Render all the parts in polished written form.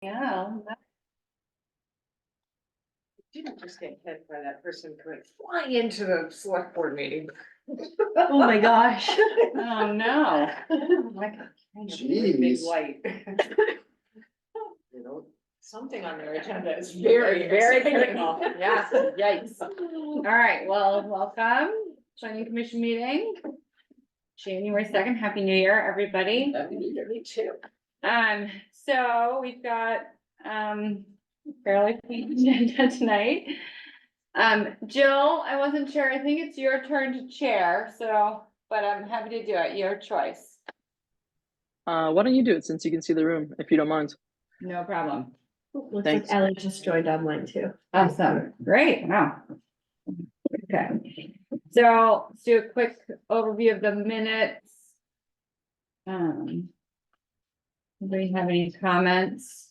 Yeah. Didn't just get hit by that person going flying into the select board meeting. Oh my gosh. Oh, no. Like a big Jeez. light. You know, Something on their agenda is very, Very exciting. critical. Yeah, yikes. All right, well, welcome, planning commission meeting. January 2nd, happy new year, everybody. Me too. So we've got, fairly full agenda tonight. Jill, I wasn't sure, I think it's your turn to chair, so, but I'm happy to do it, your choice. Why don't you do it since you can see the room, if you don't mind? No problem. Looks Thanks. like Ellie just joined online too. Awesome, great, wow. Okay, so let's do a quick overview of the minutes. Anybody have any comments?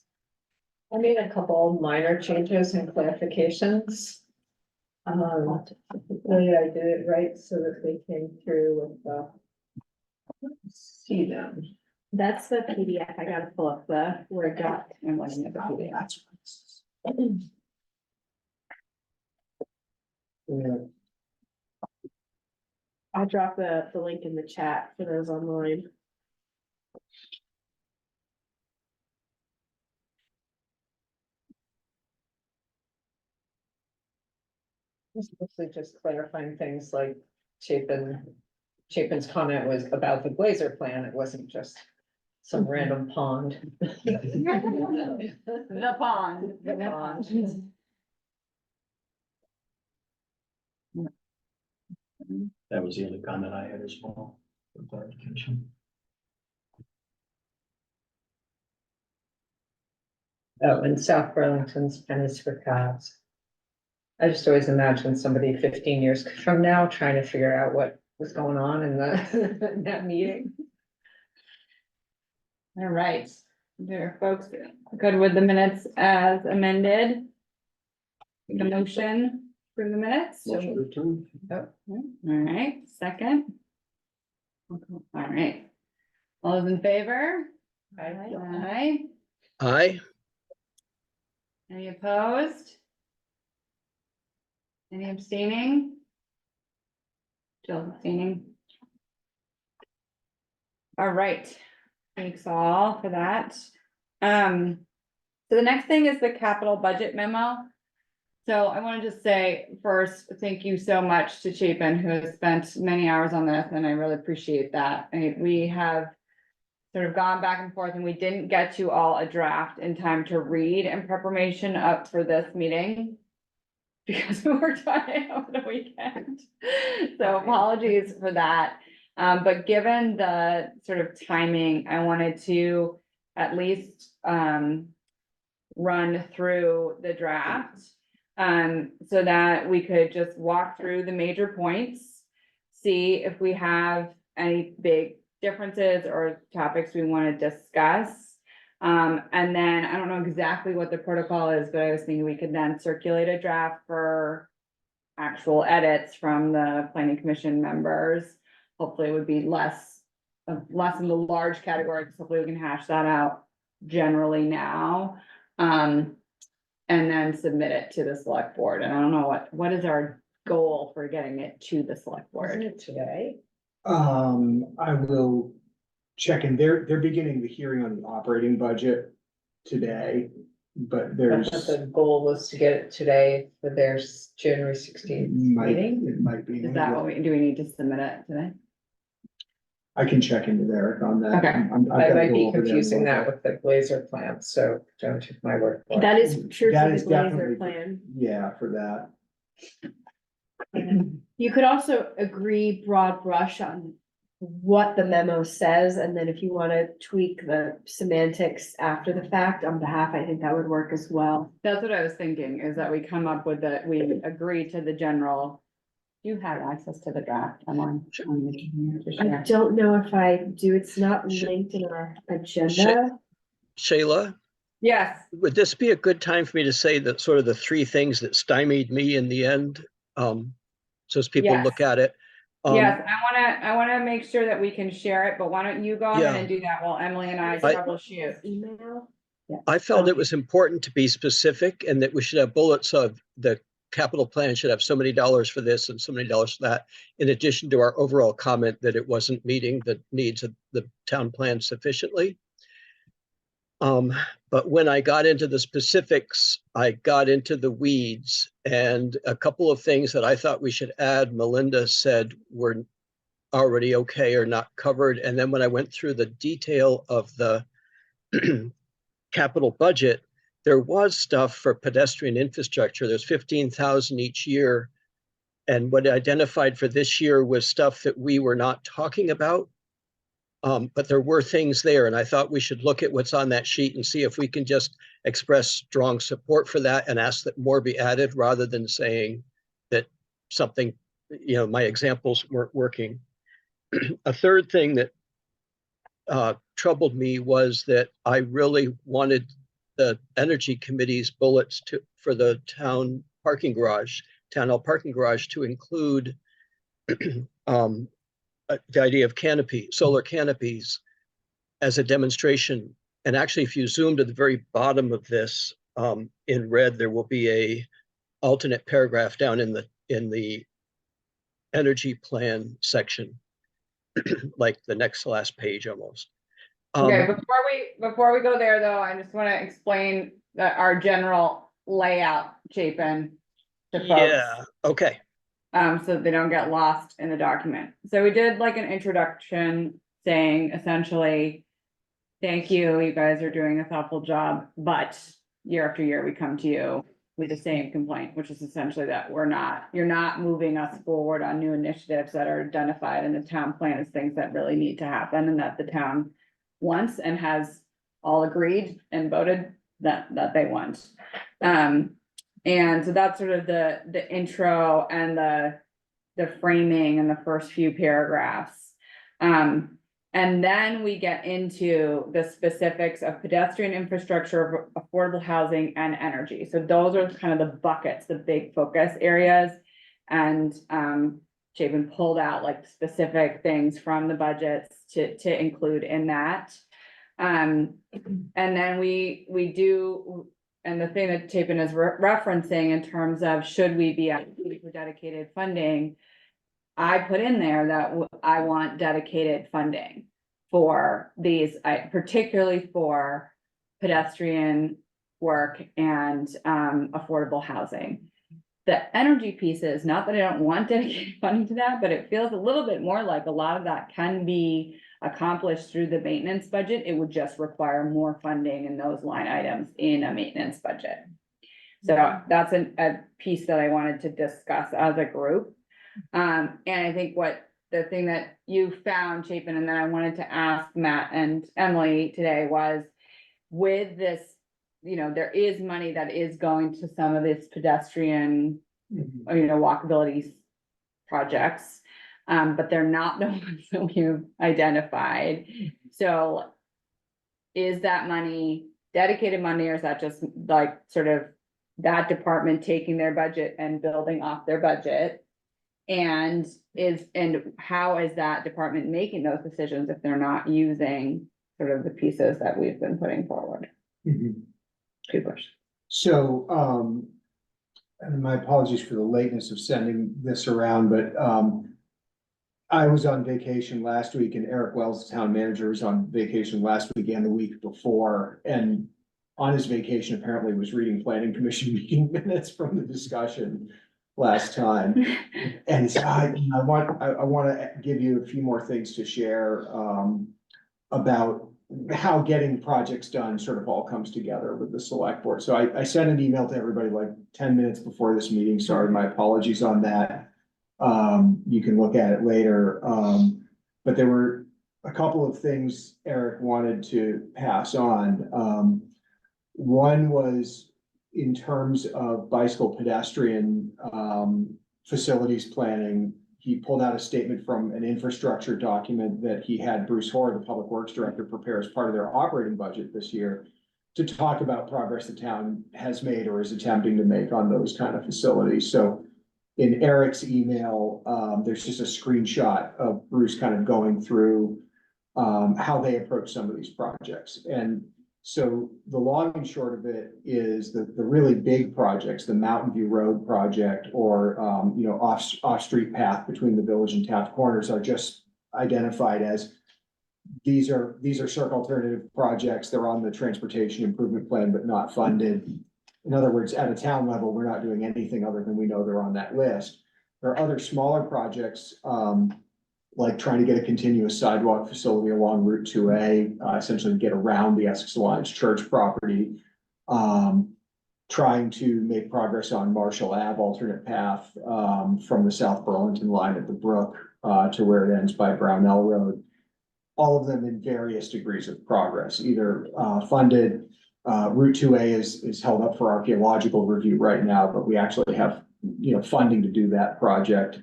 I made a couple minor changes and clarifications. Hopefully I did it right so that they came through with the. See them. That's the PDF. I gotta pull up the Word doc. I'm looking at the PDF. that's I'll drop the link in the chat for those online. It's mostly just clarifying things like Chapin's comment was about the Blazer plan. It wasn't just some random pond. The pond. The pond. That was the only comment I had as well, for clarification. Oh, and South Burlington's pennies for cows. I just always imagine somebody 15 years from now trying to figure out what was going on in the, in that meeting. All right, there, folks, good with the minutes as amended? The motion for the minutes? Motion to return. All right, second. All right. All those in favor? Aye. Aye. Any opposed? Any abstaining? Jill abstaining. All right, thanks all for that. So the next thing is the capital budget memo. So I want to just say first, thank you so much to Chapin, who has spent many hours on this, and I really appreciate that. We have sort of gone back and forth, and we didn't get to all a draft in time to read in preparation up for this meeting, because we worked on it over the weekend. So apologies for that. But given the sort of timing, I wanted to at least run through the draft. So that we could just walk through the major points, see if we have any big differences or topics we want to discuss. And then I don't know exactly what the protocol is, but I was thinking we could then circulate a draft for actual edits from the planning commission members. Hopefully it would be less in the large category, because hopefully we can hash that out generally now. And then submit it to the select board. And I don't know what is our goal for getting it to the select Wasn't board? it today? I will check in. They're beginning the hearing on the operating budget today, but I there's. thought the goal was to get it today for their January 16th meeting. It might be. Is that what do we need to submit it today? I can check into Eric on that. Okay. I've I gotta might go be over there confusing and that look with the Blazer plan, so don't take my word for it. That is true That for is the Blazer definitely- plan. Yeah, for that. You could also agree broad brush on what the memo says, and then if you want to tweak the semantics after the fact on behalf, I think that would work as well. That's what I was thinking, is that we come up with we agree to the general. You have access to the draft, I'm on. Sure. On the computer to I share. don't know if I do, it's not Sure. linked in our agenda. Shayla, Yes, would this be a good time for me to say that sort of the three things that stymied me in the end? So as people look Yes. at it. yes, I wanna make sure that we can share it, but why don't you go ahead Yeah. and do that while Emily and I I- troubleshoot? Email, I felt it was important to be specific and that we should have bullets of the capital plan should have so many dollars for this and so many dollars for that, in addition to our overall comment that it wasn't meeting the needs of the town plan sufficiently. But when I got into the specifics, I got into the weeds, and a couple of things that I thought we should add, Melinda said were already okay or not covered. And then when I went through the detail of the capital budget, there was stuff for pedestrian infrastructure. There's 15,000 each year. And what I identified for this year was stuff that we were not talking about. But there were things there, and I thought we should look at what's on that sheet and see if we can just express strong support for that and ask that more be added rather than saying that something, my examples weren't working. A third thing that troubled me was that I really wanted the Energy Committee's bullets for the town hall parking garage to include the idea of solar canopies as a demonstration. And actually, if you zoom to the very bottom of this, in red, there will be a alternate paragraph down in the energy plan section, like the next to last page almost. Okay, before we go there though, I just want to explain our general layout, Chapin, to folks. Yeah, okay. So they don't get lost in the document. So we did like an introduction saying essentially, thank you, you guys are doing a thoughtful job, but year after year we come to you with the same complaint, which is essentially that you're not moving us forward on new initiatives that are identified in the town plan as things that really need to happen and that the town wants and has all agreed and voted that they want. And so that's sort of the intro and the framing and the first few paragraphs. And then we get into the specifics of pedestrian infrastructure, affordable housing, and energy. So those are kind of the buckets, the big focus areas. And Chapin pulled out like specific things from the budgets to include in that. And then we do. And the thing that Chapin is referencing in terms of should we be asking for dedicated funding, I put in there that I want dedicated funding for these, particularly for pedestrian work and affordable housing. The energy pieces, not that I don't want dedicated funding to that, but it feels a little bit more like a lot of that can be accomplished through the maintenance budget. It would just require more funding in those line items in a maintenance budget. So that's a piece that I wanted to discuss as a group. And I think the thing that you found, Chapin, and then I wanted to ask Matt and Emily today was with this, there is money that is going to some of this pedestrian, walkability projects. But they're not the ones that we've identified. So is that money dedicated money, or is that just like sort of that department taking their budget and building off their budget? And how is that department making those decisions if they're not using sort of the pieces that we've been putting forward? Two questions. So, and my apologies for the lateness of sending this around, but I was on vacation last week and Eric Wells, the town manager, was on vacation last week and the week before. And on his vacation, apparently was reading planning commission meeting minutes from the discussion last time. And he said, I want to give you a few more things to share about how getting projects done sort of all comes together with the select board. So I sent an email to everybody like 10 minutes before this meeting. Sorry, my apologies on that. You can look at it later. But there were a couple of things Eric wanted to pass on. One was in terms of bicycle pedestrian facilities planning. He pulled out a statement from an infrastructure document that he had Bruce Hoare, the public works director, prepare as part of their operating budget this year to talk about progress the town has made or is attempting to make on those kind of facilities. So in Eric's email, there's just a screenshot of Bruce kind of going through how they approach some of these projects. And So the long and short of it is the really big projects, the Mountain View Road project or, you know, off-street path between the village and Taft Corners are just identified as these are circle alternative projects. They're on the transportation improvement plan, but not funded. In other words, at a town level, we're not doing anything other than we know they're on that list. There are other smaller projects, like trying to get a continuous sidewalk facility along Route 2A, essentially get around the Essex Alliance Church property. Trying to make progress on Marshall Ave alternate path, from the South Burlington line at the Brook, to where it ends by Brownell Road. All of them in various degrees of progress, either, funded. Route 2A is held up for archaeological review right now, but we actually have, you know, funding to do that project.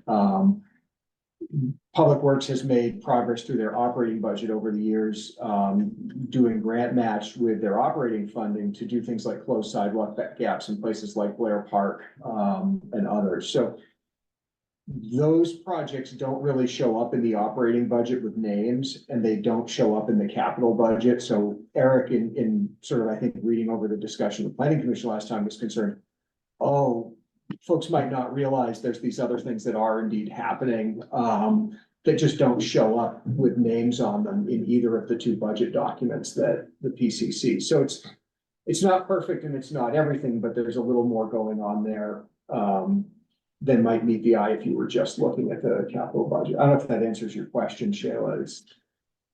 Public Works has made progress through their operating budget over the years, doing grant match with their operating funding to do things like close sidewalk gaps in places like Blair Park, and others. So those projects don't really show up in the operating budget with names, and they don't show up in the capital budget. So Eric, in sort of, I think, reading over the discussion of the planning commission last time, was concerned, oh, folks might not realize there's these other things that are indeed happening, that just don't show up with names on them in either of the two budget documents that the PCC. So it's not perfect and it's not everything, but there's a little more going on there, than might meet the eye if you were just looking at the capital budget. I don't know if that answers your question, Shayla.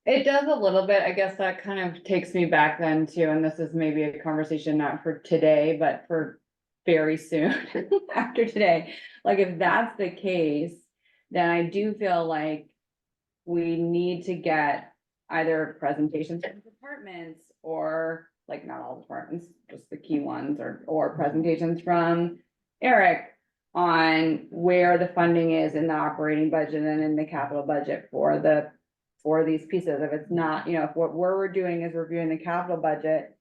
It does a little bit. I guess that kind of takes me back then too, and this is maybe a conversation not for today, but for very soon after today. Like, if that's the case, then I do feel like we need to get either presentations from departments, or like not all departments, just the key ones, or presentations from Eric on where the funding is in the operating budget and in the capital budget for these pieces. If it's not, you know, if what we're doing is reviewing the capital budget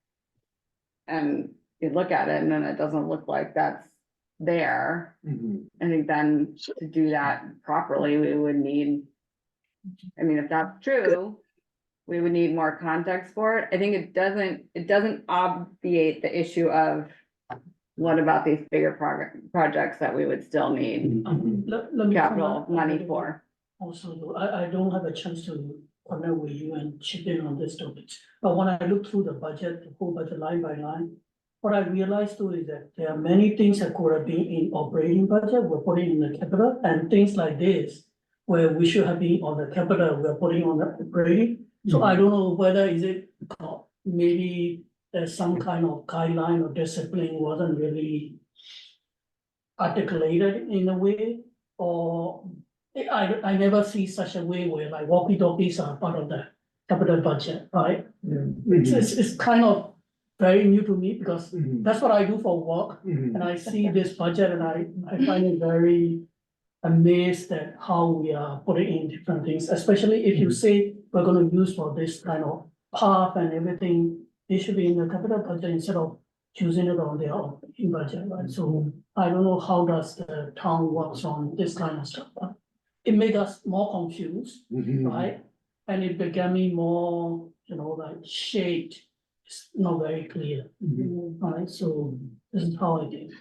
and you look at it and then it doesn't look like that's there, I think then to do that properly, we would need, I mean, if that's true, we would need more context for it. I think it doesn't obviate the issue of what about these bigger projects that we would still need Let me capital comment money for. Also, I don't have a chance to connect with you and chip in on this topic. But when I look through the budget, the whole budget line by line, what I realized too is that there are many things that could have been in operating budget, we're putting in the capital, and things like this, where we should have been on the capital, we're putting on the operating. So I don't know whether is it maybe there's some kind of guideline or discipline wasn't really articulated in a way, or I never see such a way where like walkie-talkies are part of the capital budget, right? It's kind of very new to me because that's what I do for work, and I see this budget and I find it very amazed at how we are putting in different things, especially if you say we're gonna use for this kind of path and everything, it should be in the capital budget instead of choosing it on their operating budget, right? So I don't know how does the town works on this kind of stuff, but it made us more confused, right? And it began me more, you know, like shaped, it's not very clear, right? So this is how I did.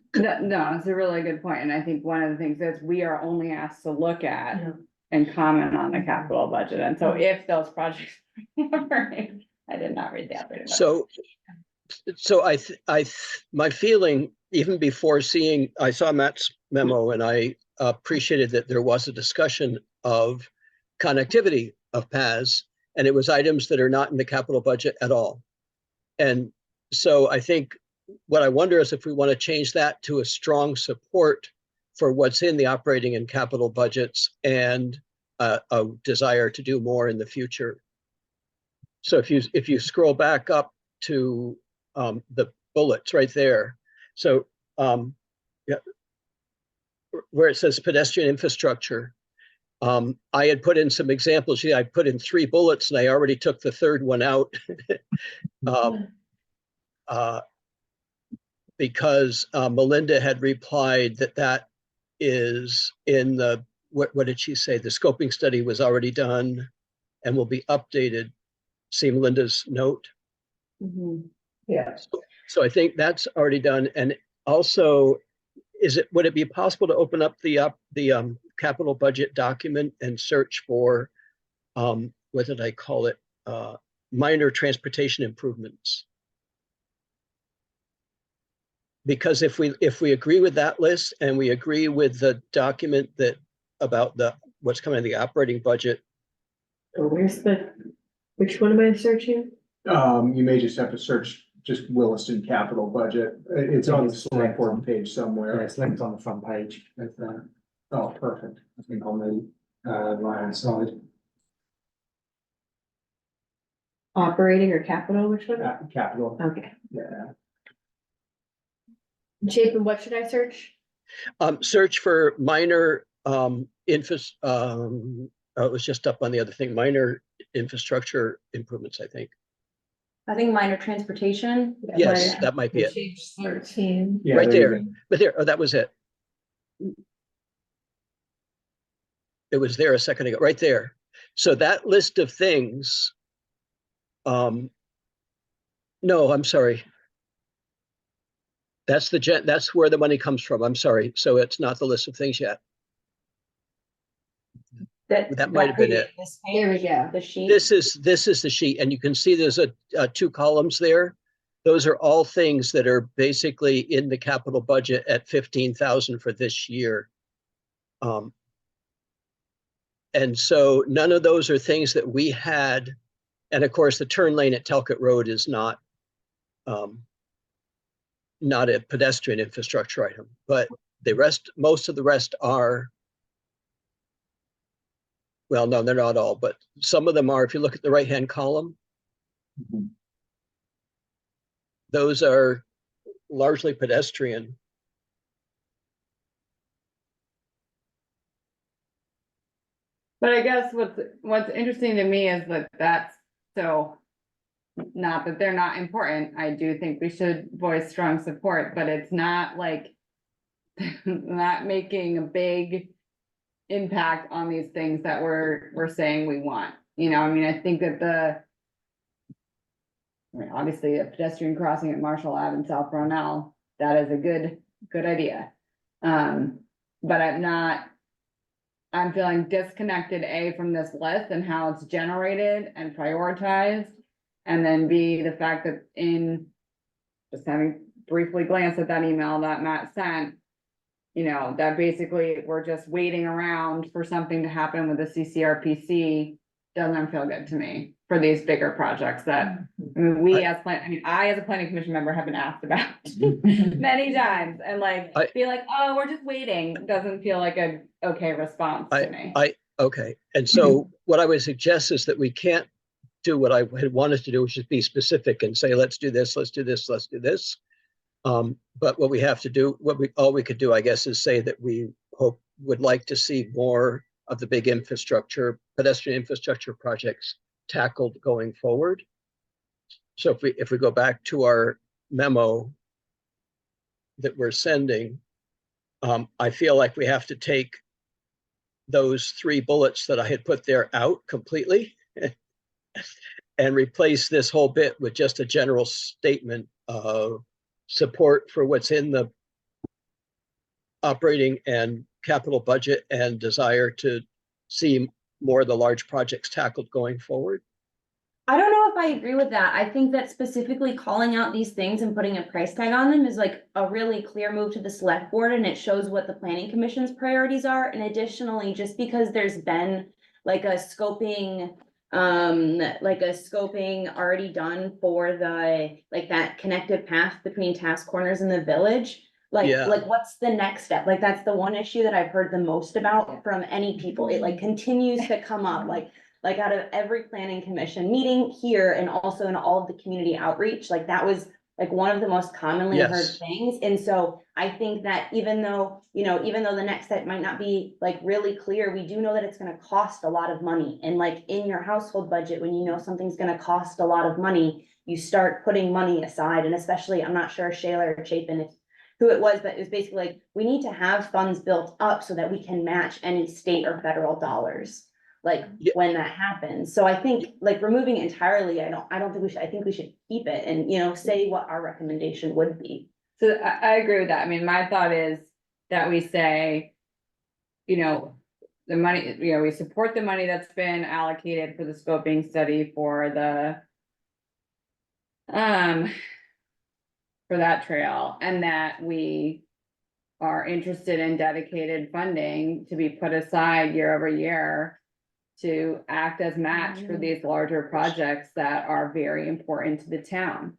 No, it's a really good point, and I think one of the things is we are only asked to look at Yeah. and comment on the capital budget, and so if those projects. I did not read the operating budget. So my feeling, even before I saw Matt's memo, and I appreciated that there was a discussion of connectivity of paths, and it was items that are not in the capital budget at all. And so I think what I wonder is if we want to change that to a strong support for what's in the operating and capital budgets, and a desire to do more in the future. So if you scroll back up to the bullets right there, so yeah, where it says pedestrian infrastructure, I had put in some examples. I put in 3 bullets, and I already took the third one out because Melinda had replied that is in the what did she say? The scoping study was already done and will be updated. See Melinda's note. Yeah. So I think that's already done. And also, would it be possible to open up the capital budget document and search for, what did I call it? Minor transportation improvements. Because if we agree with that list and we agree with the document that about what's coming in the operating budget, Oh, which one am I searching? You may just have to search just Williston capital budget. It's on the select board page Yeah, somewhere. it's linked on the front page with Oh, perfect. I think on the right hand side. Operating or capital, which one? Capital, Okay. yeah. Chapin, what should I search? search for minor it was just up on the other thing, minor infrastructure improvements, I think. I think minor transportation. Yes, Minor- that might be it. Page 13. Yeah, Right you there. go. But there, oh, that was it. It was there a second ago, right there. So that list of things, no, I'm sorry. That's where the money comes from. I'm sorry. So it's not the list of things yet. That might have been it. This There we page, go. the sheet. This is the sheet, and you can see there's a 2 columns there. Those are all things that are basically in the capital budget at 15,000 for this year. And so none of those are things that we had. And of course, the turn lane at Talcott Road is not a pedestrian infrastructure item, but most of the rest are. Well, no, they're not all, but some of them are. If you look at the right-hand column, Mhm. those are largely pedestrian. But I guess what's interesting to me is that that's so. Not that they're not important, I do think we should voice strong support, but it's not like. Not making a big impact on these things that we're saying we want, you know, I mean, I think that I mean, obviously a pedestrian crossing at Marshall Ave in South Brownell, that is a good idea. But I'm feeling disconnected, A, from this list and how it's generated and prioritized. And then B, the fact that just having briefly glanced at that email that Matt sent, you know, that basically we're just waiting around for something to happen with the CCRPC doesn't feel good to me for these bigger projects that, I mean, I as a planning commission member have been asked about many times and like, feel like, oh, we're just waiting, doesn't feel like a okay response to me. Okay. And so what I would suggest is that we can't do what I had wanted to do, which is be specific and say, let's do this, let's do this, let's do this. But what we have to do, all we could do, I guess, is say that we would like to see more of the big pedestrian infrastructure projects tackled going forward. So if we go back to our memo that we're sending, I feel like we have to take those 3 bullets that I had put there out completely and replace this whole bit with just a general statement of support for what's in the operating and capital budget and desire to see more of the large projects tackled going forward. I don't know if I agree with that. I think that specifically calling out these things and putting a price tag on them is like a really clear move to the select board, and it shows what the planning commission's priorities are. And additionally, just because there's been like a scoping already done for that connective path between Task Corners and the village. Like what's the next step? Like, that's the one issue that I've heard the most about from any people. It like continues to come up, like out of every planning commission meeting here and also in all of the community outreach, like that was like one of the most commonly heard things. And so I think that even though the next step might not be like really clear, we do know that it's gonna cost a lot of money. And like in your household budget, when you know something's gonna cost a lot of money, you start putting money aside. And especially, I'm not sure Shayla or Chapin who it was, but it was basically like, we need to have funds built up so that we can match any state or federal dollars. like, Yeah. when that happens. So I think, like, removing it entirely, I don't think we should, I think we should keep it and, you know, say what our recommendation would be. So I agree with that. I mean, my thought is that we say, you know, the money, you know, we support the money that's been allocated for the scoping study for the for that trail, and that we are interested in dedicated funding to be put aside year over year to act as match for these larger projects that are very important to the town.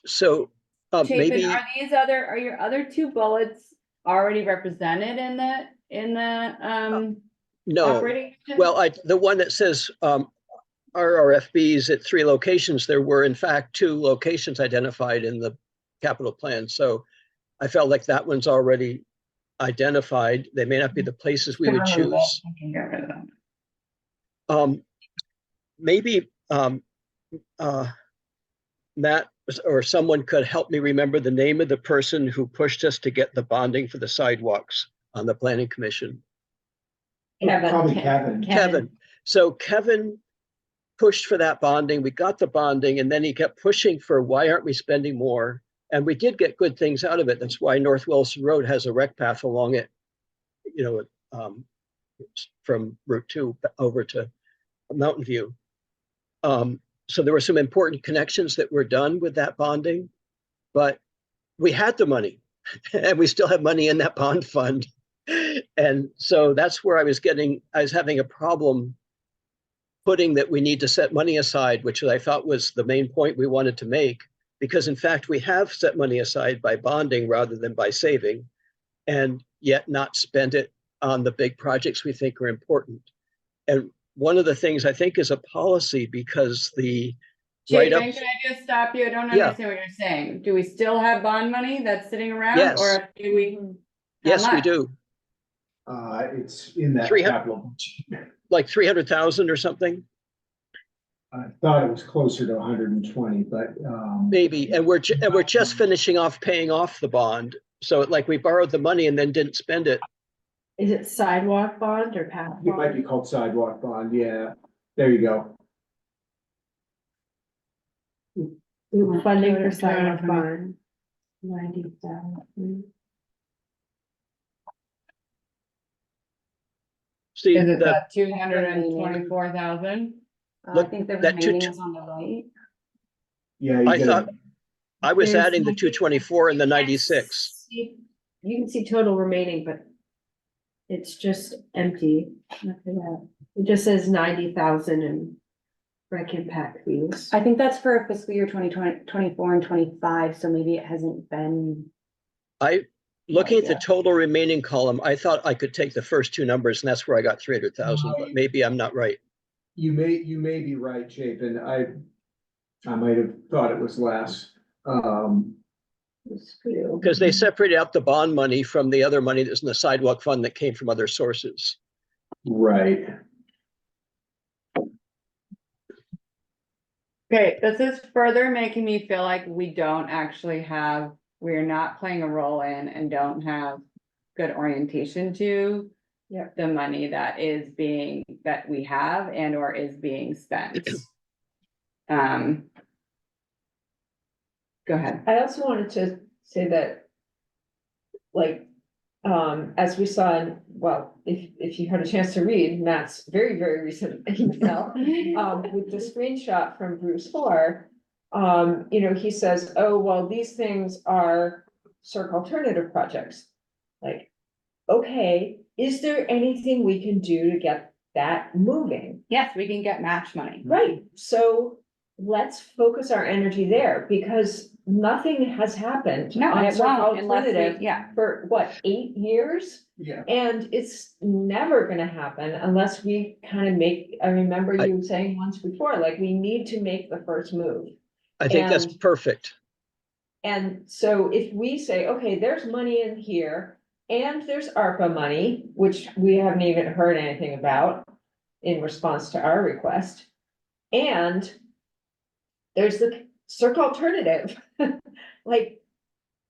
So Chapin, maybe, are your other two bullets already represented in the no, operating? well, the one that says RRFBs at 3 locations, there were in fact 2 locations identified in the capital plan. So I felt like that one's already identified. They may not be the places we would choose. Maybe Matt or someone could help me remember the name of the person who pushed us to get the bonding for the sidewalks on the planning commission. Probably Kevin. Kevin. So Kevin pushed for that bonding. We got the bonding, and then he kept pushing for why aren't we spending more? And we did get good things out of it. That's why North Williston Road has a rec path along it, you know, from Route 2 over to Mountain View. So there were some important connections that were done with that bonding, but we had the money and we still have money in that bond fund. And so that's where I was having a problem putting that we need to set money aside, which I thought was the main point we wanted to make, because in fact, we have set money aside by bonding rather than by saving, and yet not spend it on the big projects we think are important. And one of the things I think is a policy, because the Chapin, can I just stop you? I don't Yeah. understand what you're saying. Do we still have bond money that's sitting around? Yes. Or do we? how Yes, we much? do, It's in that 300 capital. like 300,000 or something, I thought it was closer to 120, but, maybe. And we're just finishing off paying off the bond. So like we borrowed the money and then didn't spend it. Is it sidewalk bond or path it might bond? be called sidewalk bond, yeah, there you go. Funding for sidewalk bond. 90,000. See, Is it the, that 224,000? I Look, think the that two- remaining is on the right. Yeah. you I get thought it. I was There's adding the nothing- 224 and the you can't 96. see- You can see total remaining, but it's just empty. Nothing else. It just says 90,000 in rec impact fees. I think that's for fiscal year 2024 and 25, so maybe it hasn't been. Looking at the Yeah. total remaining column, I thought I could take the first 2 numbers and that's where I got 300,000, but maybe I'm not right. You may be right, Chapin, I might have thought it was less. Because they separated out the bond money from the other money that's in the sidewalk fund that came from other sources. Right. Okay, this is further making me feel like we're not playing a role in and don't have good orientation to the money that we have and or is being spent. Go ahead. I also wanted to say that, like, as we saw in, well, if you had a chance to read Matt's very, very recent email, with the screenshot from Bruce Hoare, you know, he says, oh, well, these things are circ alternative projects. Like, okay, is there anything we can do to get that moving? Yes, we can get match money. Right, so let's focus our energy there, because nothing has happened. No, on it circ won't unless alternative we, yeah. For what, 8 years? Yeah. And it's never gonna happen unless we kind of I remember I- you saying once before, like, we need to make the first move. I think that's And- perfect. And so if we say, okay, there's money in here and there's ARPA money, which we haven't even heard anything about in response to our request. And there's the circ alternative, like,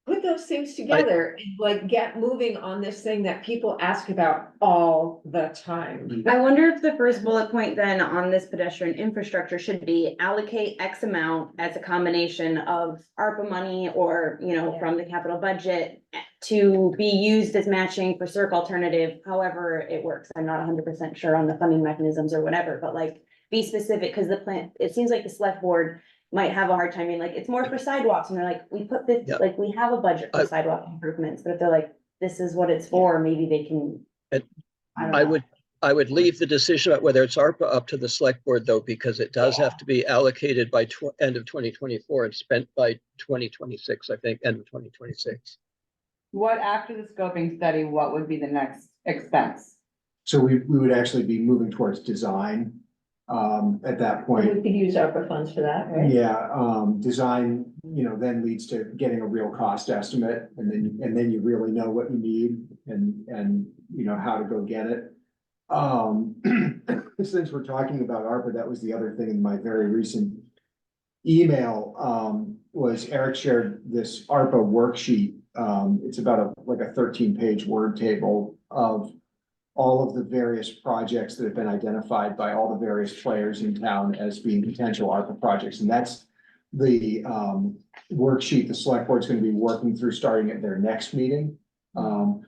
put those things together and like get moving on this thing that people ask about all the time. I wonder if the first bullet point then on this pedestrian infrastructure should be allocate X amount as a combination of ARPA money or, you know, from the capital budget to be used as matching for circ alternative, however it works. I'm not 100% sure on the funding mechanisms or whatever, but like be specific, because the plan, it seems like the select board might have a hard time being like, it's more for sidewalks, and they're like, we put this, Yeah. like, we have a budget for sidewalk improvements, but if they're like, this is what it's for, maybe they can. And don't I know. would leave the decision about whether it's ARPA up to the select board though, because it does have to be allocated by end of 2024 and spent by 2026, I think, end of 2026. What, after the scoping study, what would be the next expense? So we would actually be moving towards design, at that We point. could use ARPA funds for that, right? Yeah, design, you know, then leads to getting a real cost estimate, and then you really know what you need and you know how to go get it. Since we're talking about ARPA, that was the other thing in my very recent email, was Eric shared this ARPA worksheet. It's about like a 13-page word table of all of the various projects that have been identified by all the various players in town as being potential ARPA projects. And that's the worksheet the select board's gonna be working through starting at their next meeting. With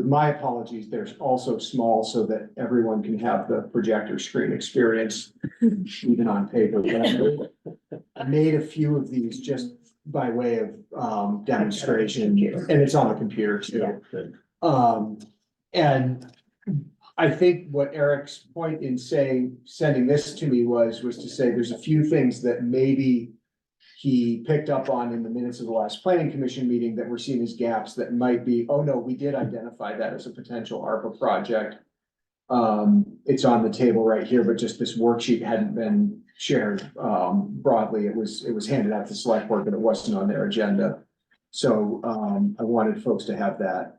my apologies, there's also small so that everyone can have the projector screen experience, even on paper. I made a few of these just by way of demonstration, and it's on the computer too. And I think what Eric's point in sending this to me was to say there's a few things that maybe he picked up on in the minutes of the last planning commission meeting that were seen as gaps that might be, oh no, we did identify that as a potential ARPA project. It's on the table right here, but just this worksheet hadn't been shared broadly. It was handed out to select board, but it wasn't on their agenda. So I wanted folks to have that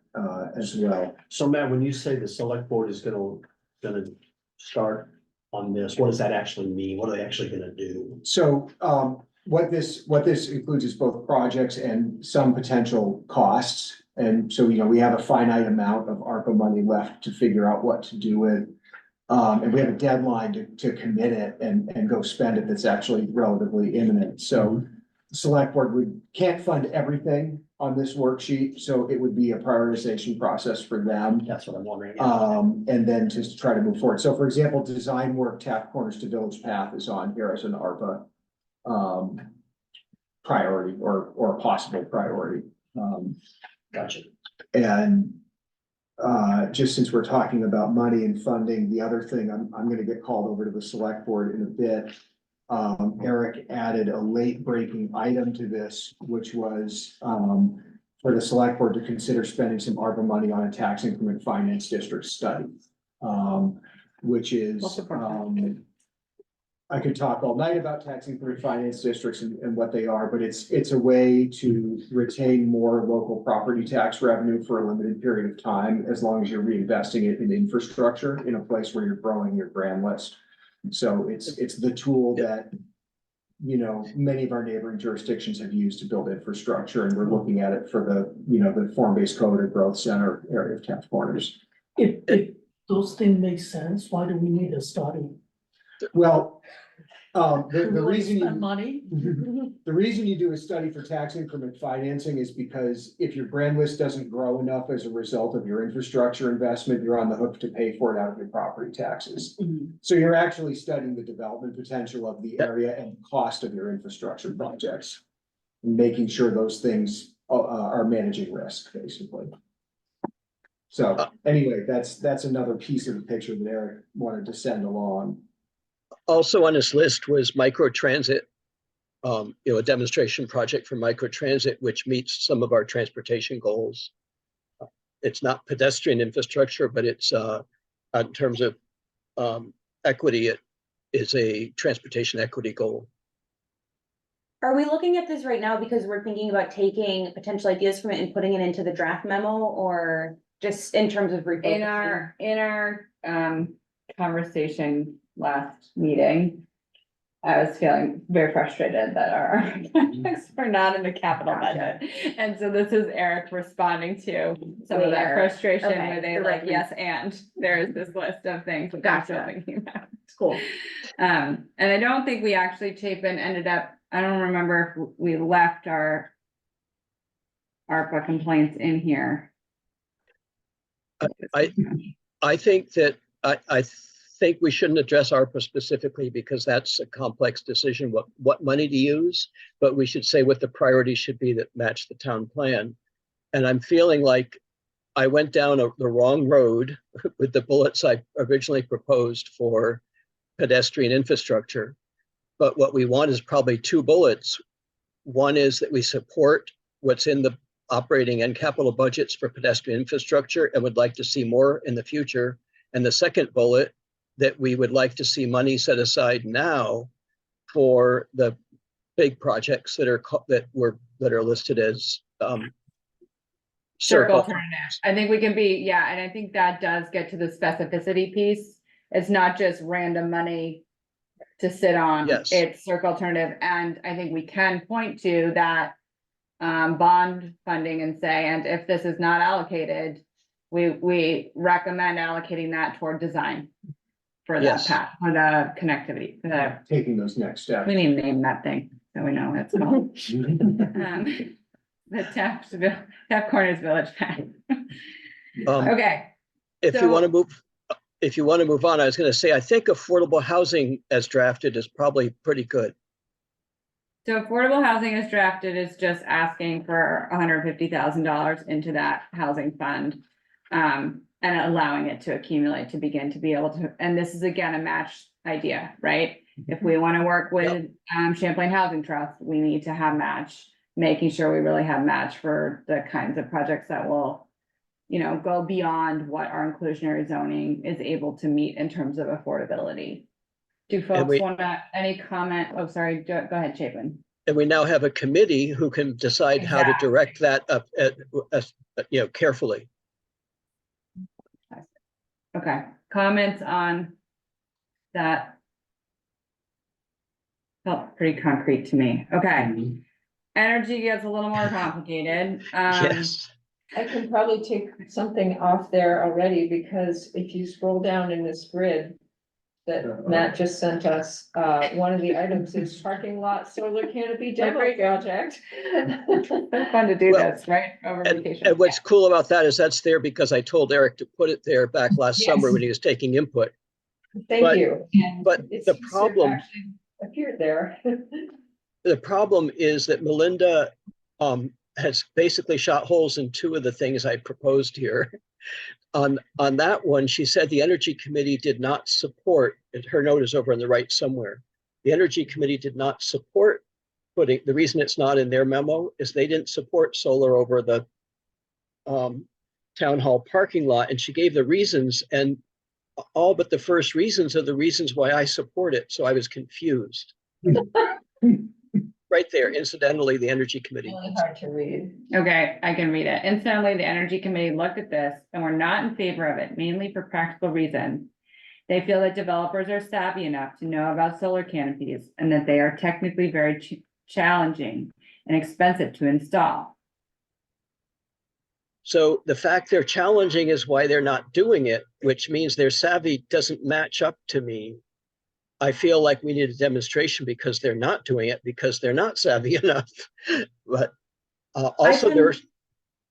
as well. So Matt, when you say the select board is gonna start on this, what does that actually mean? What are they actually gonna do? So what this includes is both projects and some potential costs. And so, you know, we have a finite amount of ARPA money left to figure out what to do with. And we have a deadline to commit it and go spend it that's actually relatively imminent. So the select board can't fund everything on this worksheet, so it would be a prioritization process for them. That's what I'm wondering. And then just try to move forward. So for example, design work, Taft Corners to Village Path is on here as an ARPA priority or possible priority. Gotcha. And just since we're talking about money and funding, the other thing, I'm gonna get called over to the select board in a bit. Eric added a late breaking item to this, which was for the select board to consider spending some ARPA money on a tax increment finance district study. Which is, I could talk all night about tax increment finance districts and what they are, but it's a way to retain more local property tax revenue for a limited period of time, as long as you're reinvesting it in infrastructure in a place where you're growing your brand list. So it's the tool that, you know, many of our neighboring jurisdictions have used to build infrastructure, and we're looking at it for the form-based code or growth center area of Taft Corners. If those things make sense, why do we need a study? Well, Do the we wanna reason spend money? the reason you do a study for tax increment financing is because if your brand list doesn't grow enough as a result of your infrastructure investment, you're on the hook to pay for it out of your property taxes. So you're actually studying the development potential of the area and cost of your infrastructure projects. Making sure those things are managing risk, basically. So anyway, that's another piece of the picture that Eric wanted to send along. Also on his list was microtransit, a demonstration project for microtransit, which meets some of our transportation goals. It's not pedestrian infrastructure, but it's in terms of equity, it is a transportation equity goal. Are we looking at this right now because we're thinking about taking potential ideas from it and putting it into the draft memo, or just in terms of refocusing? In our conversation last meeting, I was feeling very frustrated that our projects were not in the capital Gotcha. budget. And so this is Eric responding to some of that Where- frustration okay, where they the like, reference. yes, and there is this list of things that I'm still Gotcha. thinking about. Cool. And I don't think we actually, Chapin ended up, I don't remember if we left our ARPA complaints in here. I think that, I think we shouldn't address ARPA specifically because that's a complex decision, what money to use, but we should say what the priorities should be that match the town plan. And I'm feeling like I went down the wrong road with the bullets I originally proposed for pedestrian infrastructure. But what we want is probably two bullets. One is that we support what's in the operating and capital budgets for pedestrian infrastructure and would like to see more in the future. And the second bullet, that we would like to see money set aside now for the big projects that are listed as Circle circle. alternative. I think we can be, yeah, and I think that does get to the specificity piece. It's not just random money to sit on. Yes. It's circle alternative, and I think we can point to that bond funding and say, and if this is not allocated, we recommend allocating that toward design for that Yes. path, for the connectivity, for the, Taking those next steps. we need to name that thing, so we know what it's called. The Taft Corners Village Path. Okay, If you So- want to move on, I was going to say, I think affordable housing as drafted is probably pretty good. so affordable housing as drafted is just asking for $150,000 into that housing fund. And allowing it to accumulate to begin to be able to, and this is again, a match idea, right? If we want to work with Champlain Housing Trust, we need to have match, making sure we really have match for the kinds of projects that will, you know, go beyond what our inclusionary zoning is able to meet in terms of affordability. Do folks we- want to, any comment? Oh, sorry, go ahead, Chapin. And we now have a committee who can decide how to Exactly. direct that up, carefully. Okay, comments on that? Felt pretty concrete to me. Okay. Energy gets a little more complicated. Yes. I can probably take something off there already, because if you scroll down in this grid that Matt just sent us, one of the items is parking lot solar canopy demo project. It's fun to do Well, this, right? Over And vacation. what's cool about that is that's there because I told Eric to put it there back last summer Yes. when he was taking input. Thank But- you. But It's the just problem, actually appeared there. the problem is that Melinda has basically shot holes in two of the things I proposed here. On that one, she said the Energy Committee did not support, her note is over on the right somewhere. The Energy Committee did not support putting, the reason it's not in their memo is they didn't support solar over the town hall parking lot. And she gave the reasons, and all but the first reasons are the reasons why I support it. So I was confused. Right there, incidentally, the Energy Committee. Really hard to read. Okay, I can read it. Incidentally, the Energy Committee looked at this and were not in favor of it, mainly for practical reasons. They feel that developers are savvy enough to know about solar canopies and that they are technically very challenging and expensive to install. So the fact they're challenging is why they're not doing it, which means their savvy doesn't match up to me. I feel like we need a demonstration because they're not doing it, because they're not savvy enough. But also there are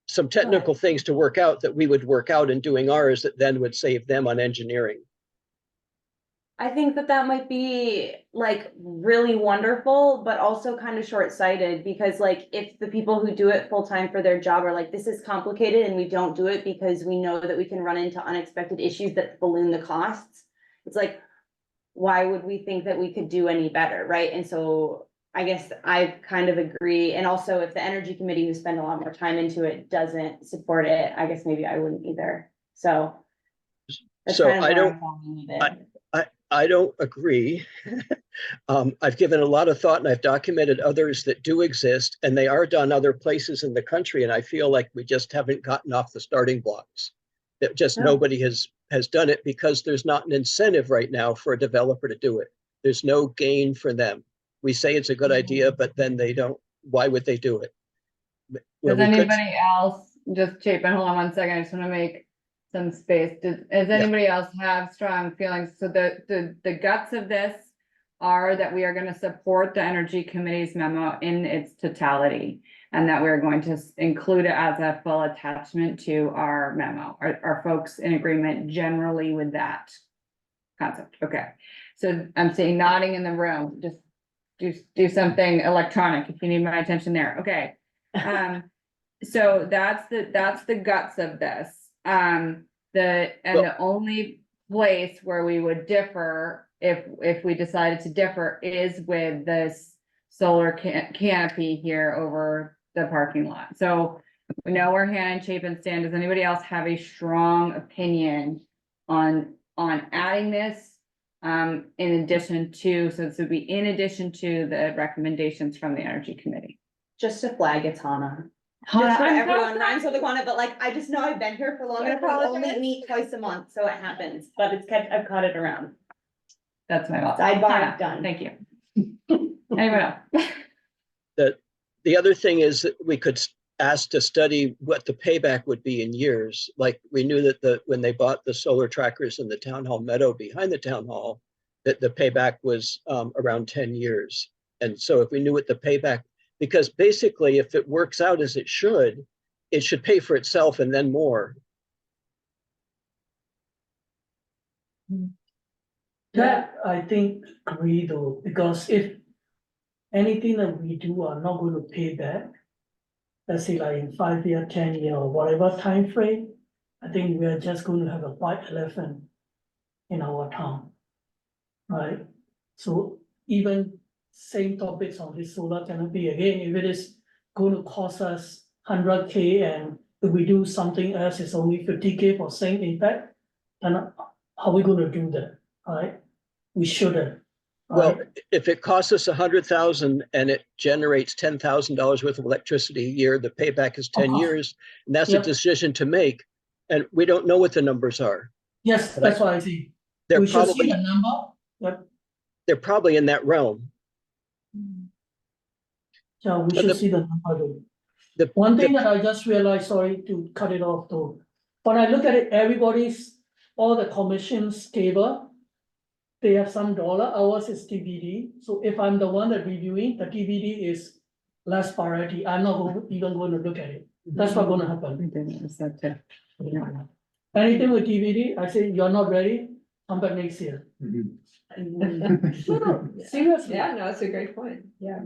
some technical things to work out that we would work out in doing ours that then would save them on engineering. I think that might be like really wonderful, but also kind of short-sighted, because like if the people who do it full-time for their job are like, this is complicated and we don't do it because we know that we can run into unexpected issues that balloon the costs. It's like, why would we think that we could do any better, right? And so I guess I kind of agree. And also if the Energy Committee, who spend a lot more time into it, doesn't support it, I guess maybe I wouldn't either. So. that's So kind of I where don't- I'm falling with it. I don't agree. I've given a lot of thought and I've documented others that do exist, and they are done other places in the country. And I feel like we just haven't gotten off the starting blocks. That just No. nobody has done it because there's not an incentive right now for a developer to do it. There's no gain for them. We say it's a good idea, but then they don't. Why would they do it? Where Does we could- anybody else, just Chapin, hold on one second, I just wanna make some space. Does anybody else have strong feelings? So the guts of this are that we are gonna support the Energy Committee's memo in its totality. And that we're going to include it as a full attachment to our memo. Are folks in agreement generally with that concept? Okay, so I'm seeing nodding in the room, just do something electronic if you need my attention there, okay. So that's the guts of this. The only place where we would differ, if we decided to differ, is with this solar canopy here over the parking lot. So we know where Hannah and Chapin stand. Does anybody else have a strong opinion on adding this? In addition to, so this would be in addition to the recommendations from the Energy Committee. Just to flag, it's Hannah. Hannah, Just for I'm so everyone, sorry. I'm so Hannah, but like, I just know I've been here for long I enough, we only apologize. meet twice a month, so it happens, but I've caught it around. That's my fault. Sidebar, Hannah, done. Thank you. Anyone else? The other thing is that we could ask to study what the payback would be in years. Like we knew that when they bought the solar trackers in the town hall meadow behind the town hall, that the payback was around 10 years. And so if we knew what the payback, because basically if it works out as it should pay for itself and then more. That I think agree though, because if anything that we do are not going to pay back, let's say like in 5 year, 10 year, or whatever time frame, I think we are just going to have a white elephant in our town. Right? So even same topics on this solar canopy, again, if it is going to cost us 100K and if we do something else, it's only 50K for same impact, then how are we going to do that? Right? We shouldn't. Well, Right? if it costs us 100,000 and it generates $10,000 worth of electricity a year, the payback is 10 years, and that's a Yep. decision to make. And we don't know what the numbers are. Yes, that's what I see. They're We should see probably the number, but they're probably in that realm. yeah, we But should the- see the number though. The One thing that I just realized, sorry to cut it off though, when I look at it, all the commissions table, they have some dollar, ours is TBD, so if I'm the one that reviewing, the TBD is less priority, I'm not even going to look at it, that's not gonna happen. We did notice that too. Anything with TBD, I say, you're not ready, come back next year. No, seriously. Yeah, no, it's a great point, yeah.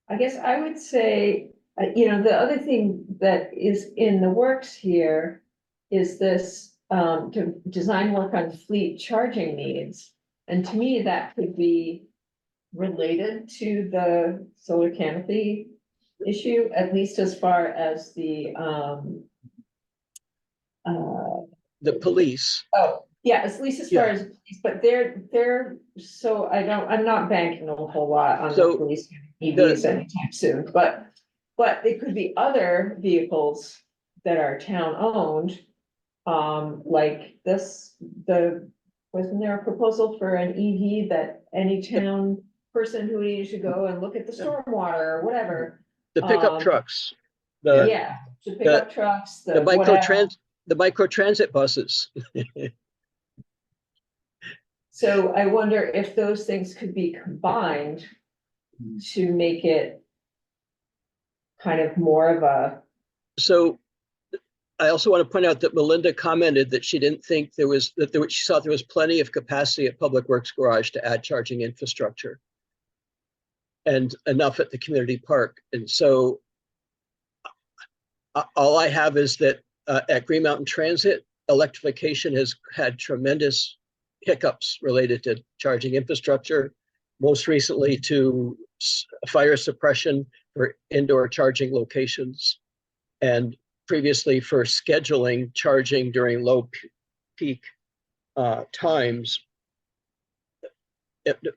I guess I would say, the other thing that is in the works here is this, to design work on fleet charging needs. And to me, that could be related to the solar canopy issue, at least as far as the, The police. oh, yeah, at least as far Yeah. as, but they're, so I'm not banking a whole lot on the So, police EVs anytime soon, but it could be other vehicles that are town owned. Like this, wasn't there a proposal for an EV that any town person who needed to go and look at the stormwater or whatever? The pickup Um, trucks, the Yeah, the pickup trucks, the the micro transit buses. So I wonder if those things could be combined to make it kind of more of a, So I also want to point out that Melinda commented that she didn't think she thought there was plenty of capacity at Public Works Garage to add charging infrastructure and enough at the community park. And so all I have is that at Green Mountain Transit, electrification has had tremendous hiccups related to charging infrastructure, most recently to fire suppression for indoor charging locations, and previously for scheduling charging during low peak times.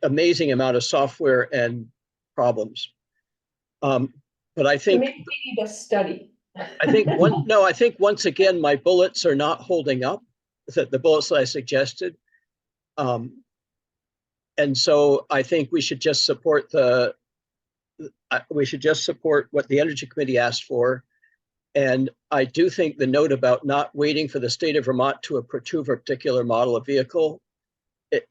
Amazing amount of software and problems. But I think maybe we need a study. I think once again, my bullets are not holding up. The bullets that I suggested. And so I think we should just support what the Energy Committee asked for. And I do think the note about not waiting for the state of Vermont to approve a particular model of vehicle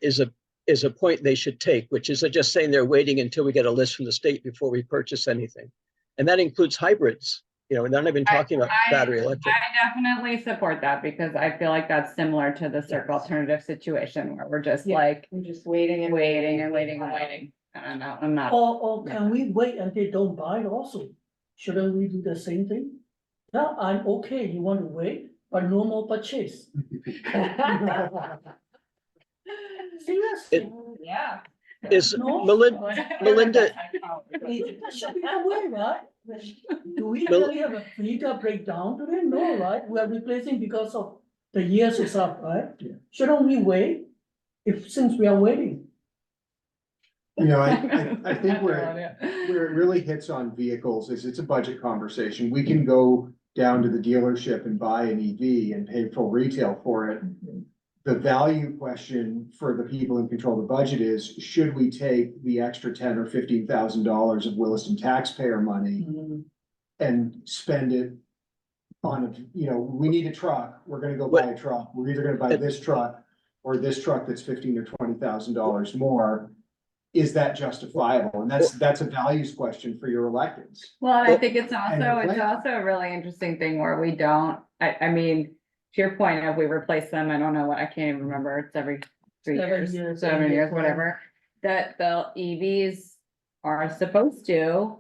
is a point they should take, which is just saying they're waiting until we get a list from the state before we purchase anything. And that includes hybrids. You know, we're not even talking about battery electric. I definitely support that because I feel like that's similar to the circ alternative situation where we're just Yeah. like I'm just waiting and waiting and waiting and waiting. And I'm not. Or can we wait until they don't buy it also? Shouldn't we do the same thing? Yeah, I'm okay, you want to wait, but no more purchase. Seriously, Yeah. Is No. Melinda, that should be the way, right? Do we Mel- really have a fleet that break down today? No, right? We are replacing because of the years is up, right? Yeah. Shouldn't we wait? Since we are waiting. You know, I think where it really hits on vehicles is it's a budget conversation. We can go down to the dealership and buy an EV and pay full retail for it. The value question for the people in control of the budget is, should we take the extra $10,000 or $15,000 of Williston taxpayer money and spend it on, we need a truck, we're gonna go buy a truck, we're either gonna buy this truck or this truck that's $15,000 or $20,000 more. Is that justifiable? And that's a values question for your electeds. Well, and I think it's And your also plan. a really interesting thing where we don't, I mean, to your point of we replace them, I don't know what, I can't even remember, it's every 3 7 years, years, 7 8 years, years, whatever. That the EVs are supposed to,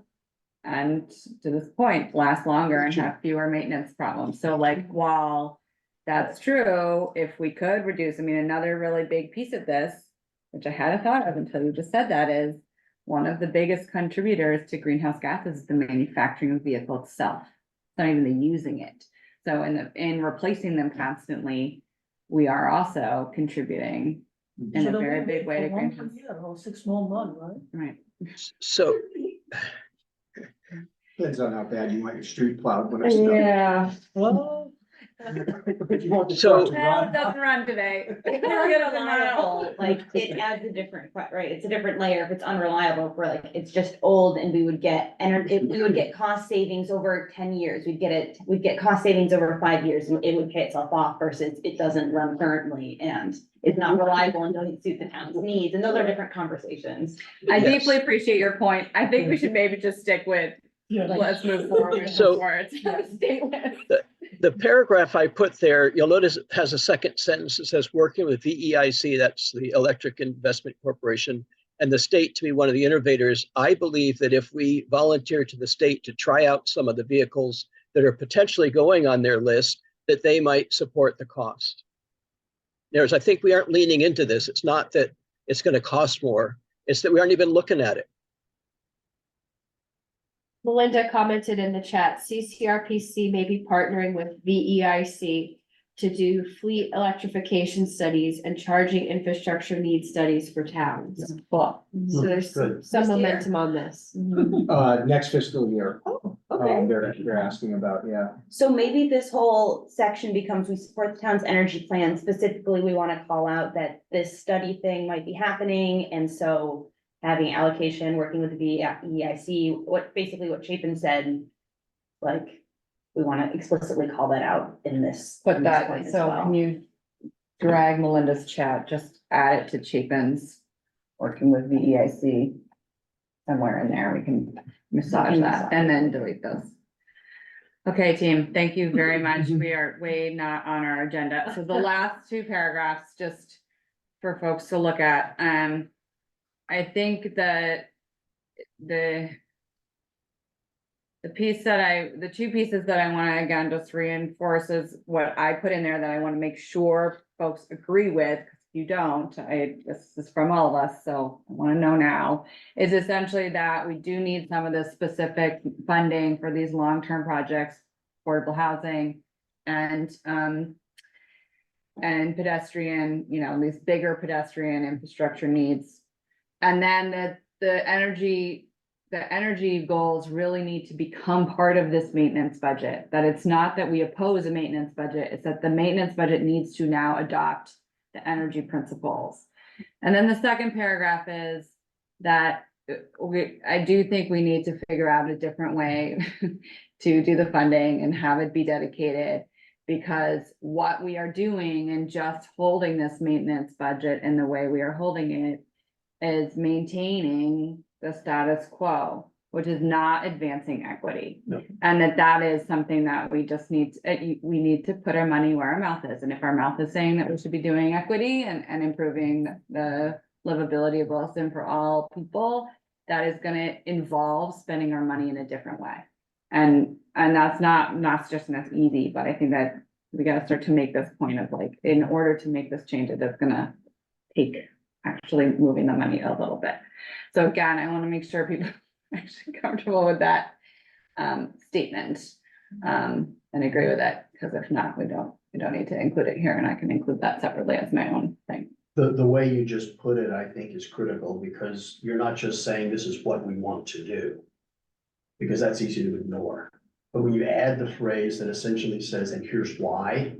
and to this point, last longer and have fewer maintenance problems. So like, while that's true, if we could reduce, I mean, another really big piece of this, which I hadn't thought of until you just said that, is one of the biggest contributors to greenhouse gases is the manufacturing of the vehicle itself. It's not even the using it. So in replacing them constantly, we are also contributing in a Shouldn't very we big wait way to for 1 greenhouse. year or 6 more months, right? Right. so Depends on how bad you want your street plowed when it's done. Yeah, well. If you want the So- truck to Well, it run. doesn't run today. If it's unreliable, like it adds a different, right, it's a different layer. If it's unreliable, if we're like, it's just old and we would get we would get cost savings over 10 years. We'd get cost savings over 5 years and it would pay itself off versus it doesn't run currently and it's not reliable and doesn't suit the town's needs. And those are different conversations. I Yes. deeply appreciate your point. I think we should maybe just stick with, Yeah, like- let's move forward So- before it's a statement. the paragraph I put there, you'll notice it has a second sentence that says working with VEIC, that's the Electric Investment Corporation, and the state to be one of the innovators. I believe that if we volunteer to the state to try out some of the vehicles that are potentially going on their list, that they might support the cost. I think we aren't leaning into this. It's not that it's going to cost more. It's that we aren't even looking at it. Melinda commented in the chat, CCRPC may be partnering with VEIC to do fleet electrification studies and charging infrastructure needs studies for towns. Cool. So there's Good. some This year. momentum on this. Next fiscal year, Oh, okay. they're asking about, yeah. So maybe this whole section becomes, we support the town's energy plan. Specifically, we want to call out that this study thing might be happening. And so having allocation, working with the VEIC, what Chapin said, like, we want to explicitly call that out in this. Put in this that, point as so well. can you drag Melinda's chat, just add it to Chapin's, working with VEIC. Somewhere in there, we can massage that and then delete those. Okay, team, thank you very much. We are way not on our agenda. So the last 2 paragraphs, just for folks to look at, I think that the 2 pieces that I wanna, again, just reinforce is what I put in there that I wanna make sure folks agree with. If you don't, this is from all of us, so I wanna know now, is essentially that we do need some of the specific funding for these long-term projects, affordable housing and pedestrian, these bigger pedestrian infrastructure needs. And then the energy goals really need to become part of this maintenance budget, that it's not that we oppose a maintenance budget, it's that the maintenance budget needs to now adopt the energy principles. And then the second paragraph is that I do think we need to figure out a different way to do the funding and have it be dedicated. Because what we are doing and just holding this maintenance budget in the way we are holding it is maintaining the status quo, which is not advancing equity. No. And that is something that we just need, we need to put our money where our mouth is. And if our mouth is saying that we should be doing equity and improving the livability of Williston for all people, that is gonna involve spending our money in a different way. And that's not just as easy, but I think that we gotta start to make this point of like, in order to make this change, it's gonna take actually moving the money a little bit. So again, I wanna make sure people are actually comfortable with that statement. And agree with it, because if not, we don't need to include it here, and I can include that separately as my own thing. The way you just put it, I think, is critical, because you're not just saying this is what we want to do. Because that's easy to ignore. But when you add the phrase that essentially says, and here's why,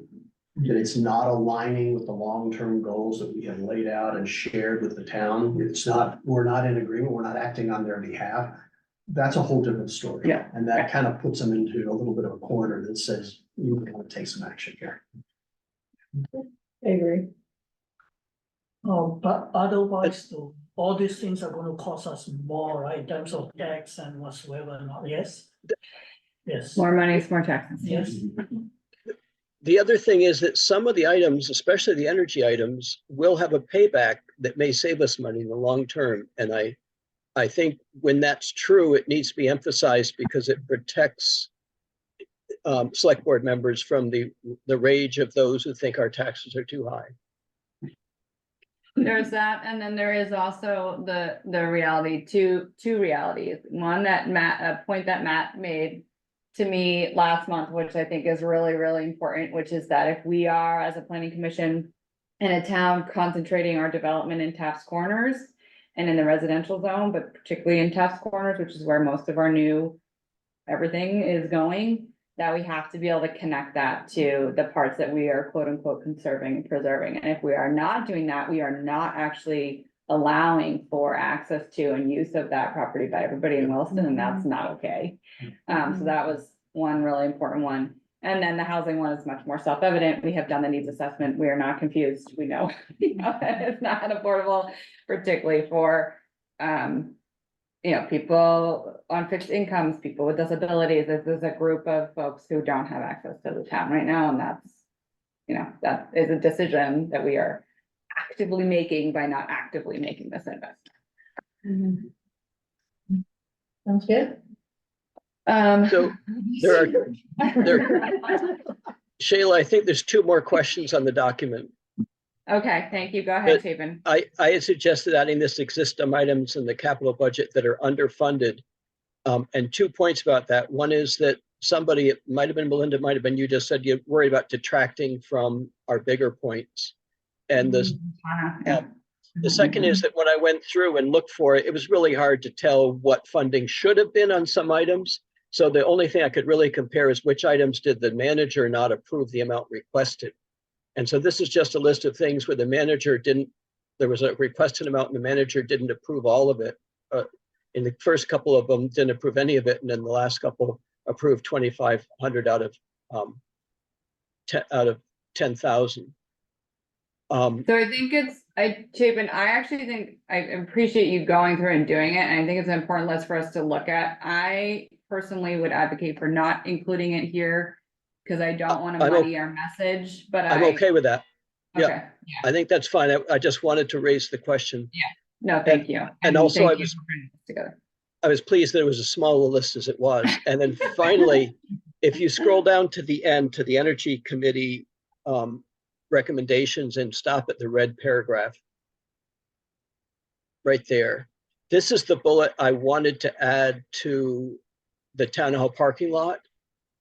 that it's not aligning with the long-term goals that we have laid out and shared with the town. It's not, we're not in agreement, we're not acting on their behalf. That's a whole different story. Yeah. And that kind of puts them into a little bit of a corner that says, you want to take some action here. I agree. But otherwise, though, all these things are gonna cost us more, right, in terms of tax and whatsoever, not, yes? Yes, More money is more taxes. yes, The other thing is that some of the items, especially the energy items, will have a payback that may save us money in the long term. And I think when that's true, it needs to be emphasized because it protects select board members from the rage of those who think our taxes are too high. There's that, and then there is also the reality, two realities. One that a point that Matt made to me last month, which I think is really, really important, which is that if we are, as a planning commission in a town, concentrating our development in Taft's Corners and in the residential zone, but particularly in Taft's Corners, which is where most of our new everything is going, that we have to be able to connect that to the parts that we are quote unquote conserving and preserving. And if we are not doing that, we are not actually allowing for access to and use of that property by everybody in Williston, and that's not okay. So that was one really important one. And then the housing one is much more self-evident. We have done the needs assessment. We are not confused. We know, that it's not affordable, particularly for, people on fixed incomes, people with disabilities. There's a group of folks who don't have access to the town right now, and that's, that is a decision that we are actively making by not actively making this investment. Sounds good. So there Shayla, I think there's two more questions on the document. Okay, thank you. Go ahead, Chapin. I had suggested adding this existing items in the capital budget that are underfunded. And 2 points about that. One is that somebody, it might have been Melinda, might have been you, just said you're worried about detracting from our bigger points. And the second is that when I went through and looked for it, it was really hard to tell what funding should have been on some items. So the only thing I could really compare is which items did the manager not approve the amount requested. And so this is just a list of things where the manager there was a requested amount and the manager didn't approve all of it. In the first couple of them, didn't approve any of it. And then the last couple approved 2,500 out of 10,000. So I think Chapin, I actually think I appreciate you going through and doing it. And I think it's an important list for us to look at. I personally would advocate for not including it here because I don't want to muddy our message, but I'm okay with that. Okay. Yeah, I think that's fine. I just wanted to raise the question. Yeah, no, thank you. And also thank you for putting this together. I was pleased that it was a smaller list as it was. And then finally, if you scroll down to the end, to the Energy Committee recommendations and stop at the red paragraph right there. This is the bullet I wanted to add to the town hall parking lot.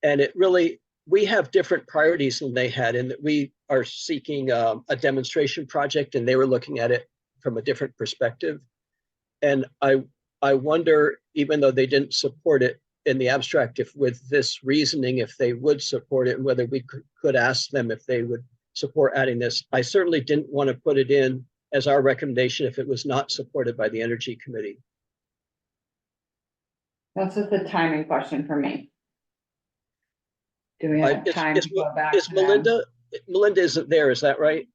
And it really, we have different priorities than they had in that we are seeking a demonstration project and they were looking at it from a different perspective. And I wonder, even though they didn't support it in the abstract, if with this reasoning, if they would support it and whether we could ask them if they would support adding this. I certainly didn't want to put it in as our recommendation if it was not supported by the Energy Committee. That's just a timing question for me. Do we Uh, have is- time is to go back Is to them? Melinda isn't there, is that right?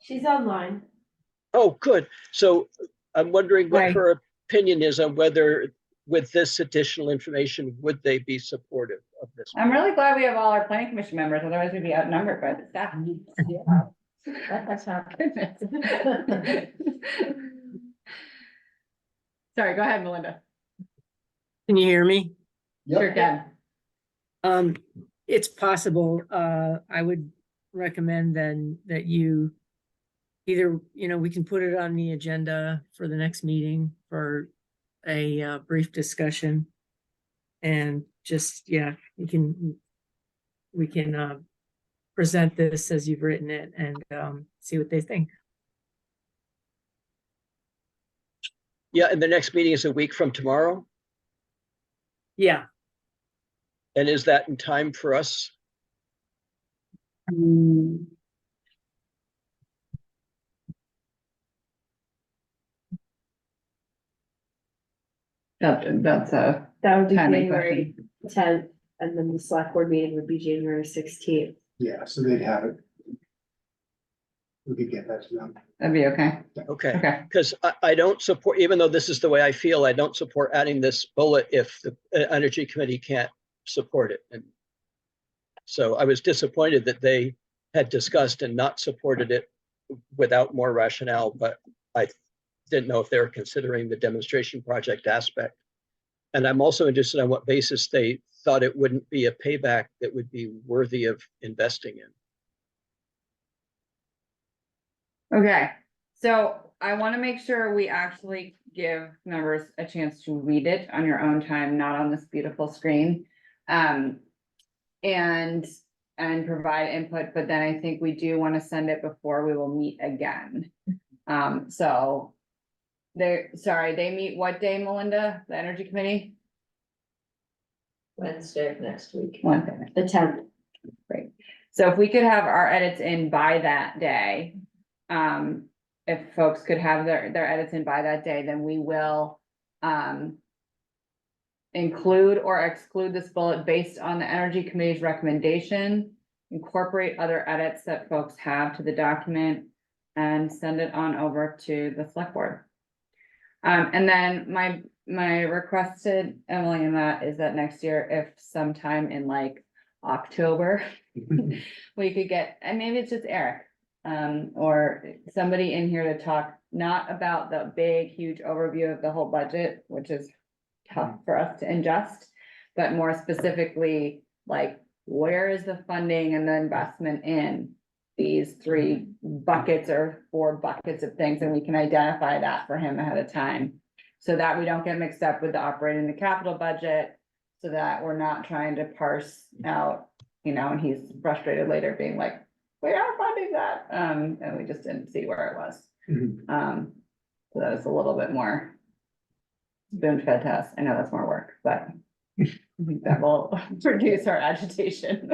She's online. Oh, good. So I'm wondering what Right. her opinion is on whether with this additional information, would they be supportive of this? I'm really glad we have all our planning commission members, otherwise we'd be outnumbered by the staff. That's not goodness. Sorry, go ahead, Melinda. Can you hear me? Sure can. It's possible, I would recommend then that you either, we can put it on the agenda for the next meeting for a brief discussion. And just, we can present this as you've written it and see what they think. Yeah, and the next meeting is a week from tomorrow. Yeah. And is that in time for us? That's a That would be timing January question. 10th, and then the select board meeting would be January 16th. Yeah, so they'd have it. We could get that to them. That'd be okay. Okay, Okay. because I don't support, even though this is the way I feel, I don't support adding this bullet if the Energy Committee can't support it. And so I was disappointed that they had discussed and not supported it without more rationale, but I didn't know if they were considering the demonstration project aspect. And I'm also interested on what basis they thought it wouldn't be a payback that would be worthy of investing in. Okay, so I want to make sure we actually give members a chance to read it on your own time, not on this beautiful screen. And provide input, but then I think we do want to send it before we will meet again. So they meet what day, Melinda, the Energy Committee? Wednesday of next week. Wednesday. The 10th. Great. So if we could have our edits in by that day, if folks could have their edits in by that day, then we will, include or exclude this bullet based on the Energy Committee's recommendation, incorporate other edits that folks have to the document, and send it on over to the select board. And then my requested, Emily, and that is that next year, if sometime in like October, we could get, and maybe it's just Eric, or somebody in here to talk, not about the big, huge overview of the whole budget, which is tough for us to ingest, but more specifically, like, where is the funding and the investment in these 3 buckets or 4 buckets of things, and we can identify that for him ahead of time, so that we don't get mixed up with the operating the capital budget, so that we're not trying to parse out, and he's frustrated later being like, we are funding that, and we just didn't see where it was. So that was a little bit more spoon fed to us. I know that's more work, but I think that will reduce our agitation.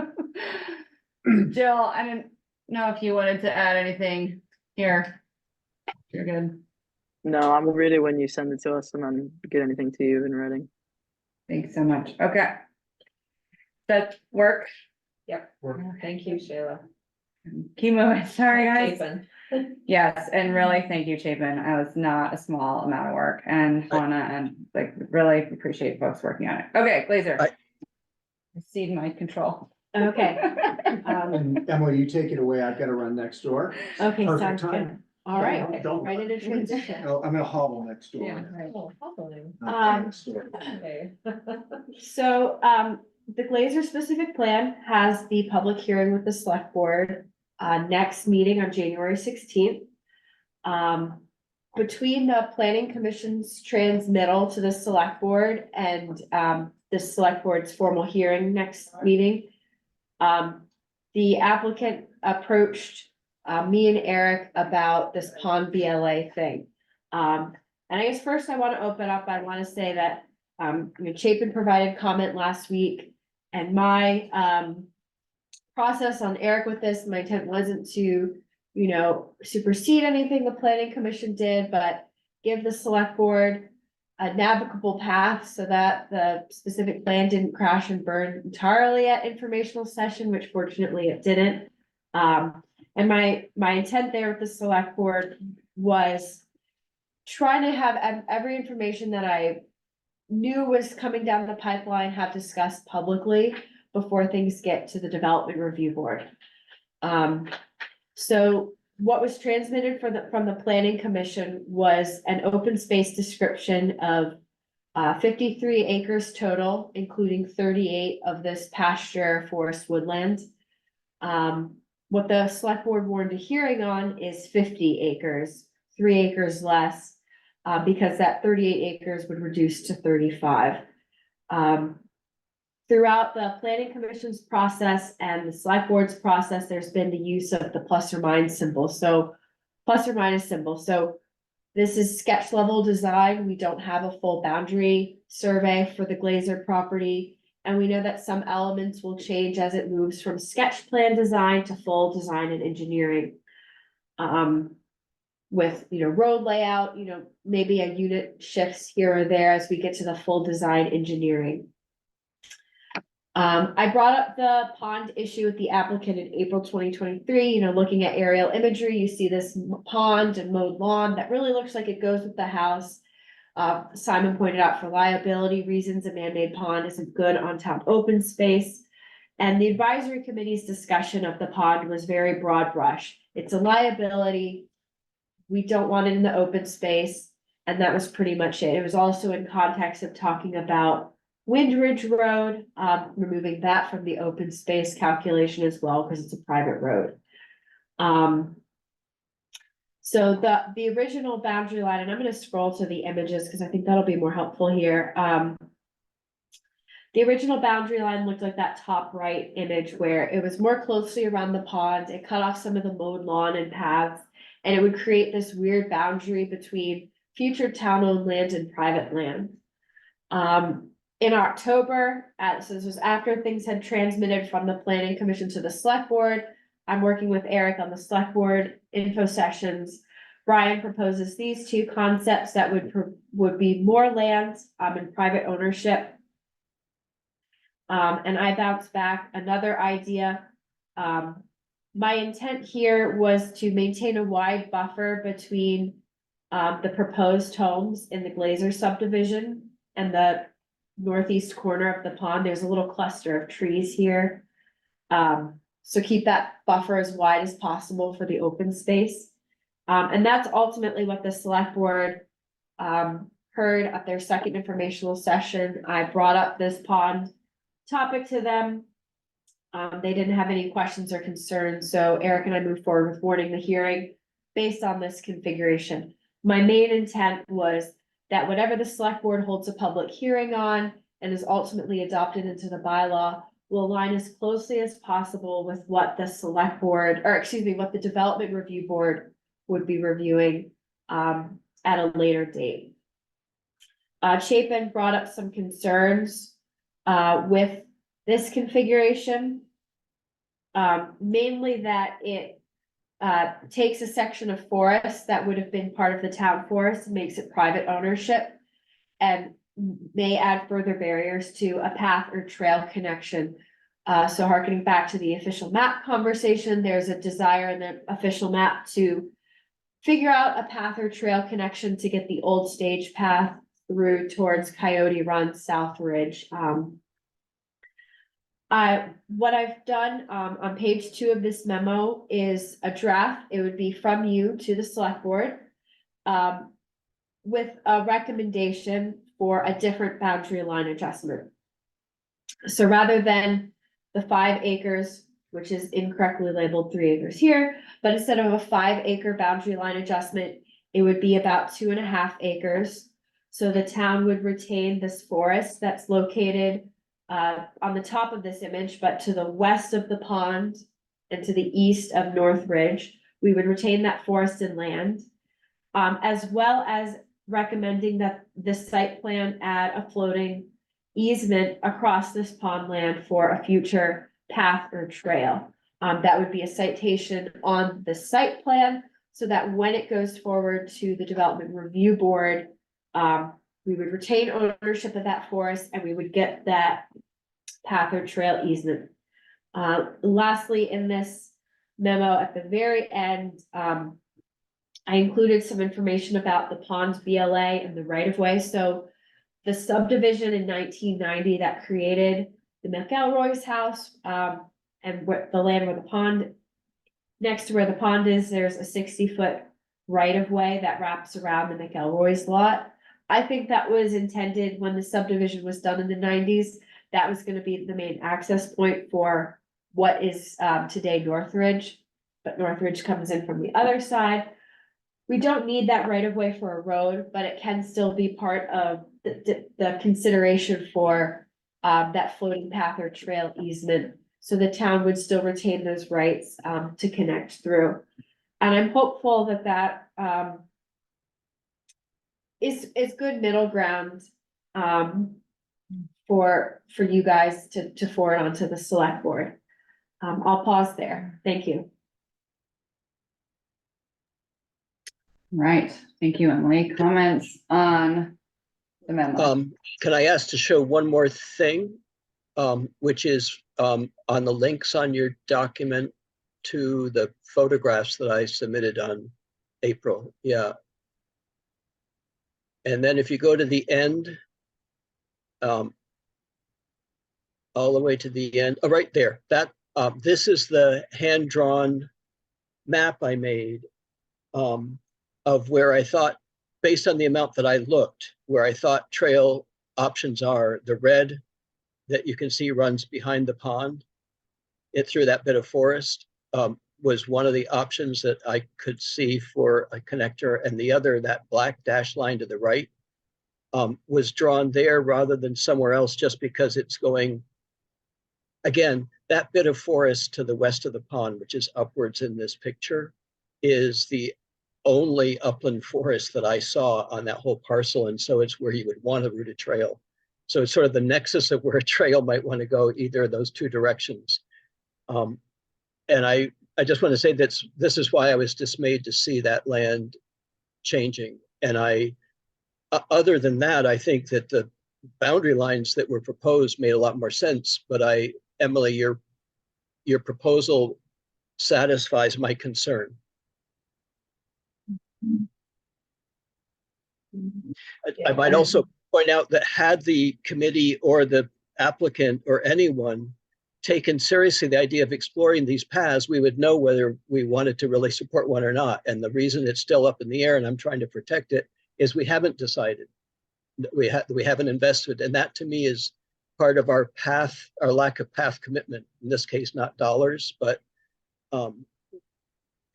Jill, I didn't know if you wanted to add anything here. You're good. No, I'm gonna read it when you send it to us and then get anything to you in writing. Thanks so much. Okay. That work? Yep. Thank you, Shayla. Keep moving. Sorry, guys. Chapin. Yes, and really, thank you, Chapin. I was not a small amount of work, and Hannah, and like, really appreciate folks working on it. Okay, Glazer. I cede my control. Okay. And Emily, you take it away. I've got to run next door. Okay, Perfect sounds good. time. All right, Don't- right into transition. Oh, I'm gonna hobble next door. Yeah, right. Oh, following. Not next door. Okay. So, the Glazer specific plan has the public hearing with the select board, next meeting on January 16th. Between the planning commission's transmittal to the select board and, the select board's formal hearing next meeting, the applicant approached, me and Eric about this pond BLA thing. And I guess first I want to open up, I want to say that, Chapin provided comment last week, and my, process on Eric with this, my intent wasn't to supersede anything the planning commission did, but give the select board a navigable path so that the specific plan didn't crash and burn entirely at informational session, which fortunately it didn't. And my intent there with the select board was trying to have every information that I knew was coming down the pipeline have discussed publicly before things get to the development review board. So what was transmitted from the planning commission was an open space description of 53 acres total, including 38 of this pasture forest woodland. What the select board warned a hearing on is 50 acres, 3 acres less, because that 38 acres would reduce to 35. Throughout the planning commission's process and the select board's process, there's been the use of the plus or minus symbol. So plus or minus symbol. So this is sketch level design. We don't have a full boundary survey for the Glazer property. And we know that some elements will change as it moves from sketch plan design to full design and engineering. With, road layout, maybe a unit shifts here or there as we get to the full design engineering. I brought up the pond issue with the applicant in April 2023, looking at aerial imagery, you see this pond and mowed lawn that really looks like it goes with the house. Simon pointed out for liability reasons, a man-made pond isn't good on town open space. And the advisory committee's discussion of the pond was very broad brush. It's a liability. We don't want it in the open space. And that was pretty much it. It was also in context of talking about Windridge Road, removing that from the open space calculation as well, because it's a private road. So the original boundary line, and I'm going to scroll to the images because I think that'll be more helpful here. The original boundary line looked like that top right image where it was more closely around the pond. It cut off some of the mowed lawn and paths, and it would create this weird boundary between future town-owned land and private land. In October, so this was after things had transmitted from the planning commission to the select board. I'm working with Eric on the select board info sessions. Brian proposes these two concepts that would be more land in private ownership. And I bounced back another idea. My intent here was to maintain a wide buffer between the proposed homes in the Glazer subdivision and the northeast corner of the pond. There's a little cluster of trees here. So keep that buffer as wide as possible for the open space. And that's ultimately what the select board heard at their second informational session. I brought up this pond topic to them. They didn't have any questions or concerns, so Eric and I moved forward with warning the hearing based on this configuration. My main intent was that whatever the select board holds a public hearing on and is ultimately adopted into the bylaw will align as closely as possible with what the select board, or excuse me, what the development review board would be reviewing at a later date. Chapin brought up some concerns with this configuration. Mainly that it takes a section of forest that would have been part of the town forest and makes it private ownership and may add further barriers to a path or trail connection. So harkening back to the official map conversation, there's a desire in the official map to figure out a path or trail connection to get the old stage path through towards Coyote Run, South Ridge. What I've done on page 2 of this memo is a draft. It would be from you to the select board with a recommendation for a different boundary line adjustment. So rather than the 5 acres, which is incorrectly labeled 3 acres here, but instead of a 5 acre boundary line adjustment, it would be about 2.5 acres. So the town would retain this forest that's located on the top of this image, but to the west of the pond and to the east of North Ridge. We would retain that forest and land, as well as recommending that this site plan add a floating easement across this pond land for a future path or trail. That would be a citation on the site plan, so that when it goes forward to the Development Review Board, we would retain ownership of that forest and we would get that path or trail easement. Lastly, in this memo at the very end, I included some information about the pond BLA and the right of way. So the subdivision in 1990 that created the McElroy's house, and what the land where the pond, next to where the pond is, there's a 60-foot right of way that wraps around the McElroy's lot. I think that was intended when the subdivision was done in the 90s. That was going to be the main access point for what is today Northridge, but Northridge comes in from the other side. We don't need that right of way for a road, but it can still be part of the consideration for that floating path or trail easement. So the town would still retain those rights to connect through. And I'm hopeful that that is good middle ground for you guys to forward onto the select board. I'll pause there. Thank you. Right, thank you, Emily. Comments on the memo? Can I ask to show one more thing, which is on the links on your document to the photographs that I submitted on April, yeah. And then if you go to the end, all the way to the end, oh, right there, that this is the hand-drawn map I made of where I thought, based on the amount that I looked, where I thought trail options are. The red that you can see runs behind the pond, it through that bit of forest, was one of the options that I could see for a connector, and the other, that black dashed line to the right, was drawn there rather than somewhere else, just because it's going, again, that bit of forest to the west of the pond, which is upwards in this picture, is the only upland forest that I saw on that whole parcel. And so it's where you would want to route a trail. So it's sort of the nexus of where a trail might want to go, either of those two directions. And I just want to say that this is why I was dismayed to see that land changing. And other than that, I think that the boundary lines that were proposed made a lot more sense. But Emily, your proposal satisfies my concern. I might also point out that had the committee or the applicant or anyone taken seriously the idea of exploring these paths, we would know whether we wanted to really support one or not. And the reason it's still up in the air and I'm trying to protect it is we haven't decided. We haven't invested. And that to me is part of our lack of path commitment. In this case, not dollars, but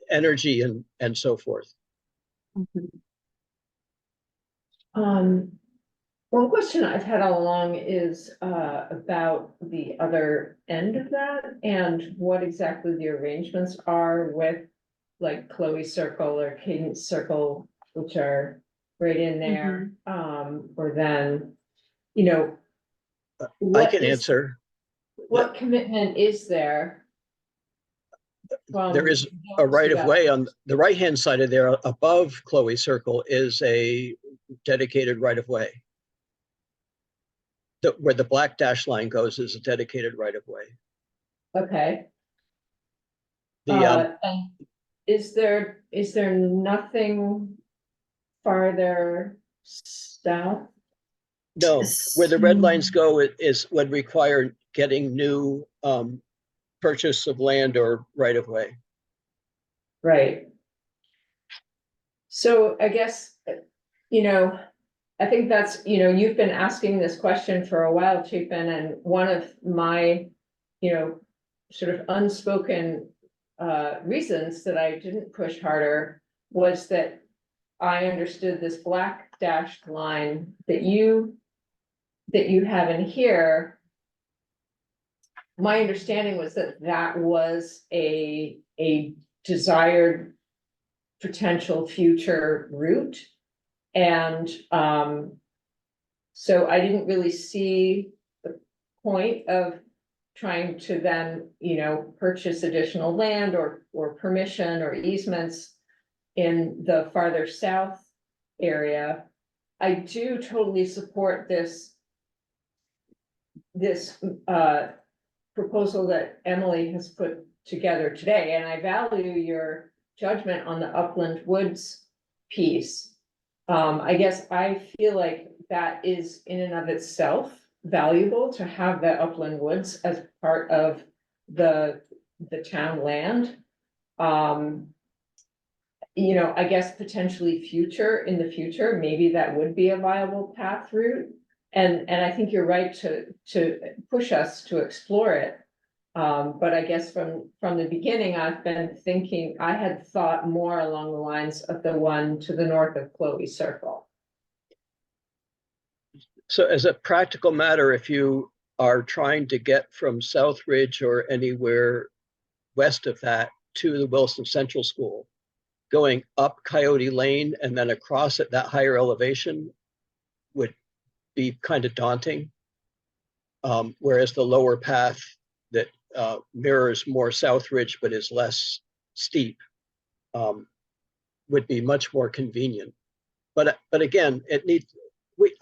energy and so forth. One question I've had all along is about the other end of that and what exactly the arrangements are with like Chloe Circle or Cadence Circle, which are right in there. Or then, you know, I can answer. What commitment is there? There is a right of way on the right hand side of there above Chloe Circle is a dedicated right of way. Where the black dash line goes is a dedicated right of way. Okay. And is there nothing farther south? No, where the red lines go would require getting new purchase of land or right of way. Right. So I guess, you know, I think that's, you know, you've been asking this question for a while, Chapin, and one of my, you know, sort of unspoken reasons that I didn't push harder was that I understood this black dashed line that you have in here. My understanding was that that was a desired potential future route. And so I didn't really see the point of trying to then, purchase additional land or permission or easements in the farther south area, I do totally support this proposal that Emily has put together today, and I value your judgment on the upland woods piece. I guess I feel like that is in and of itself valuable to have the upland woods as part of the town land. I guess potentially in the future, maybe that would be a viable path route. And I think you're right to push us to explore it. But I guess from the beginning, I had thought more along the lines of the one to the north of Chloe Circle. So as a practical matter, if you are trying to get from South Ridge or anywhere west of that to the Williston Central School, going up Coyote Lane and then across at that higher elevation would be kind of daunting. Whereas the lower path that mirrors more South Ridge but is less steep would be much more convenient. But again,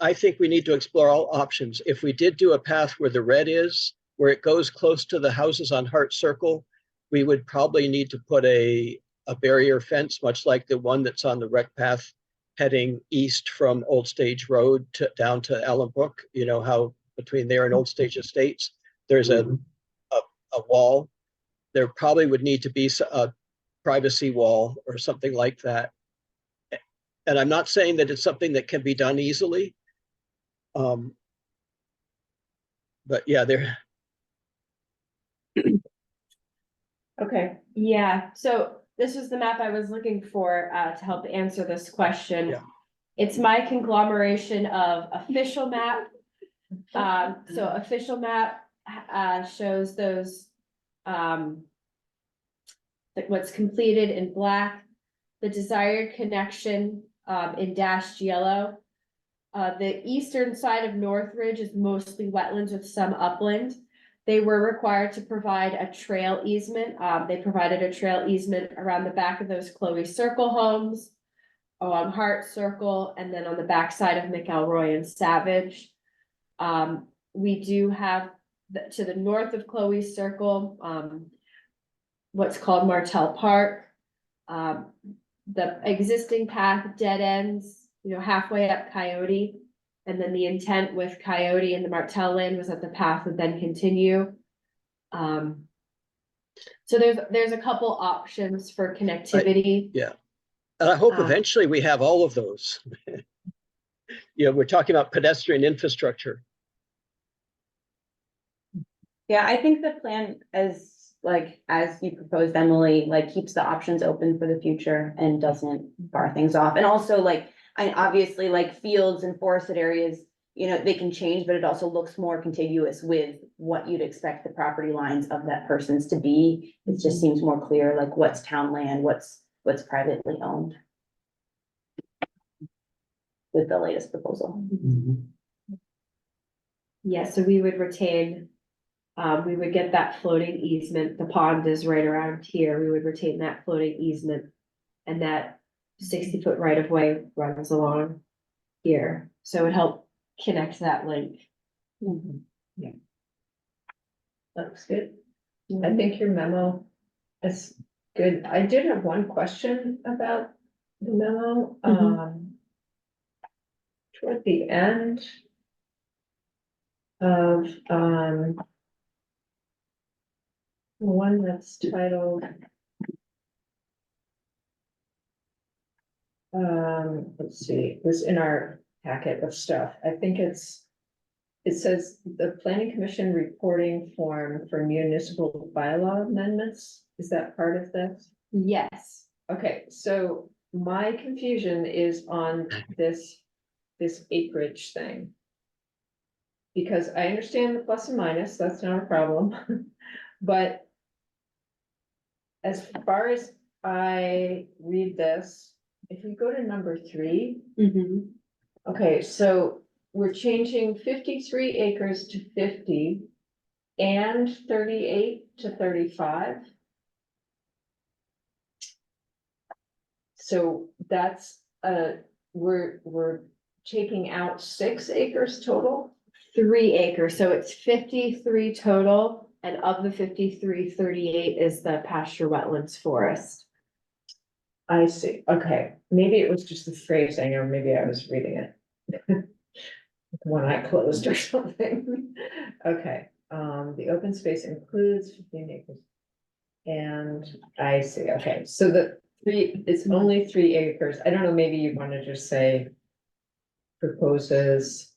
I think we need to explore all options. If we did do a path where the red is, where it goes close to the houses on Hart Circle, we would probably need to put a barrier fence, much like the one that's on the rec path heading east from Old Stage Road down to Allenbrook. You know how between there and Old Stage Estates, there's a wall. There probably would need to be a privacy wall or something like that. And I'm not saying that it's something that can be done easily. But yeah, there. Okay. Yeah, so this was the map I was looking for to help answer this question. Yeah. It's my conglomeration of official map. So official map shows those what's completed in black, the desired connection in dashed yellow. The eastern side of Northridge is mostly wetlands with some upland. They were required to provide a trail easement. They provided a trail easement around the back of those Chloe Circle homes, along Hart Circle, and then on the backside of McElroy and Savage. We do have to the north of Chloe Circle, what's called Martell Park. The existing path dead ends, halfway up Coyote. And then the intent with Coyote and the Martell land was that the path would then continue. So there's a couple options for connectivity. Yeah. And I hope eventually we have all of those. We're talking about pedestrian infrastructure. Yeah, I think the plan as you proposed, Emily, keeps the options open for the future and doesn't bar things off. And also obviously fields and forested areas, they can change, but it also looks more contiguous with what you'd expect the property lines of that person's to be. It just seems more clear, what's town land, what's privately owned with the latest proposal. Yeah, so we would retain, we would get that floating easement. The pond is right around here. We would retain that floating easement, and that 60-foot right of way runs along here. So it would help connect that link. Yeah. Looks good. I think your memo is good. I did have one question about the memo. Toward the end of one that's titled let's see, it was in our packet of stuff. I think it says the planning commission reporting form for municipal bylaw amendments. Is that part of this? Yes. Okay, so my confusion is on this acreage thing. Because I understand the plus and minus, that's not a problem. But as far as I read this, if we go to number 3, okay, so we're changing 53 acres to 50. and 38 to 35. So that's, we're taking out 6 acres total. 3 acres, so it's 53 total, and of the 53, 38 is the pasture wetlands forest. I see, okay, maybe it was just the phrasing, or maybe I was reading it. When I closed or something. Okay, the open space includes 15 acres. And I see, okay, so it's only 3 acres, I don't know, maybe you wanna just say. Proposes.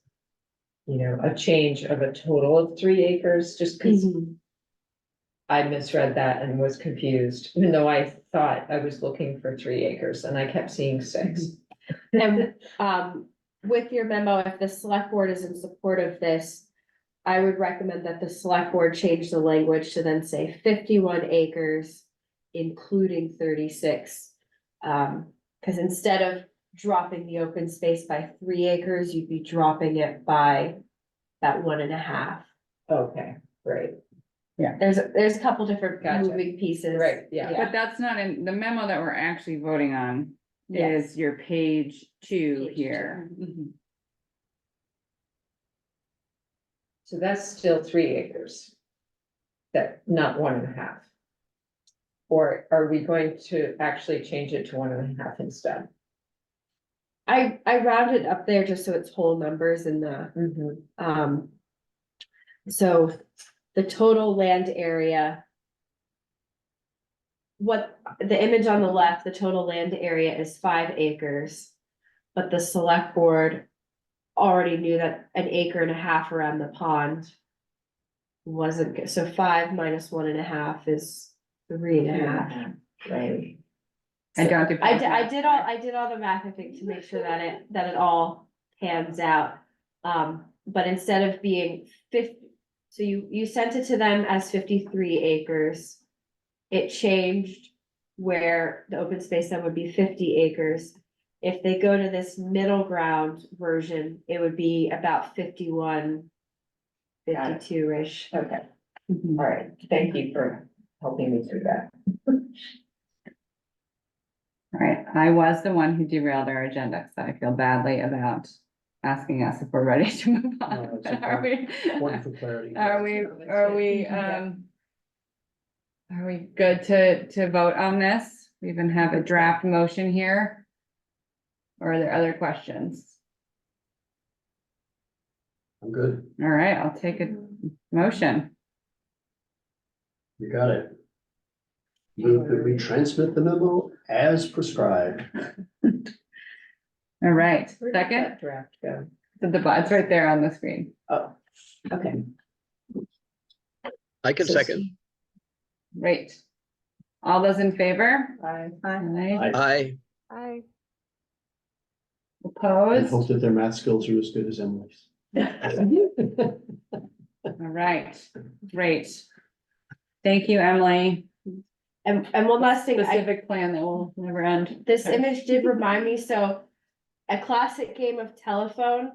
A change of a total of 3 acres, just because I misread that and was confused, even though I thought I was looking for 3 acres and I kept seeing 6. And, with your memo, if the select board is in support of this, I would recommend that the select board change the language to then say 51 acres, including 36. Because instead of dropping the open space by 3 acres, you'd be dropping it by that 1.5. Okay, great, There's a couple different Gotcha. moving pieces. right, yeah. But that's not in the memo that we're actually voting on, Yes. is your page 2 Page here. So that's still 3 acres. That, not 1.5. Or are we going to actually change it to 1.5 instead? I rounded up there just so it's whole numbers in the, so the total land area. What, the image on the left, the total land area is 5 acres. But the select board already knew that 1.5 acres around the pond. Wasn't good, so 5 minus 1.5 is 3.5. Right. I don't. I did all the math, I think, to make sure that it all pans out. But instead of being 50, so you sent it to them as 53 acres. It changed where the open space then would be 50 acres. If they go to this middle ground version, it would be about 51, 52-ish. Okay, all right, thank you for helping me through that. All right, I was the one who derailed our agenda, so I feel badly about asking us if we're ready to move No, on. it's But Are we? Point for clarity. Are we good to vote on this? We even have a draft motion here. Or are there other questions? I'm good, All right, I'll take a motion. you got it. Move that we transmit the memo as prescribed. All right, Where did second, that draft go? it's right there on the screen. Oh, okay. I can So- second. Great. All those in favor? Aye. Aye. I, I Opposed? hope that their math skills are as good as Emily's. All right, great. Thank you, Emily. And one last thing, Specific plan that will never end. this image did remind me, so a classic game of telephone.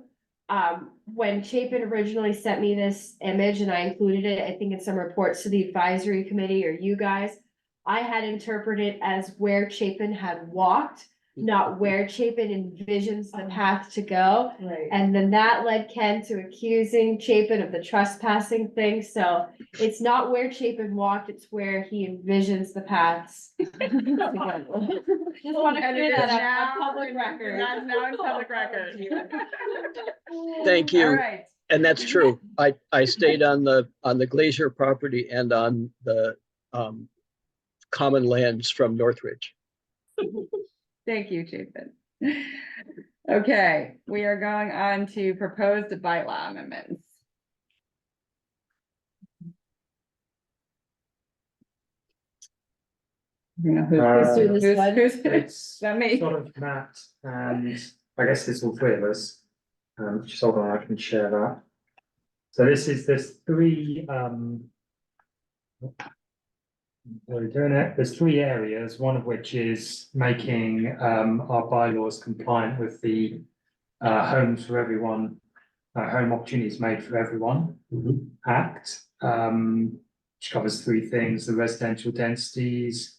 When Chapin originally sent me this image and I included it, I think in some reports to the advisory committee or you guys, I had interpreted as where Chapin had walked, not where Chapin envisions the path to go. Right. And then that led Ken to accusing Chapin of the trespassing thing, so it's not where Chapin walked, it's where he envisions the paths. Just wanna clear that up, a public record. That's now in public record. thank you. All right. And that's true. I stayed on the Glacier property and on the common lands from Northridge. Thank you, Chapin. Okay, we are going on to proposed bylaw amendments. You know, Who's doing this one? It's that me? sort of Matt, and I guess it's all 3 of us. Just hold on, I can share that. So there's 3, we're doing it, there's 3 areas, one of which is making, our bylaws compliant with the, Homes for Everyone, Home Opportunities Made for Everyone Mhm. Act. which covers three things: the residential densities,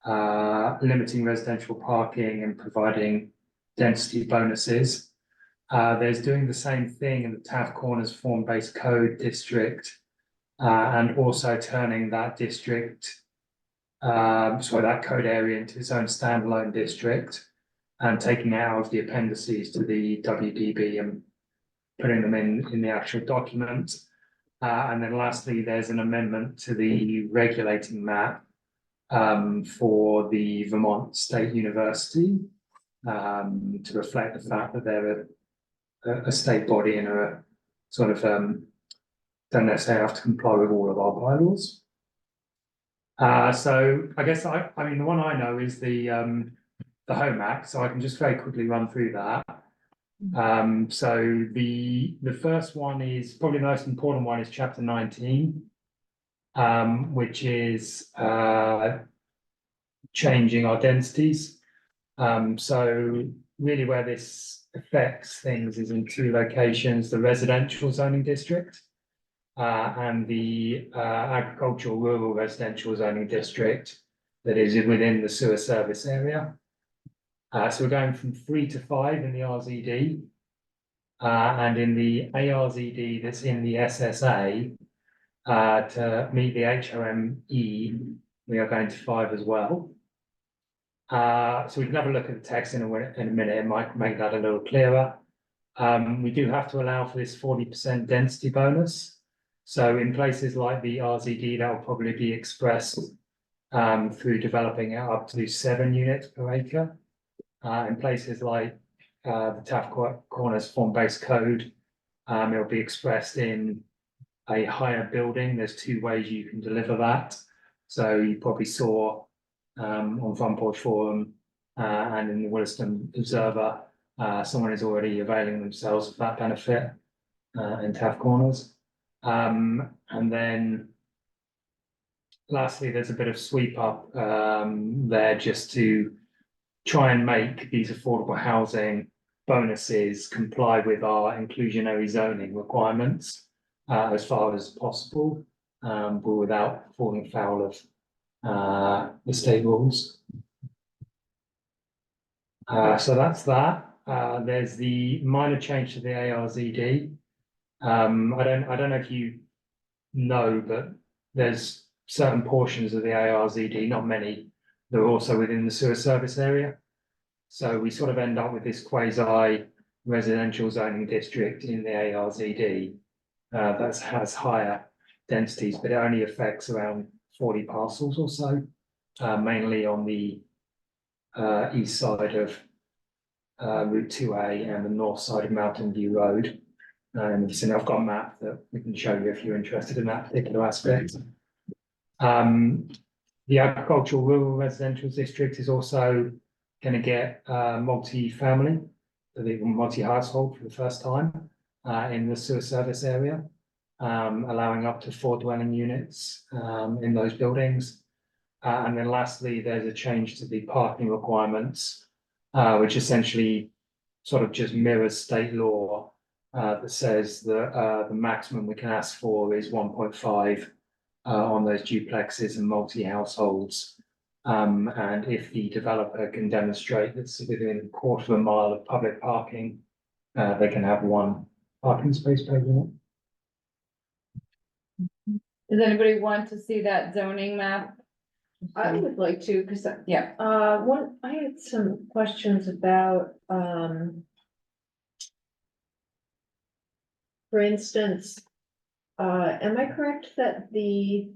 limiting residential parking, and providing density bonuses. There's doing the same thing in the Taff Corners form-based code district, and also turning that district, that code area into its own standalone district, and taking it out of the appendices to the WDB and putting them in the actual document. And then lastly, there's an amendment to the regulating map for the Vermont State University, to reflect the fact that they're a state body and are a sort of don't necessarily have to comply with all of our bylaws. So I guess I mean the one I know is the Home Act, so I can just very quickly run through that. So the first one is probably the most important one is chapter 19, which is changing our densities. So really where this affects things is in two locations: the residential zoning district and the agricultural rural residential zoning district that is within the sewer service area. So we're going from 3 to 5 in the RZD, and in the ARZD that's in the SSA, to meet the HOME, we are going to 5 as well. So we can have a look at the text in a minute, it might make that a little clearer. We do have to allow for this 40% density bonus. So in places like the RZD, that will probably be expressed through developing it up to 7 units per acre. In places like the Taff Corners form-based code, it'll be expressed in a higher building. There's 2 ways you can deliver that. So you probably saw on Front Porch Forum and in the Williston Observer, someone is already availing themselves of that benefit in Taff Corners. And then lastly, there's a bit of sweep up there just to try and make these affordable housing bonuses comply with our inclusionary zoning requirements as far as possible, but without falling foul of the state rules. So that's that. There's the minor change to the ARZD. I don't know if you know, but there's certain portions of the ARZD, not many, that are also within the sewer service area. So we sort of end up with this quasi residential zoning district in the ARZD that has higher densities, but it only affects around 40 parcels or so, mainly on the east side of Route 2A and the north side of Mountain View Road. And I've got a map that we can show you if you're interested in that particular aspect. The agricultural rural residential district is also going to get multi-family, multi-household for the first time in the sewer service area, allowing up to 4 dwelling units in those buildings. And then lastly, there's a change to the parking requirements, which essentially sort of just mirrors state law that says that the maximum we can ask for is 1.5 on those duplexes and multi-households. And if the developer can demonstrate that's within a quarter of a mile of public parking, they can have 1 parking space per unit. Does anybody want to see that zoning map? I would like to, because Yeah. I had some questions about, for instance, am I correct that the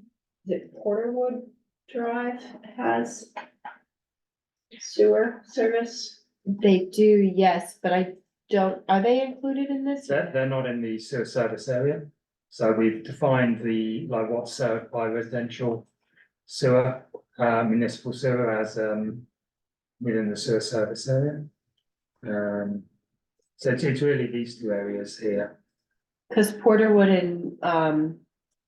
Porterwood Drive has sewer service? They do, yes, but I don't, are they included in this? They're not in the sewer service area. So we've defined what's served by residential sewer, municipal sewer as within the sewer service area. So it's really these 2 areas here. Cause Porterwood and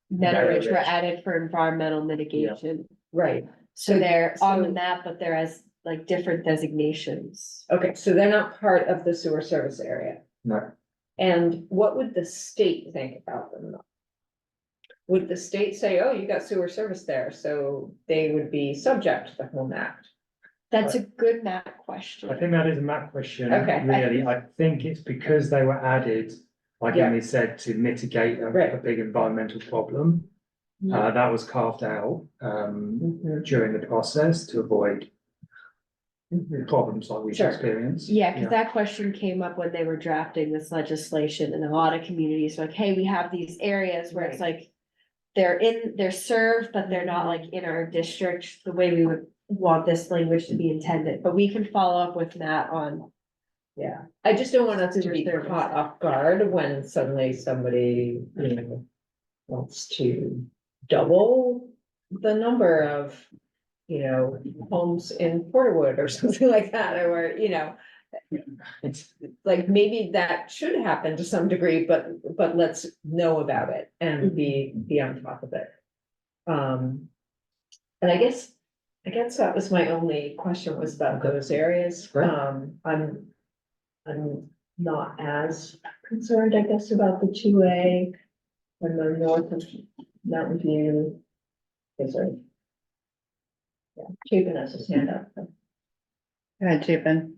Meadow Ridge were Ridge. added for environmental mitigation. Right, So they're on the So- map, but they're as like different designations. okay, so they're not part of the sewer service area. No. And what would the state think about them? would the state say, oh, you got sewer service there, so they would be subject to the Home Act? That's a good map question. I think that is a map question, Okay. really. I think it's because they were added, like Yeah. Emily said, to mitigate Right. a big environmental problem. That was carved out during the process to avoid problems like we've Sure. experienced. Yeah, because that question came up when they were drafting this legislation, and a lot of communities were like, hey, we have these areas where it's like. They're served, but they're not like in our district, the way we would want this language to be intended, but we can follow up with Matt on. Yeah, I just don't want us to be Sewer service. caught off guard when suddenly somebody, wants to double the number of, homes in Porterwood or something like that, or, it's like, maybe that should happen to some degree, but let's know about it and be on top of it. And I guess that was my only question, was about those areas. Great. I'm not as concerned, I guess, about the 2A and the north of Mountain View. Okay, sorry. Yeah, Chapin has his hand up. Go ahead, Chapin.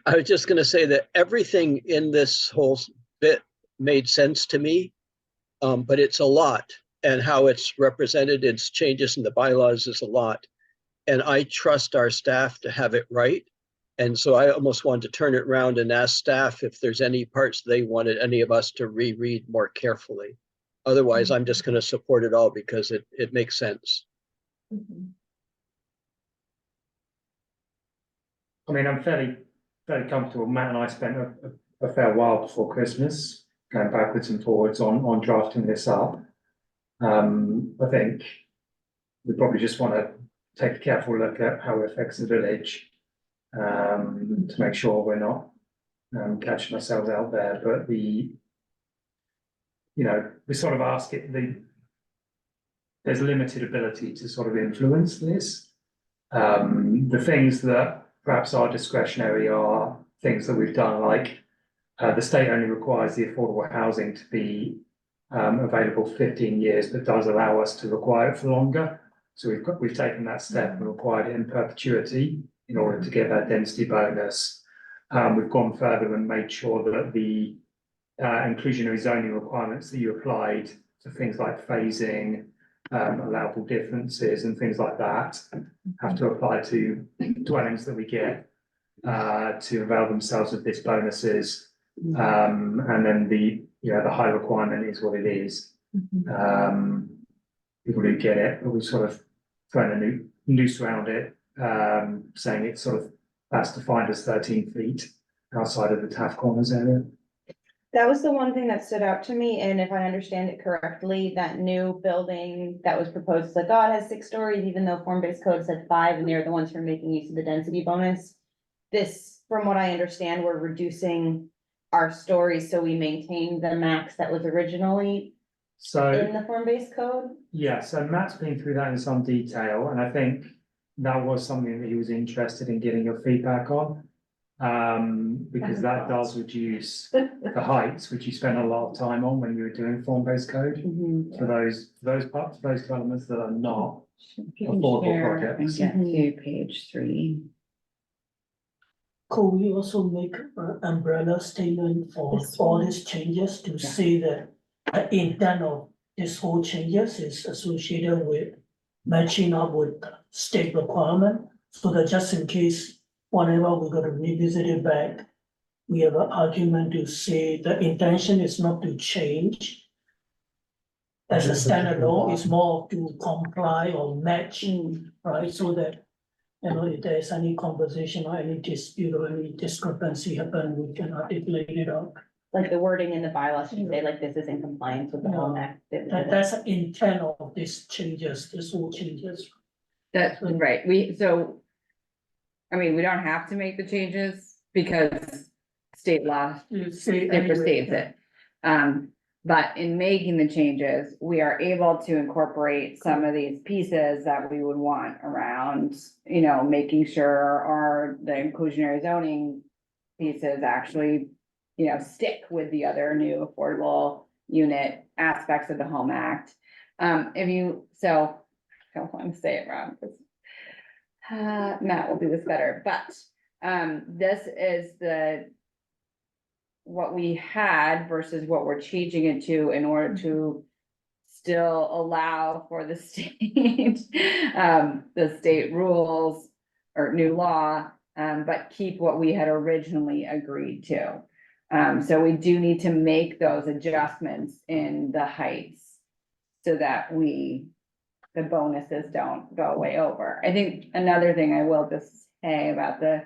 I was just gonna say that everything in this whole bit made sense to me, but it's a lot, and how it's represented, its changes in the bylaws is a lot. And I trust our staff to have it right. And so I almost wanted to turn it around and ask staff if there's any parts they wanted any of us to reread more carefully. Otherwise, I'm just gonna support it all because it makes sense. I mean, I'm fairly comfortable. Matt and I spent a fair while before Christmas going backwards and forwards on drafting this up. I think we probably just want to take a careful look at how it affects the village, to make sure we're not catching ourselves out there. But we sort of ask it, there's limited ability to sort of influence this. The things that perhaps are discretionary are things that we've done, like the state only requires the affordable housing to be available for 15 years, but does allow us to require it for longer. So we've taken that step and required it in perpetuity in order to get that density bonus. We've gone further and made sure that the inclusionary zoning requirements that you applied to things like phasing, allowable differences and things like that have to apply to dwellings that we get to avail themselves of these bonuses. And then the high requirement is what it is. People do get it, but we sort of thrown a noose around it, saying it sort of that's defined as 13 feet outside of the Taft Corners area. That was the one thing that stood out to me, and if I understand it correctly, that new building that was proposed, like, oh, it has 6 stories, even though form-based code said 5, and they're the ones who are making use of the density bonus. This, from what I understand, we're reducing our stories, so we maintain the max that was originally in the form-based code. Yeah, so Matt's been through that in some detail, and I think that was something that he was interested in getting your feedback on. Because that does reduce the heights, which you spend a lot of time on when you were doing form-based code. For those developments that are not affordable projects. Get to page 3. Could we also make an umbrella statement for all these changes to say that the intent of this whole changes is associated with matching up with state requirement, so that just in case whenever we're gonna revisit it back, we have an argument to say the intention is not to change as a standalone, it's more to comply or match, right? So that, if there's any conversation or any dispute or any discrepancy happen, we can articulate it out. Like the wording in the bylaws should say like this is in compliance with the Home Act. That's the intent of these changes, this whole changes. That's right. We don't have to make the changes because state law You say supersedes it. But in making the changes, we are able to incorporate some of these pieces that we would want around, making sure the inclusionary zoning pieces actually, stick with the other new affordable unit aspects of the Home Act. If you, so, I don't want to say it wrong, 'cause, Matt will do this better, but, this is what we had versus what we're changing it to in order to still allow for the state rules or new law, but keep what we had originally agreed to. So we do need to make those adjustments in the heights so that the bonuses don't go way over. I think another thing I will just say about the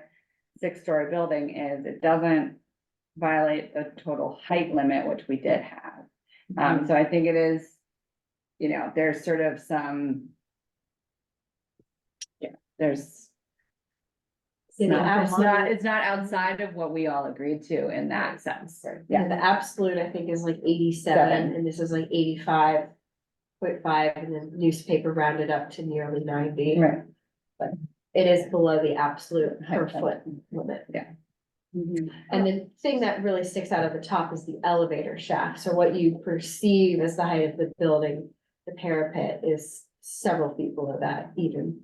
6-story building is it doesn't violate the total height limit, which we did have. So I think it is, there's sort of some. Yeah, there's. It's not outside of what we all agreed to in that sense. Yeah, the absolute, I think, is like 87, Seven. and this is like 85.5, and then newspaper rounded up to nearly 90. Right. But it is below the absolute per Height foot limit. Yeah. And the thing that really sticks out at the top is the elevator shaft. So what you perceive as the height of the building, the parapet is several feet below that even.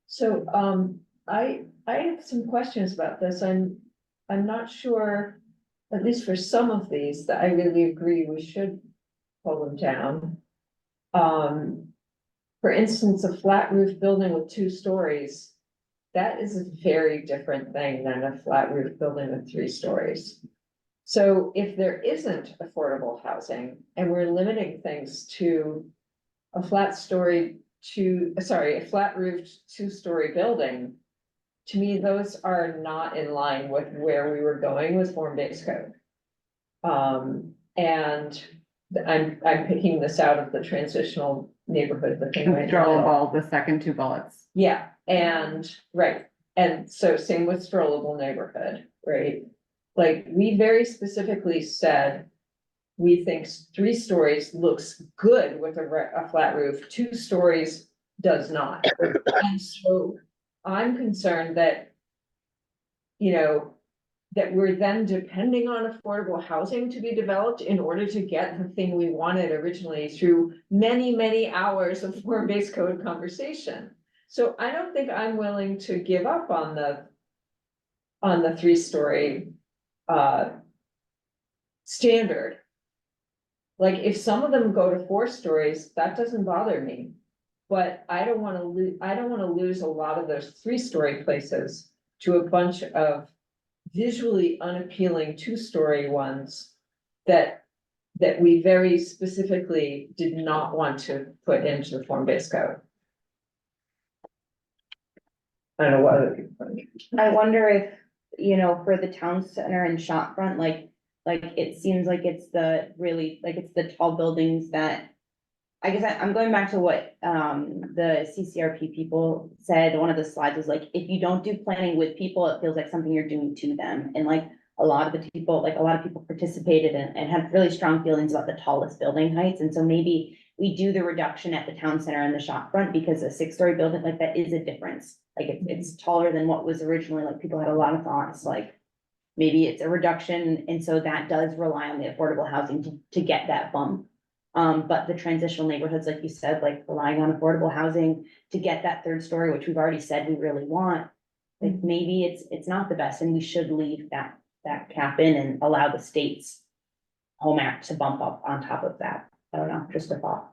So, I have some questions about this. I'm not sure, at least for some of these, that I really agree we should pull them down. For instance, a flat roof building with 2 stories, that is a very different thing than a flat roof building with 3 stories. So if there isn't affordable housing and we're limiting things to a flat roofed 2-story building, to me, those are not in line with where we were going with form-based code. And I'm picking this out of the transitional neighborhood, the thing right now. Controllable, the second 2 bullets. Yeah, and, right, and so same with strollable neighborhood, right? Like, we very specifically said, we think 3 stories looks good with a flat roof, 2 stories does not. And so I'm concerned that, that we're then depending on affordable housing to be developed in order to get the thing we wanted originally through many, many hours of form-based code conversation. So I don't think I'm willing to give up on the 3-story standard. Like, if some of them go to 4 stories, that doesn't bother me. But I don't wanna lose a lot of those 3-story places to a bunch of visually unappealing 2-story ones that we very specifically did not want to put into the form-based code. I don't know what other people think. I wonder if, for the town center and shop front, like it seems like it's the tall buildings that. I guess I'm going back to what the CCRP people said. One of the slides was like, if you don't do planning with people, it feels like something you're doing to them. And like a lot of people participated and had really strong feelings about the tallest building heights. And so maybe we do the reduction at the town center and the shop front, because a 6-story building like that is a difference. Like it's taller than what was originally, like people had a lot of thoughts, like maybe it's a reduction. And so that does rely on the affordable housing to get that bump. But the transitional neighborhoods, like you said, like relying on affordable housing to get that 3rd story, which we've already said we really want. Like maybe it's not the best, and we should leave that cap in and allow the state's home act to bump up on top of that. I don't know, just a thought.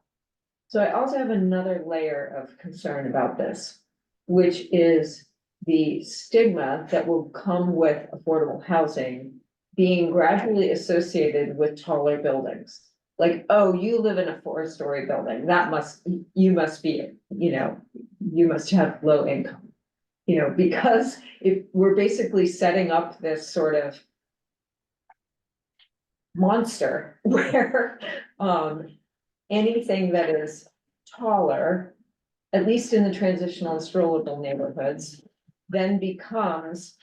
So I also have another layer of concern about this, which is the stigma that will come with affordable housing being gradually associated with taller buildings. Like, oh, you live in a 4-story building, you must be, you must have low income. Because if we're basically setting up this sort of monster where, anything that is taller, at least in the transitional and strollable neighborhoods, then becomes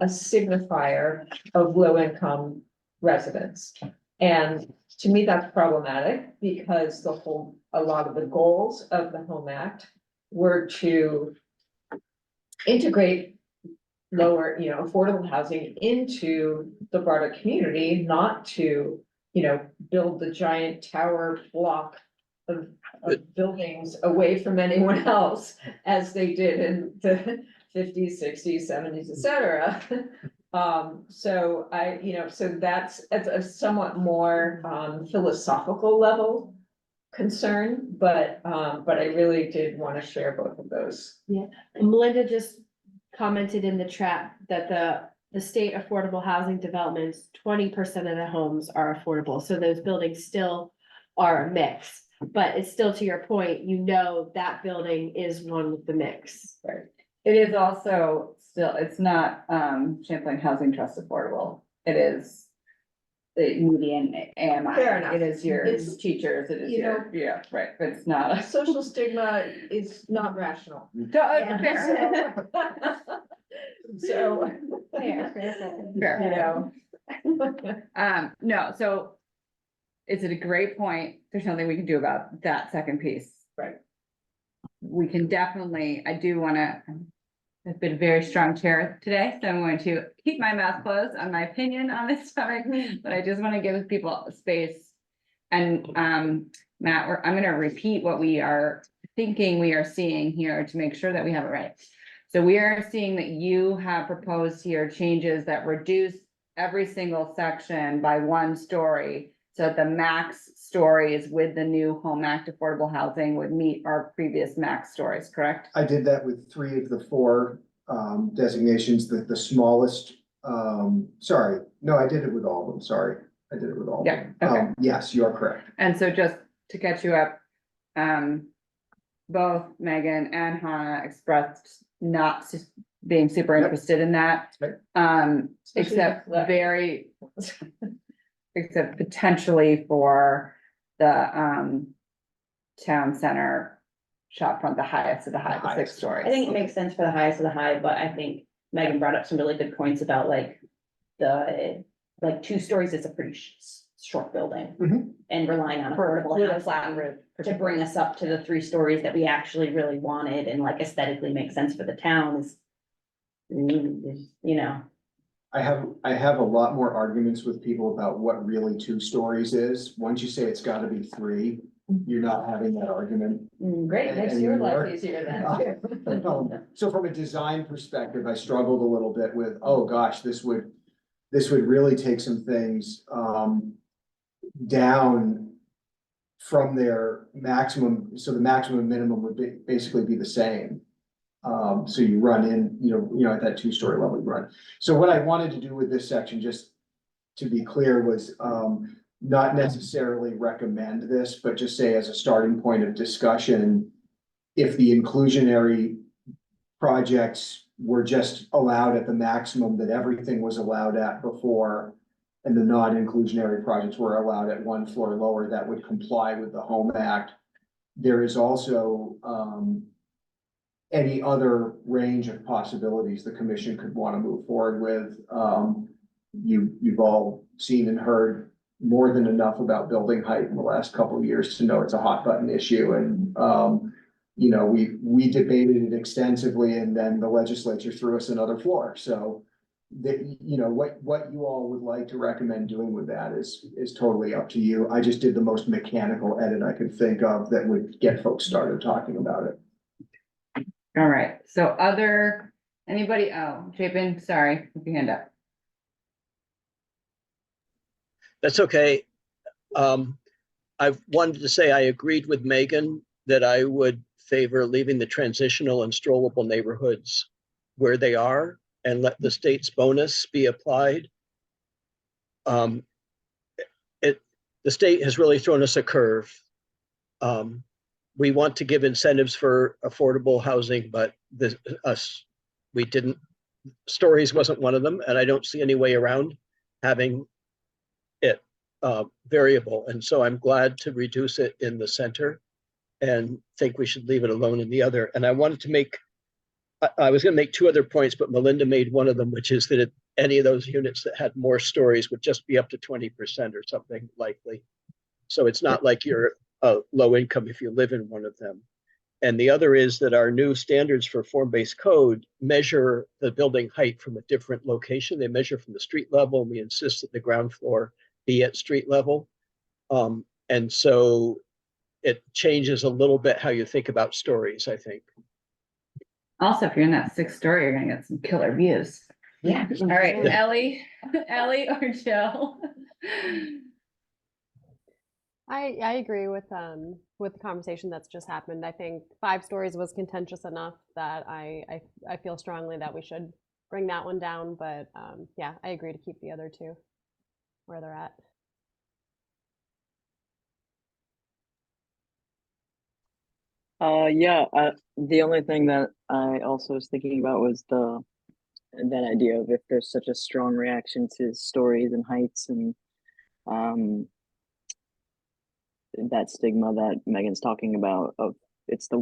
a signifier of low income residents. And to me, that's problematic, because a lot of the goals of the Home Act were to integrate lower, affordable housing into the broader community, not to you know, build the giant tower block of buildings away from anyone else as they did in the fifties, sixties, seventies, et cetera. So so that's a somewhat more philosophical level concern, but I really did want to share both of those. And Melinda just commented in the chat that the state affordable housing developments, 20% of the homes are affordable, so those buildings still are a mix. But it's still to your point, you know, that building is one with the mix. Right. It is also still, it's not, Champlain Housing Trust affordable. It is the median AMI. Fair enough. It is your It's, teachers, it is you your, yeah, right, but it's not. social stigma is not rational. Fair. So. Fair. No, so is it a great point? There's nothing we can do about that second piece. Right. We can definitely, I do wanna, I've been a very strong chair today, so I'm going to keep my mouth closed on my opinion on this topic, but I just wanna give people space. And, Matt, I'm gonna repeat what we are thinking we are seeing here to make sure that we have it right. So we are seeing that you have proposed here changes that reduce every single section by 1 story. So that the max stories with the new Home Act affordable housing would meet our previous max stories, correct? I did that with 3 of the 4 designations, the smallest, sorry, no, I did it with all of them, sorry. I did it with all of Yeah, them. okay. Yes, you are correct. And so just to catch you up, both Megan and Hannah expressed not being super Yep. interested in that. Right. Except Especially- very, except potentially for the, town center shop front, the highest of the high, the 6 highest. stories. I think it makes sense for the highest of the high, but I think Megan brought up some really good points about like the, like 2 stories is a pretty short building. Mhm. And relying on For, affordable with a housing flat roof. to bring us up to the 3 stories that we actually really wanted and like aesthetically makes sense for the town is, you know. I have a lot more arguments with people about what really 2 stories is. Once you say it's gotta be 3, you're not having that argument. Great, makes your life easier then. So from a design perspective, I struggled a little bit with, oh gosh, this would really take some things down from their maximum, so the maximum and minimum would basically be the same. So you run in, at that 2-story level you run. So what I wanted to do with this section, just to be clear, was not necessarily recommend this, but just say as a starting point of discussion, if the inclusionary projects were just allowed at the maximum that everything was allowed at before, and the non-inclusionary projects were allowed at 1 floor lower, that would comply with the Home Act. There is also any other range of possibilities the commission could want to move forward with. You've all seen and heard more than enough about building height in the last couple of years to know it's a hot button issue. And, we debated it extensively, and then the legislature threw us another floor. So that, what you all would like to recommend doing with that is totally up to you. I just did the most mechanical edit I could think of that would get folks started talking about it. All right, so anybody, Chapin, sorry, put your hand up. That's okay. I wanted to say I agreed with Megan that I would favor leaving the transitional and strollable neighborhoods where they are and let the state's bonus be applied. The state has really thrown us a curve. We want to give incentives for affordable housing, but stories wasn't one of them, and I don't see any way around having it variable. And so I'm glad to reduce it in the center and think we should leave it alone in the other. And I wanted to I was going to make 2 other points, but Melinda made one of them, which is that any of those units that had more stories would just be up to 20% or something likely. So it's not like you're low income if you live in one of them. And the other is that our new standards for form-based code measure the building height from a different location. They measure from the street level, and we insist that the ground floor be at street level. And so it changes a little bit how you think about stories, I think. Also, if you're in that 6th story, you're gonna get some killer views. Yeah. All right, Ellie or Jill? I agree with the conversation that's just happened. I think 5 stories was contentious enough that I feel strongly that we should bring that one down, but yeah, I agree to keep the other 2 where they're at. Yeah, the only thing that I also was thinking about was that idea of if there's such a strong reaction to stories and heights and that stigma that Megan's talking about of it's the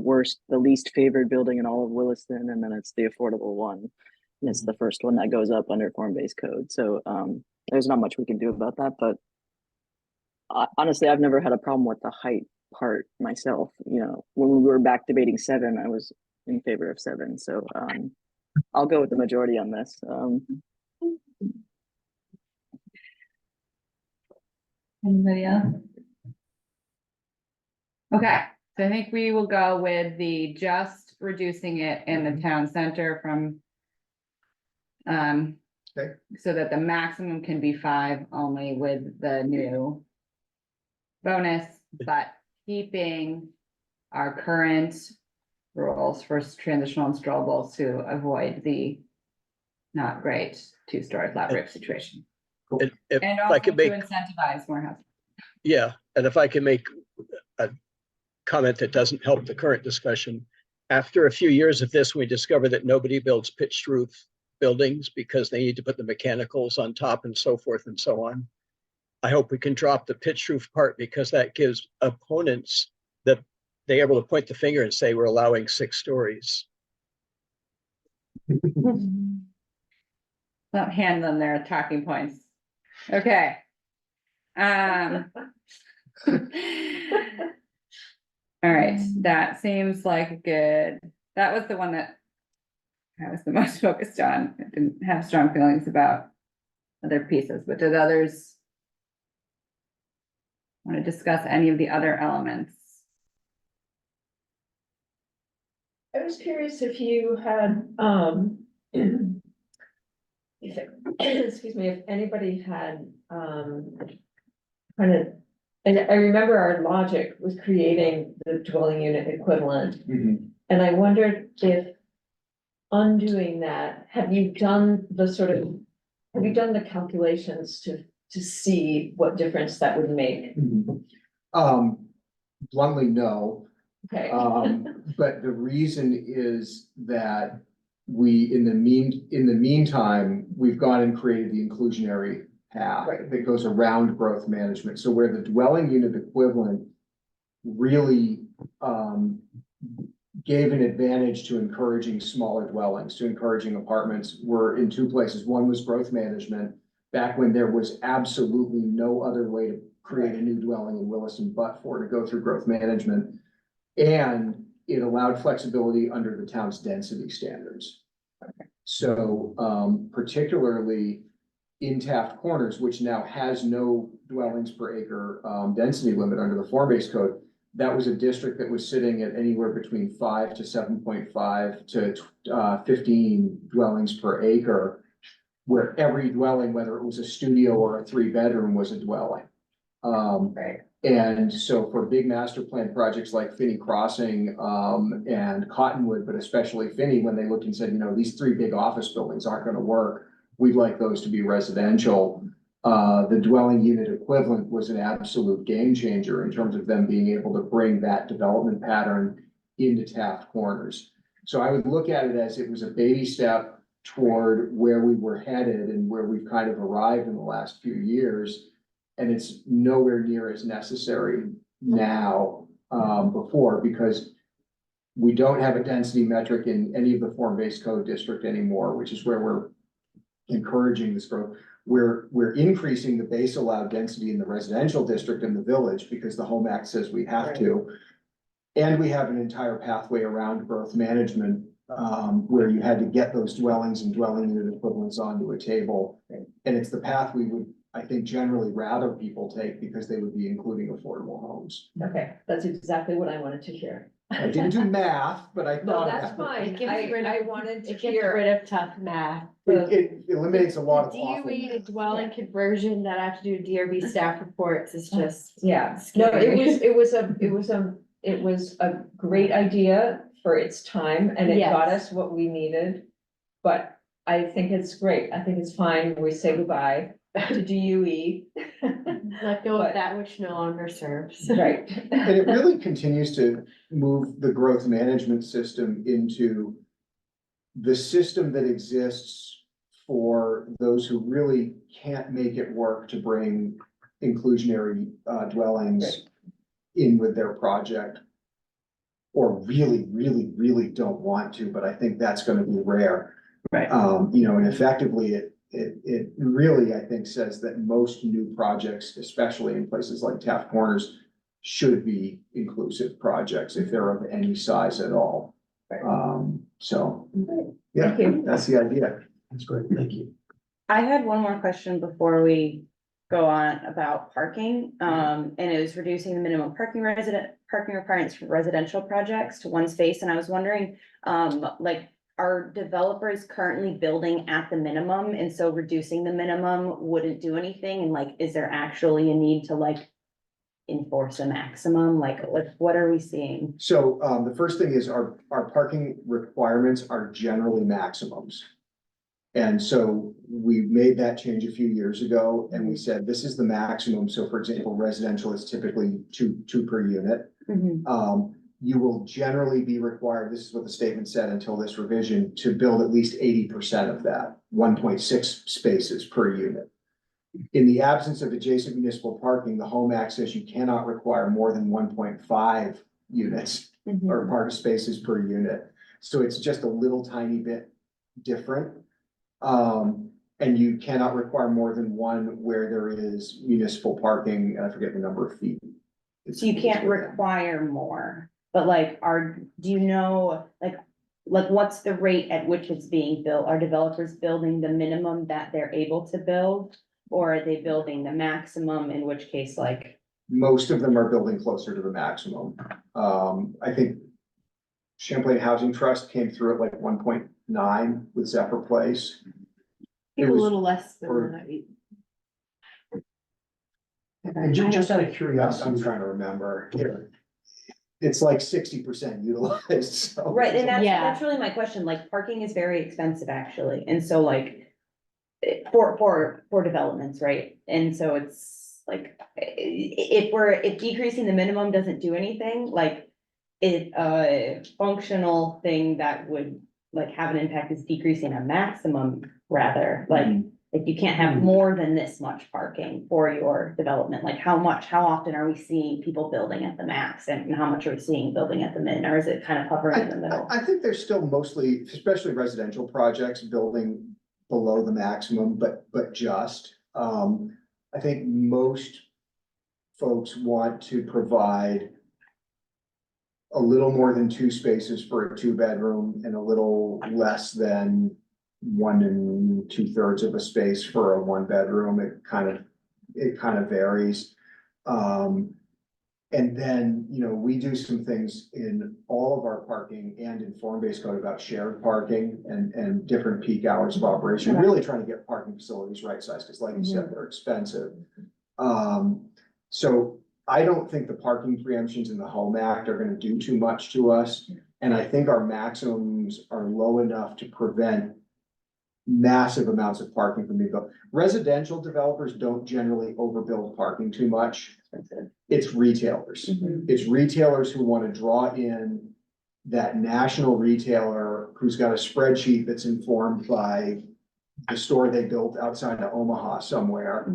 least favored building in all of Williston, and then it's the affordable one. And it's the first one that goes up under form-based code. So there's not much we can do about that, but honestly, I've never had a problem with the height part myself. You know, when we were back debating 7, I was in favor of 7. So I'll go with the majority on this. Anybody else? Okay, so I think we will go with the just reducing it in the town center from Okay. so that the maximum can be 5 only with the new bonus, but keeping our current rules for transitional and strollables to avoid the not great 2-story flat roof situation. If And I also could to make, incentivize more housing. yeah, and if I can make a comment that doesn't help the current discussion. After a few years of this, we discovered that nobody builds pitched roof buildings because they need to put the mechanicals on top and so forth and so on. I hope we can drop the pitched roof part because that gives opponents that they're able to point the finger and say, we're allowing 6 stories. Don't hand them their talking points. Okay. All right, that seems like good. That was the one that I was the most focused on. I didn't have strong feelings about other pieces, but did others want to discuss any of the other elements? I was curious if you had, excuse me, if anybody had, kind of, and I remember our logic was creating the dwelling unit equivalent. And I wondered if undoing that, have you done the calculations to see what difference that would make? Bluntly, no. Okay. But the reason is that we, in the meantime, we've gone and created the inclusionary path that goes around growth management. So where the dwelling unit equivalent really gave an advantage to encouraging smaller dwellings, to encouraging apartments, were in 2 places. One was growth management, back when there was absolutely no other way to create a new dwelling in Williston but to go through growth management. And it allowed flexibility under the town's density standards. So particularly in Taft Corners, which now has no dwellings per acre density limit under the form-based code, that was a district that was sitting at anywhere between 5 to 7.5 to 15 dwellings per acre, where every dwelling, whether it was a studio or a 3-bedroom, was a dwelling. And so for big master plan projects like Finney Crossing and Cottonwood, but especially Finney, when they looked and said, you know, these 3 big office buildings aren't going to work, we'd like those to be residential. The dwelling unit equivalent was an absolute game changer in terms of them being able to bring that development pattern into Taft Corners. So I would look at it as it was a baby step toward where we were headed and where we've kind of arrived in the last few years. And it's nowhere near as necessary now before, because we don't have a density metric in any of the form-based code district anymore, which is where we're encouraging this growth. We're increasing the base allowed density in the residential district in the village because the Home Act says we have to. And we have an entire pathway around growth management where you had to get those dwellings and dwelling unit equivalents onto a table. And it's the path we would I think generally rather people take because they would be including affordable homes. Okay, that's exactly what I wanted to hear. I didn't do math, but I No, thought. that's about fine. It gets rid of- I wanted to It gets hear. rid of tough math. It eliminates a lot of awful. DOE to dwelling conversion that I have to do DRB staff reports is just. Yeah, no, it scary. was a great idea for its time and it got Yes. us what we needed. But I think it's great. I think it's fine. We say goodbye to DUE. Let go But- of that which no longer serves. Right. And it really continues to move the growth management system into the system that exists for those who really can't make it work to bring inclusionary dwellings in with their project. Or really, really, really don't want to, but I think that's gonna be rare. Right. You know, and effectively, it really, I think, says that most new projects, especially in places like Taft Corners, should be inclusive projects if they're of any size at all. So, yeah, Thank you. that's the idea. That's great, thank you. I had one more question before we go on about parking. And it was reducing the minimum parking requirements for residential projects to one space. And I was wondering, like, are developers currently building at the minimum? And so reducing the minimum wouldn't do anything? And like, is there actually a need to like enforce a maximum? Like, what are we seeing? So, the first thing is our parking requirements are generally maximums. And so we made that change a few years ago and we said, this is the maximum. So for example, residential is typically two per unit. You will generally be required, this is what the statement said until this revision, to build at least 80% of that, 1.6 spaces per unit. In the absence of adjacent municipal parking, the Home Act says you cannot require more than 1.5 units or parking spaces per unit. So it's just a little tiny bit different. And you cannot require more than one where there is municipal parking, and I forget the number of feet. So you can't require more, but like, do you know, like what's the rate at which it's being built? Are developers building the minimum that they're able to build? Or are they building the maximum, in which case like? Most of them are building closer to the maximum. I think Champlain Housing Trust came through at like 1.9 with Zephyr Place. I think It a was little less than for- that. And just out of curiosity, I'm trying to remember. It's like 60% utilized, so. Right, and Yeah. that's really my question, like, parking is very expensive actually, and so like. For developments, right, and so it's like, if decreasing the minimum doesn't do anything, like. A functional thing that would like have an impact is decreasing a maximum rather, like. Like you can't have more than this much parking for your development, like how often are we seeing people building at the max and how much are we seeing building at the min, or is it kind of hovering in the middle? I think there's still mostly, especially residential projects, building below the maximum, but just. I think most folks want to provide a little more than 2 spaces for a 2-bedroom and a little less than 1 2/3 of a space for a 1-bedroom. It kind of varies. And then, you know, we do some things in all of our parking and in form-based code about shared parking and different peak hours of operation, really trying to get parking facilities right-sized, because like you said, they're expensive. So I don't think the parking preemptions in the Home Act are gonna do too much to us. And I think our maximums are low enough to prevent massive amounts of parking from being built. Residential developers don't generally overbuild parking too much. It's retailers. It's retailers who want to draw in that national retailer who's got a spreadsheet that's informed by the store they built outside of Omaha somewhere.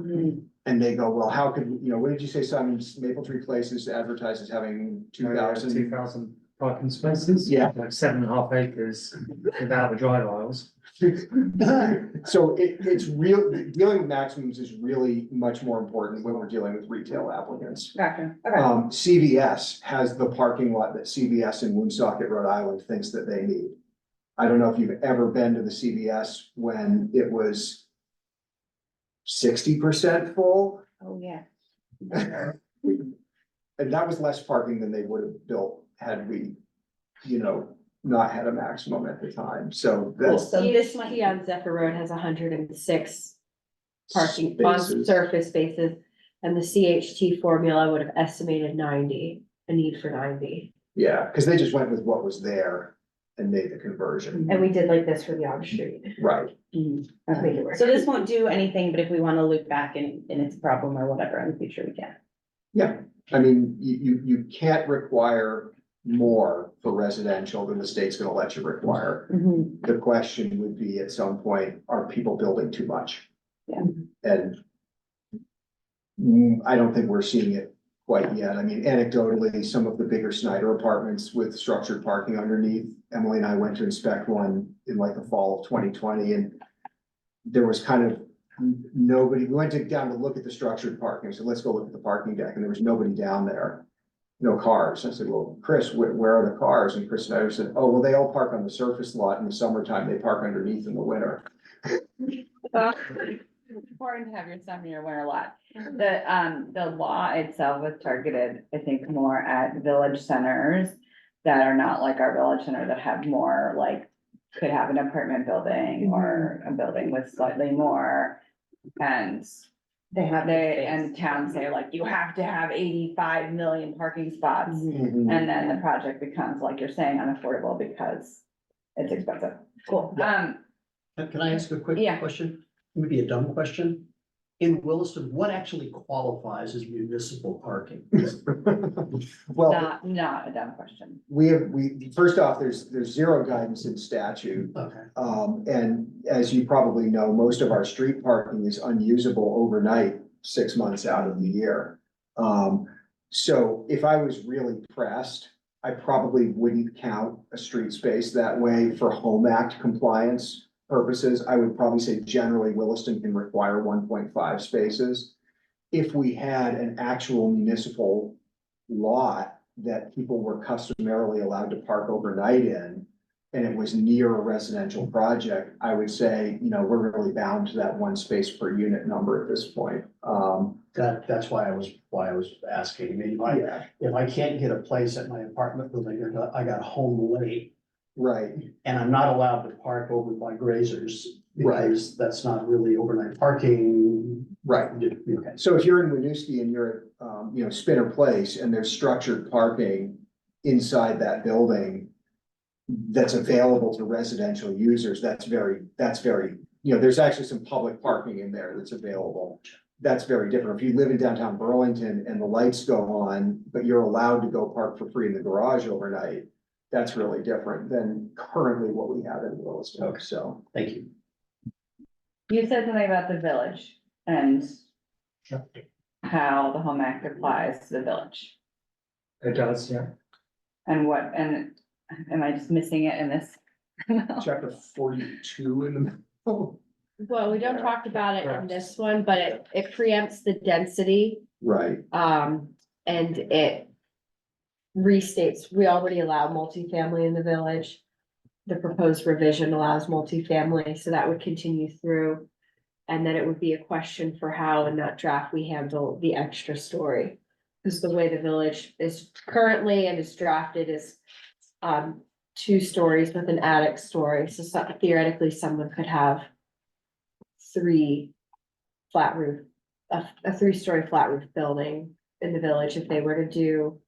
And they go, well, how could, you know, what did you say, Simon? Maple Tree Places advertises having 2,000? 2,000 parking spaces. Yeah. Like 7.5 acres without the drive aisles. So it's real, dealing with maximums is really much more important when we're dealing with retail applicants. Gotcha, okay. CVS has the parking lot that CVS in Woonsocket, Rhode Island thinks that they need. I don't know if you've ever been to the CVS when it was 60% full. Oh, yeah. And that was less parking than they would have built had we, you know, not had a maximum at the time. So Cool, that's so this might- on Zephyr Road has 106 parking spaces. on surface spaces. And the CHT formula would have estimated 90, a need for 90. Yeah, because they just went with what was there and made the conversion. And we did like this for the on street. Right. That made it work. So this won't do anything, but if we wanna loop back and it's a problem or whatever in the future, we can. Yeah, I mean, you can't require more for residential than the state's gonna let you require. The question would be at some point, are people building too much? Yeah. And I don't think we're seeing it quite yet. I mean, anecdotally, some of the bigger Snyder apartments with structured parking underneath, Emily and I went to inspect one in like the fall of 2020, and there was kind of nobody, we went down to look at the structured parking, so let's go look at the parking deck, and there was nobody down there. No cars. I said, well, Chris, where are the cars? And Chris Snyder said, oh, well, they all park on the surface lot in the summertime. They park underneath in the winter. Important to have your summer, your winter lot. The law itself was targeted, I think, more at village centers that are not like our village center that have more like, could have an apartment building or a building with slightly more. And and towns say like, you have to have 85 million parking spots. Mm-hmm. And then the project becomes, like you're saying, unaffordable because it's expensive. Cool. Can I ask a quick Yeah. question? Maybe a dumb question. In Williston, what actually qualifies as municipal parking? Well, Not a dumb question. first off, there's zero guidance in statute. Okay. And as you probably know, most of our street parking is unusable overnight, 6 months out of the year. So if I was really pressed, I probably wouldn't count a street space that way for Home Act compliance purposes. I would probably say generally Williston can require 1.5 spaces. If we had an actual municipal lot that people were customarily allowed to park overnight in, and it was near a residential project, I would say, you know, we're really bound to that 1 space per unit number at this point. That's why I was asking. I mean, Yeah, if I can't get a place at my apartment building, or I got home late, right. and I'm not allowed to park over by grazers. Right. Because that's not really overnight parking. Right. Okay. So if you're in Winooski and you're at, you know, Spinner Place and there's structured parking inside that building that's available to residential users, that's very, you know, there's actually some public parking in there that's available. That's very different. If you live in downtown Burlington and the lights go on, but you're allowed to go park for free in the garage overnight, that's really different than currently what we have in Williston. Okay. So, Thank you. You said something about the village and how the Home Act applies to the village. It does, yeah. And am I just missing it in this? chapter 42 in the middle. Well, we don't talk about it in this one, but it preempts the density, Right. and it restates, we already allow multifamily in the village. The proposed revision allows multifamily, so that would continue through. And then it would be a question for how in that draft we handle the extra story. Because the way the village is currently and is drafted is 2 stories with an attic story, so theoretically someone could have 3 flat roof, a 3-story flat roof building in the village if they were to do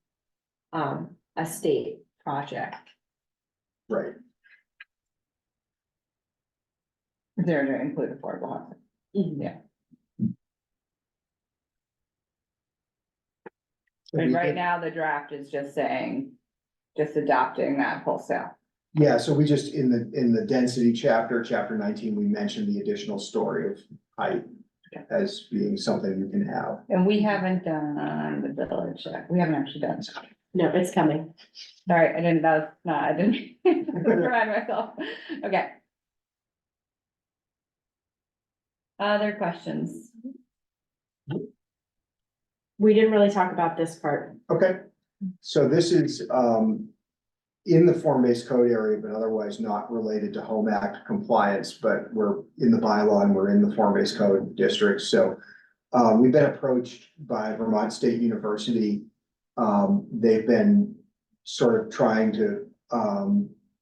a state project. Right. They're to include affordable housing. Yeah. And right now, the draft is just saying, just adopting that wholesale. Yeah, so we just, in the density chapter 19, we mentioned the additional story of height as being something you can have. And we haven't done the village yet. We haven't actually done. No, it's coming. Sorry, I didn't remind myself. Okay. Other questions? We didn't really talk about this part. Okay, so this is, in the form-based code area, but otherwise not related to Home Act compliance, but we're in the bylaw and we're in the form-based code district, so. We've been approached by Vermont State University. They've been sort of trying to,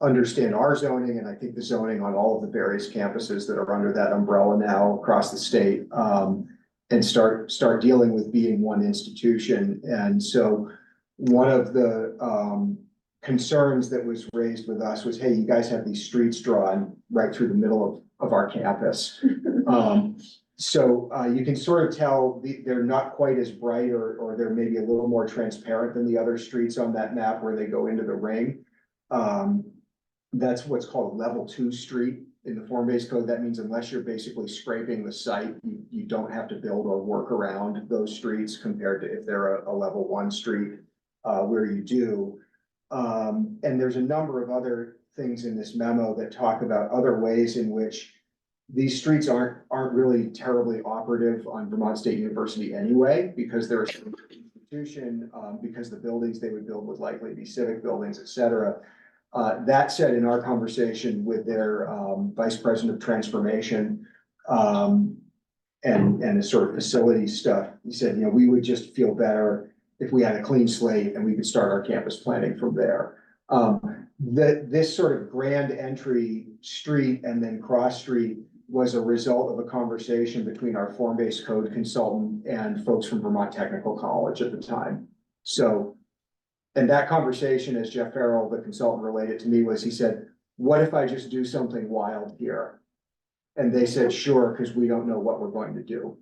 understand our zoning, and I think the zoning on all of the various campuses that are under that umbrella now across the state. And start dealing with being one institution, and so one of the, concerns that was raised with us was, hey, you guys have these streets drawn right through the middle of our campus. So you can sort of tell they're not quite as bright, or they're maybe a little more transparent than the other streets on that map where they go into the ring. That's what's called a level 2 street in the form-based code. That means unless you're basically scraping the site, you don't have to build or work around those streets compared to if they're a level 1 street, where you do. And there's a number of other things in this memo that talk about other ways in which these streets aren't really terribly operative on Vermont State University anyway, because they're a institution, because the buildings they would build would likely be civic buildings, et cetera. That said, in our conversation with their vice president of transformation, and the sort of facility stuff, he said, we would just feel better if we had a clean slate and we could start our campus planning from there. This sort of grand entry street and then cross street was a result of a conversation between our form-based code consultant and folks from Vermont Technical College at the time. So, and that conversation, as Jeff Farrell, the consultant, related to me, was he said, what if I just do something wild here? And they said, sure, because we don't know what we're going to do.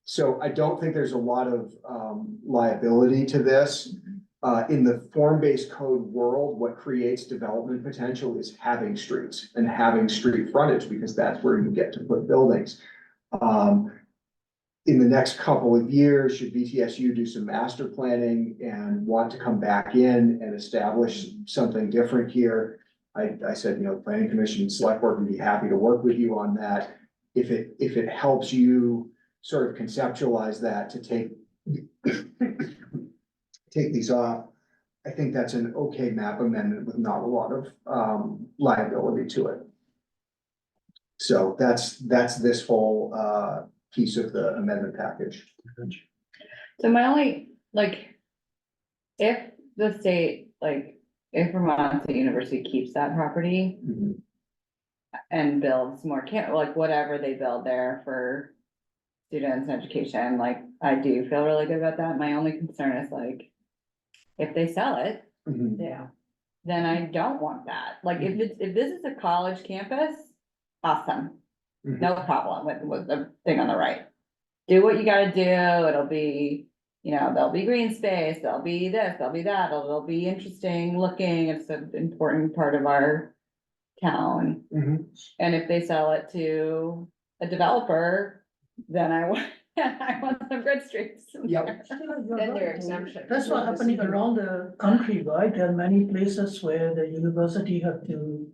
So I don't think there's a lot of liability to this. In the form-based code world, what creates development potential is having streets and having street frontage, because that's where you get to put buildings. In the next couple of years, should BTSU do some master planning and want to come back in and establish something different here, I said, planning commission and select board would be happy to work with you on that. If it helps you sort of conceptualize that to take these off, I think that's an okay map amendment with not a lot of liability to it. So that's this whole piece of the amendment package. So my only, if the state, if Vermont State University keeps that property and builds more whatever they build there for students and education, I do feel really good about that. My only concern is if they sell it, Yeah. then I don't want that. If this is a college campus, awesome. No problem with the thing on the right. Do what you gotta do. It'll be, there'll be green space, there'll be this, there'll be that, it'll be interesting looking. It's an important part of our town. And if they sell it to a developer, then I want some good streets. Yep. Then there are exemptions. That's what's happening around the country, right? There are many places where the university have to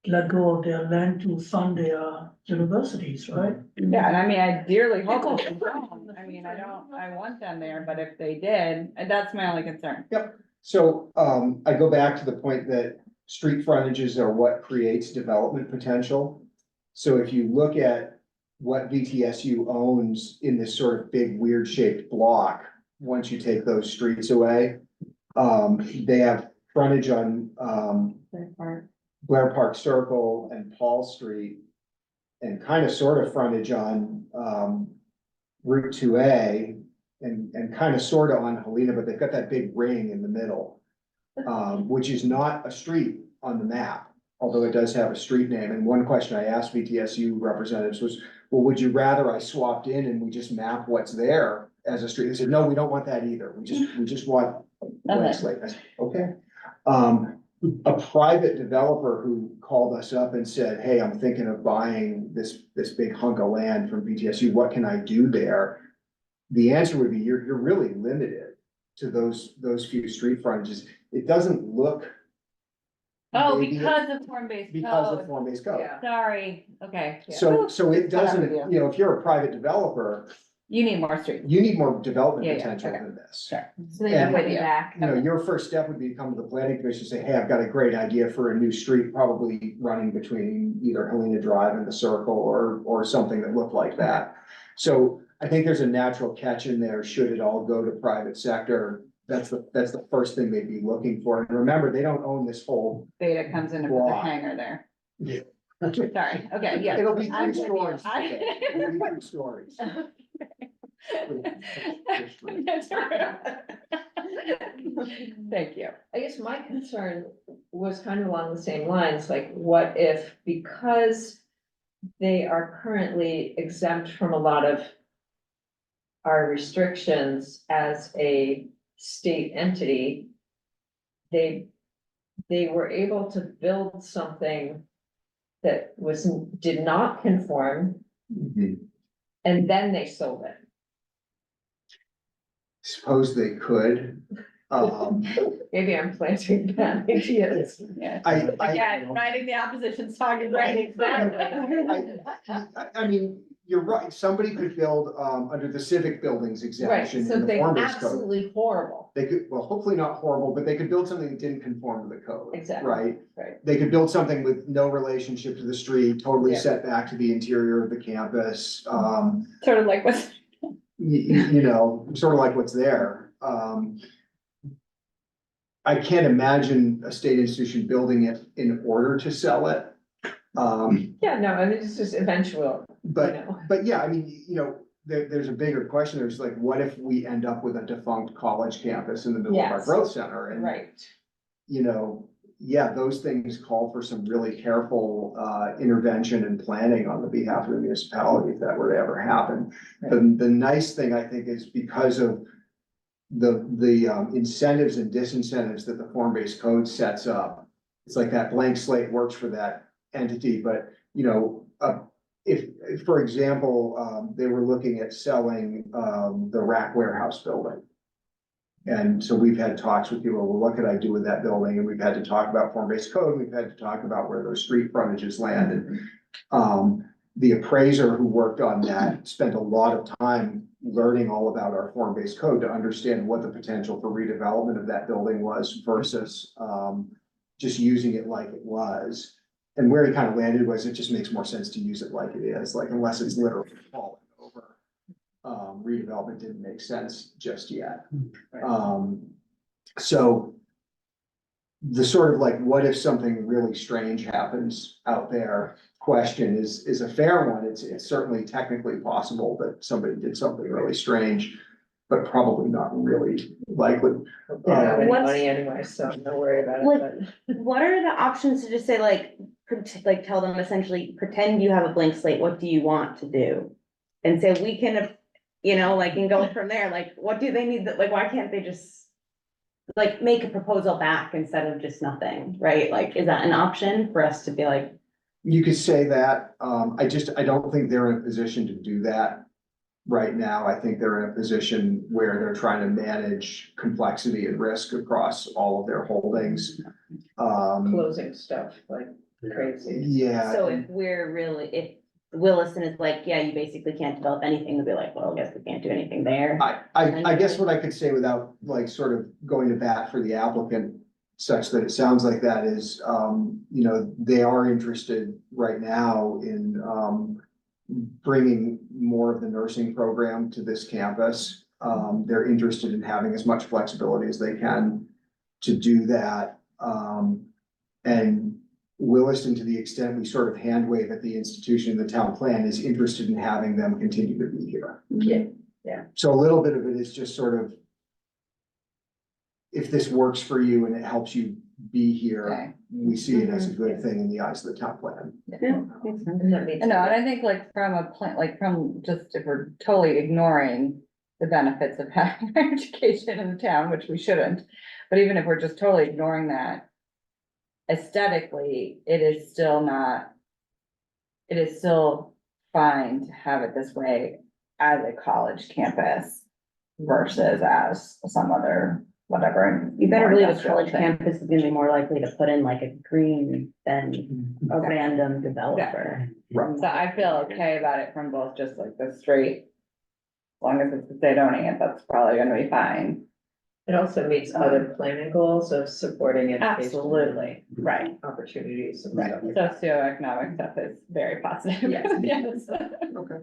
let go of their land to fund their universities, right? Yeah, and I dearly hope they don't. I want them there, but if they did, that's my only concern. Yep. So I go back to the point that street frontages are what creates development potential. So if you look at what VTSU owns in this sort of big weird shaped block, once you take those streets away, they have frontage on Blair Park Circle and Paul Street, and kind of sort of frontage on Route 2A, and kind of sort of on Helena, but they've got that big ring in the middle, which is not a street on the map, although it does have a street name. And one question I asked VTSU representatives was, well, would you rather I swapped in and we just map what's there as a street? They said, no, we don't want that either. We just want a blank slate. I said, okay. A private developer who called us up and said, hey, I'm thinking of buying this big hunk of land from VTSU. What can I do there? The answer would be you're really limited to those few street frontages. It doesn't look. Oh, maybe because of form-based because of code. form-based code. Yeah. Sorry, okay. So it doesn't, Not a big deal. if you're a private developer, You need more streets. you need more development Yeah, yeah, potential okay. than this. Sure. So they And- can put you back. You know, your first step would be to come to the planning commission and say, hey, I've got a great idea for a new street, probably running between either Helena Drive and the Circle or something that looked like that. So I think there's a natural catch in there, should it all go to private sector, that's the first thing they'd be looking for. And remember, they don't own this whole, Beta comes in and puts a Why? hangar there. Yeah. Sorry, okay, yeah. it'll be I'm 3 with you. stories. It'll be 3 stories. That's right. Thank you. I guess my concern was kind of along the same lines, like, what if, because they are currently exempt from a lot of our restrictions as a state entity, they were able to build something that did not conform, and then they sold it. Suppose they could. Maybe I'm planting bad ideas. Yeah. I Again, writing the opposition's talking, right? I mean, you're right, somebody could build, under the civic buildings Right, exemption in the something form-based code. absolutely horrible. They could, well, hopefully not horrible, but they could build something that didn't conform to the code. Exactly. Right? Right. They could build something with no relationship to the street, totally Yeah. set back to the interior of the campus, Sort of like what's, you know, sort of like what's there. I can't imagine a state institution building it in order to sell it. Yeah, no, I mean, it's just eventual, you But, know. but yeah, I mean, you know, there's a bigger question. There's like, what if we end up with a defunct college campus in the middle of our Yes. growth center? And, Right. you know, yeah, those things call for some really careful intervention and planning on the behalf of the municipality if that were to ever happen. The nice thing, I think, is because of the incentives and disincentives that the form-based code sets up. It's like that blank slate works for that entity, but, you know, if, for example, they were looking at selling the rack warehouse building. And so we've had talks with people, well, what could I do with that building? And we've had to talk about form-based code, we've had to talk about where those street frontages landed. The appraiser who worked on that spent a lot of time learning all about our form-based code to understand what the potential for redevelopment of that building was versus just using it like it was. And where he kind of landed was, it just makes more sense to use it like it is, like unless it's literally falling over. Redevelopment didn't make sense just yet. So the sort of like, what if something really strange happens out there question is a fair one. It's certainly technically possible that somebody did something really strange, but probably not really likely. They don't have any What's- money anyway, so don't worry about it, Like- but. What are the options to just say like, like tell them essentially, pretend you have a blank slate, what do you want to do? And say, we can, you know, like, and go from there, like, what do they need, like, why can't they just like, make a proposal back instead of just nothing, right? Like, is that an option for us to be like, You could say that, I don't think they're in a position to do that right now. I think they're in a position where they're trying to manage complexity and risk across all of their holdings. Closing stuff like crazy. Yeah. so if we're really, if Williston is like, yeah, you basically can't develop anything, they'll be like, well, I guess we can't do anything there. I guess what I could say without like sort of going to bat for the applicant, such that it sounds like that is, you know, they are interested right now in, bringing more of the nursing program to this campus. They're interested in having as much flexibility as they can to do that. And Williston, to the extent we sort of hand wave at the institution in the town plan, is interested in having them continue to be here. Yeah. So a little bit of it is just sort of, if this works for you and it helps you be here, Okay. we see it as a good thing in the eyes of the town plan. Yeah, makes sense. And that means- no, and I think like from a plan, like from just if we're totally ignoring the benefits of having higher education in the town, which we shouldn't. But even if we're just totally ignoring that, aesthetically, it is still not, it is still fine to have it this way as a college campus versus as some other, whatever. You better believe a industrial college thing. campus is gonna be more likely to put in like a green than a random developer. Right. So I feel okay about it from both just like the straight long as it's the state owning it, that's probably gonna be fine. It also meets other planning goals of supporting education. Absolutely, right, Opportunities. and right. stuff like that. Socioeconomic stuff is very positive. Yes. Yes. Okay,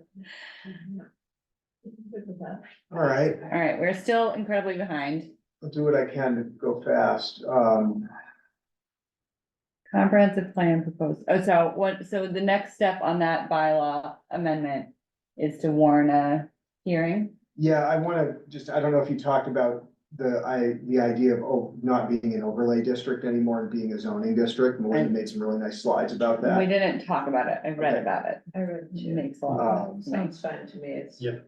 Good with that. all right, All right, we're still incredibly behind. I'll do what I can to go fast. Comprehensive plan proposed, so the next step on that bylaw amendment is to warn a hearing? Yeah, I wanna just, I don't know if you talked about the idea of not being an overlay district anymore and being a zoning district. Melinda made some really nice slides about We that. didn't talk about it, I read Okay. about it. I read it It too. makes a lot of sense. Sounds fine to me. It's. Yeah.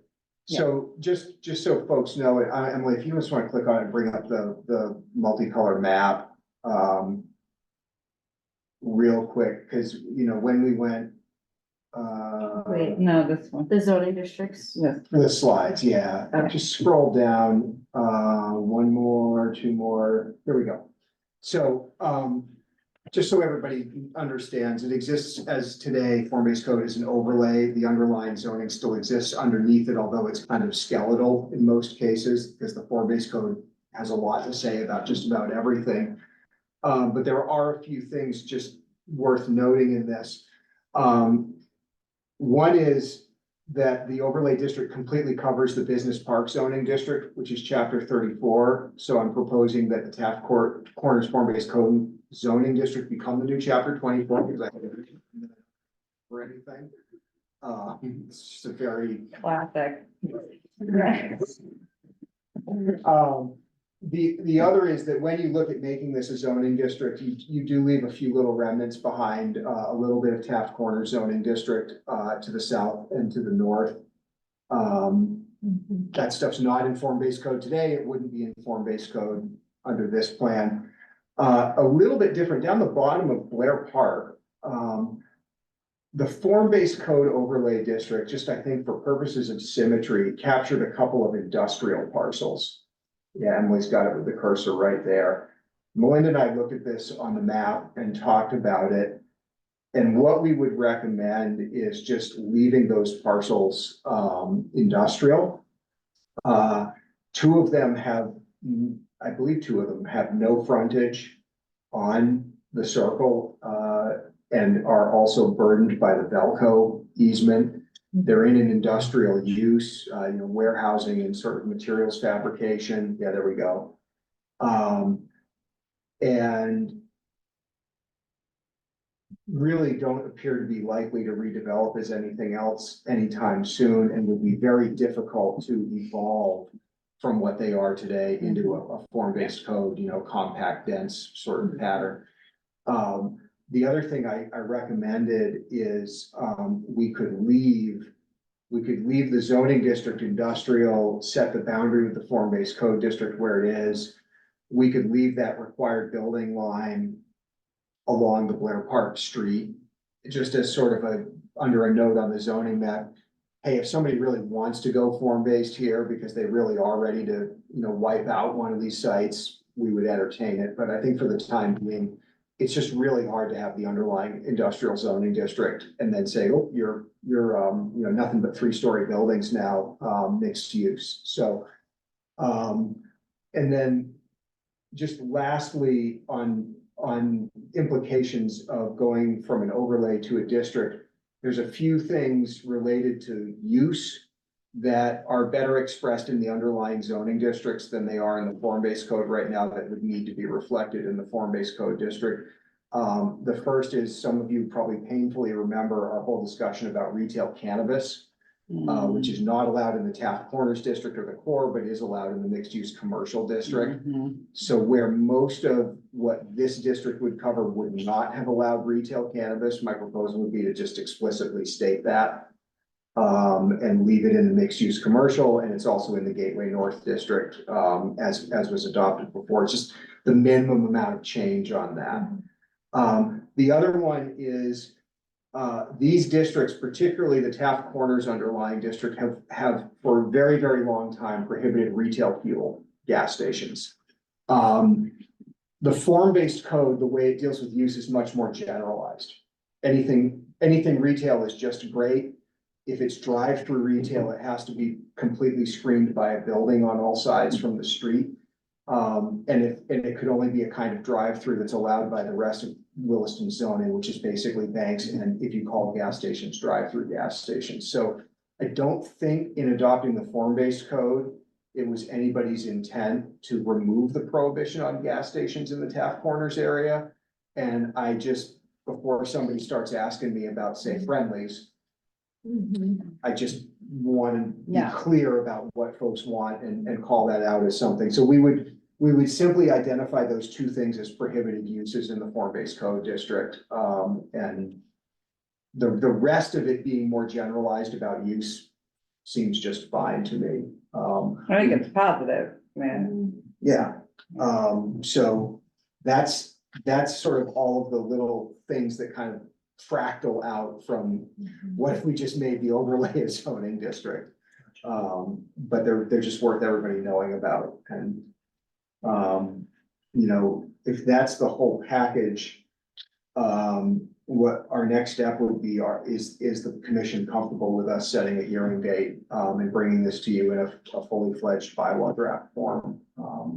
So just so folks know, Emily, if you just wanna click on it, and bring up the multicolor map. Real quick, cause you know, when we went. Wait. No, this one. The zoning districts. Yes. The slides, yeah, Okay. just scroll down, one more, two more, there we go. So, just so everybody understands, it exists as today, form-based code is an overlay, the underlying zoning still exists underneath it, although it's kind of skeletal in most cases, because the form-based code has a lot to say about just about everything. But there are a few things just worth noting in this. One is that the overlay district completely covers the business park zoning district, which is chapter 34. So I'm proposing that the Taft Corners form-based code zoning district become the new chapter 24, because I haven't for anything. It's just a very Classic. The other is that when you look at making this a zoning district, you do leave a few little remnants behind, a little bit of Taft Corner zoning district, to the south and to the north. That stuff's not in form-based code today. It wouldn't be in form-based code under this plan. A little bit different down the bottom of Blair Park. The form-based code overlay district, just I think for purposes of symmetry, captured a couple of industrial parcels. Yeah, Emily's got it with the cursor right there. Melinda and I looked at this on the map and talked about it. And what we would recommend is just leaving those parcels industrial. Two of them have, I believe two of them have no frontage on the circle and are also burdened by the Velco easement. They're in an industrial use, warehousing and sort of materials fabrication. Yeah, there we go. And really don't appear to be likely to redevelop as anything else anytime soon, and would be very difficult to evolve from what they are today into a form-based code, compact, dense sort of pattern. The other thing I recommended is, we could leave the zoning district industrial, set the boundary with the form-based code district where it is. We could leave that required building line along the Blair Park Street, just as sort of under a note on the zoning map. Hey, if somebody really wants to go form-based here because they really are ready to, wipe out one of these sites, we would entertain it. But I think for the time being, it's just really hard to have the underlying industrial zoning district and then say, oh, you're nothing but 3-story buildings now, mixed use. So, and then just lastly, on implications of going from an overlay to a district, there's a few things related to use that are better expressed in the underlying zoning districts than they are in the form-based code right now that would need to be reflected in the form-based code district. The first is, some of you probably painfully remember our whole discussion about retail cannabis, which is not allowed in the Taft Corners district or the core, but is allowed in the mixed-use commercial district. So where most of what this district would cover would not have allowed retail cannabis, my proposal would be to just explicitly state that. And leave it in the mixed-use commercial, and it's also in the Gateway North district, as was adopted before. It's just the minimum amount of change on that. The other one is, these districts, particularly the Taft Corners underlying district, have for a very, very long time prohibited retail fuel gas stations. The form-based code, the way it deals with use, is much more generalized. Anything retail is just great. if it's drive-through retail, it has to be completely screened by a building on all sides from the street. And it could only be a kind of drive-through that's allowed by the rest of Williston zoning, which is basically banks, and if you call gas stations, drive-through gas stations. So I don't think in adopting the form-based code, it was anybody's intent to remove the prohibition on gas stations in the Taft Corners area. And I just, before somebody starts asking me about, say, Friendlies, I just want to be Yeah. clear about what folks want and call that out as something. So we would simply identify those two things as prohibited uses in the form-based code district. And the rest of it being more generalized about use seems just fine to me. I think it's positive, man. Yeah, so that's sort of all of the little things that kind of fractal out from what if we just made the overlay a zoning district? But they're just worth everybody knowing about, and you know, if that's the whole package, what our next step would be is the commission comfortable with us setting a hearing date and bringing this to you in a fully fledged bylaw draft form?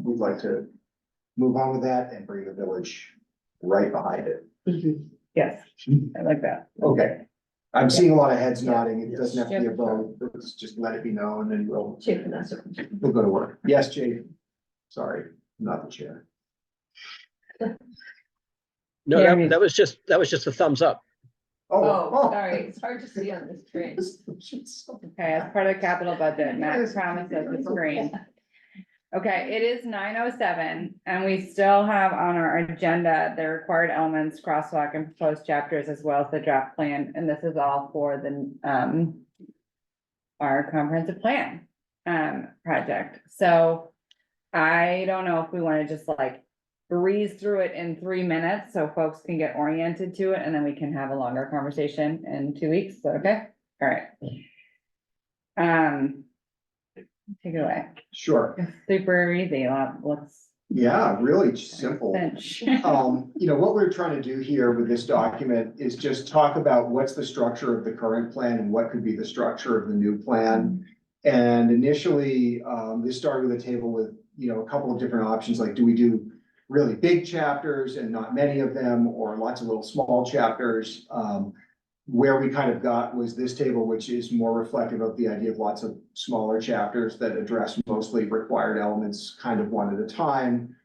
We'd like to move on with that and bring the village right behind it. Yes, I like that. Okay. I'm seeing a lot of heads nodding. It doesn't have to be a vote. Let's just let it be known and we'll go to work. Yes, Jay. Sorry, not the chair. No, Yeah, that was just a thumbs up. Oh, sorry, it's hard to see on this screen. Okay, as part of the capital budget, Matt promised us the screen. Okay, it is 9:07 and we still have on our agenda the required elements, crosswalk and proposed chapters, as well as the draft plan. And this is all for the our comprehensive plan project. So I don't know if we want to just like breeze through it in 3 minutes so folks can get oriented to it, and then we can have a longer conversation in 2 weeks. Is that okay? All right. Take it away. Sure. It's super easy. Let's Yeah, really simple. cinch. You know, what we're trying to do here with this document is just talk about what's the structure of the current plan and what could be the structure of the new plan. And initially, this started with a table with, you know, a couple of different options, like do we do really big chapters and not many of them, or lots of little small chapters? Where we kind of got was this table, which is more reflective of the idea of lots of smaller chapters that address mostly required elements kind of one at a time.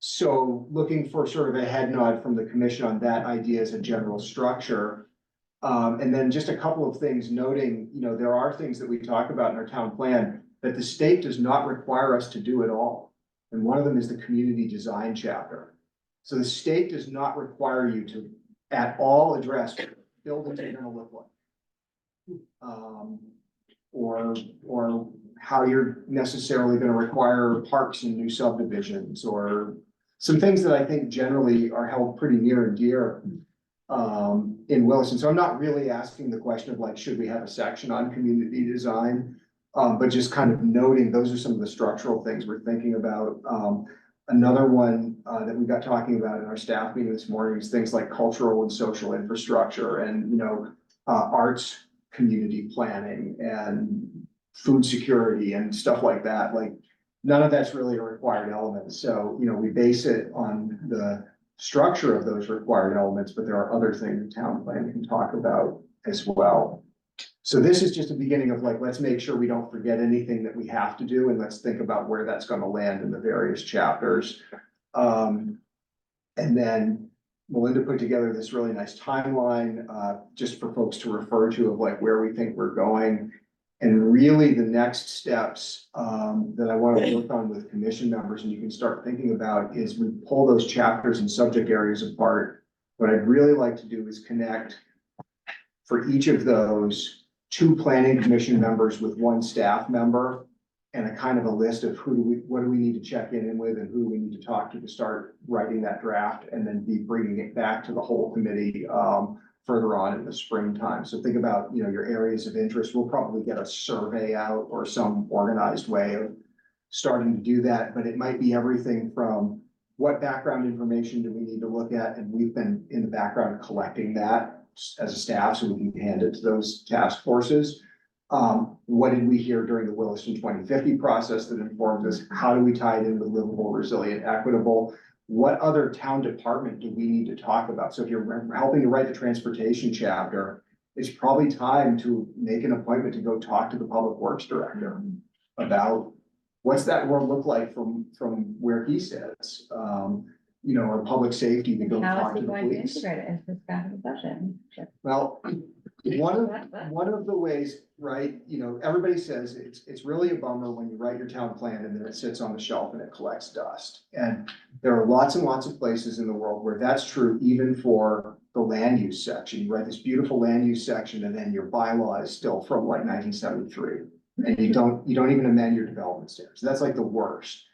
So looking for sort of a head nod from the commission on that idea as a general structure. And then just a couple of things noting, you know, there are things that we talk about in our town plan that the state does not require us to do at all. And one of them is the community design chapter. So the state does not require you to at all address what buildings are gonna look like. Or how you're necessarily gonna require parks in new subdivisions, or some things that I think generally are held pretty near and dear in Williston. So I'm not really asking the question of like, should we have a section on community design? But just kind of noting, those are some of the structural things we're thinking about. Another one that we got talking about in our staff meeting this morning is things like cultural and social infrastructure and, you know, arts, community planning and food security and stuff like that. Like none of that's really a required element. So, you know, we base it on the structure of those required elements, but there are other things the town plan can talk about as well. So this is just a beginning of like, let's make sure we don't forget anything that we have to do, and let's think about where that's going to land in the various chapters. And then Melinda put together this really nice timeline just for folks to refer to of like where we think we're going. And really the next steps that I want to work on with commission members, and you can start thinking about, is we pull those chapters and subject areas apart. What I'd really like to do is connect for each of those 2 planning commission members with 1 staff member, and a kind of a list of what do we need to check in with and who do we need to talk to start writing that draft, and then be bringing it back to the whole committee further on in the springtime. So think about, you know, your areas of interest. We'll probably get a survey out or some organized way of starting to do that, but it might be everything from what background information do we need to look at, and we've been in the background collecting that, as a staff, so we can hand it to those task forces. What did we hear during the Williston 2050 process that informed us? How do we tie it in with livable, resilient, equitable? What other town department do we need to talk about? So if you're helping to write the transportation chapter, it's probably time to make an appointment to go talk to the public works director about what's that world look like from where he sits? Or public safety to go How talk is to he the going to police. integrate it into his capital budget? Well, one of the ways, right, everybody says it's really a bummer when you write your town plan and then it sits on the shelf and it collects dust. And there are lots and lots of places in the world where that's true, even for the land use section. You write this beautiful land use section and then your bylaw is still from like 1973. And you don't even amend your development standards. That's like the worst.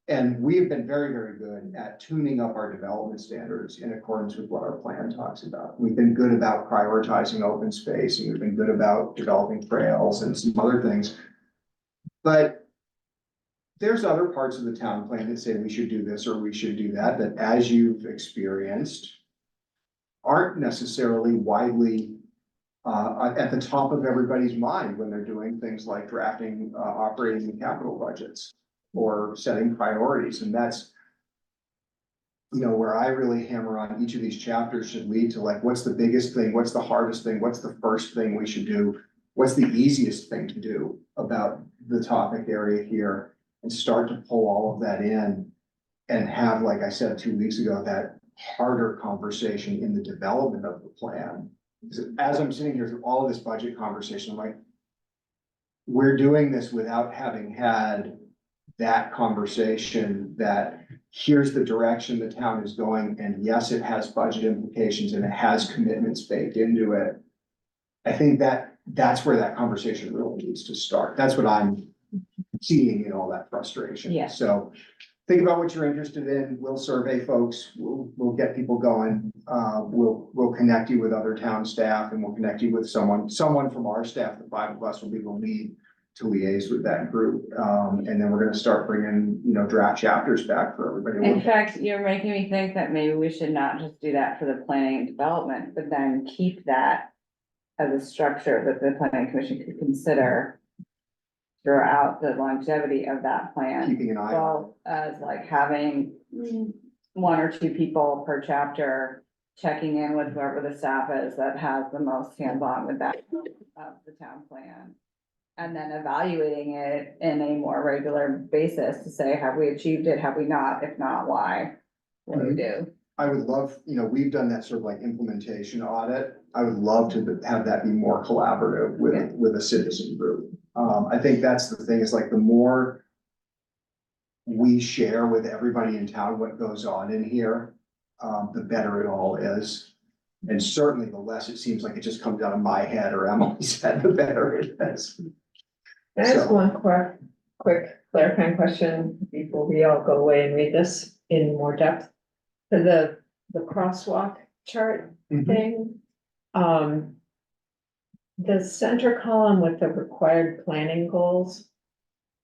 And we've been very, very good at tuning up our development standards in accordance with what our plan talks about. We've been good about prioritizing open space, and we've been good about developing trails and some other things. But there's other parts of the town plan that say we should do this or we should do that, that as you've experienced, aren't necessarily widely at the top of everybody's mind when they're doing things like drafting operating and capital budgets or setting priorities. And that's, where I really hammer on each of these chapters should lead to like, what's the biggest thing? What's the hardest thing? What's the first thing we should do? What's the easiest thing to do about the topic area here, and start to pull all of that in and have, like I said 2 weeks ago, that harder conversation in the development of the plan. Because as I'm sitting here through all of this budget conversation, I'm like, we're doing this without having had that conversation that here's the direction the town is going. And yes, it has budget implications and it has commitments baked into it. I think that's where that conversation really needs to start. That's what I'm seeing in all that frustration. Yeah. So think about what you're interested in. We'll survey folks. We'll get people going. We'll connect you with other town staff, and we'll connect you with someone from our staff. The 5 of us will be the lead to liaise with that group. And then we're gonna start bringing, draft chapters back for everybody. to In look at. fact, you're making me think that maybe we should not just do that for the planning and development, but then keep that as a structure that the planning commission could consider throughout the longevity of that plan. Keeping an eye on Well, as like having 1 or 2 people per chapter checking in with whoever the staff is that has the most hands-on with that of the town plan. And then evaluating it in a more regular basis to say, have we achieved it? Have we not? If not, why? What do we do? I would love, we've done that sort of like implementation audit. I would love to have that be more collaborative with a citizen group. I think that's the thing, is like the more we share with everybody in town what goes on in here, the better it all is. And certainly the less it seems like it just comes out of my head or Emily's head, the better it is. Can I ask So- one quick clarifying question before we all go away and read this in more depth? For the crosswalk chart Mhm. thing, the center column with the required planning goals,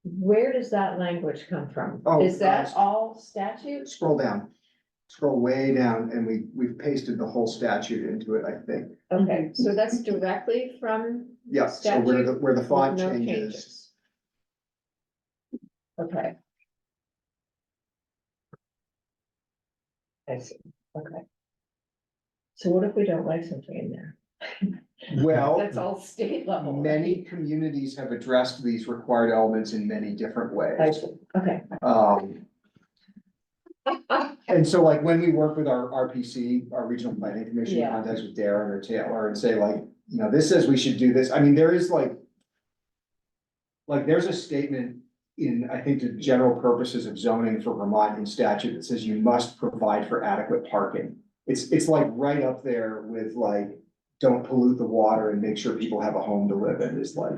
where does that language come from? Oh, Is that all statute? Scroll way down, and we've pasted the whole statute into it, I think. Okay, so that's directly from Yes, so where the font with no changes. Okay. I see, okay. So what if we don't like something in there? Well, That's all state level. many communities have addressed these required elements in many different I ways. see, okay. And so like when we work with our RPC, our Regional Planning Commission, Yeah. contacts with Darren or Taylor and say like, this says we should do this. I mean, there is like there's a statement in, I think, the general purposes of zoning for Vermont in statute that says you must provide for adequate parking. It's like right up there with like, don't pollute the water and make sure people have a home to live in. Is like,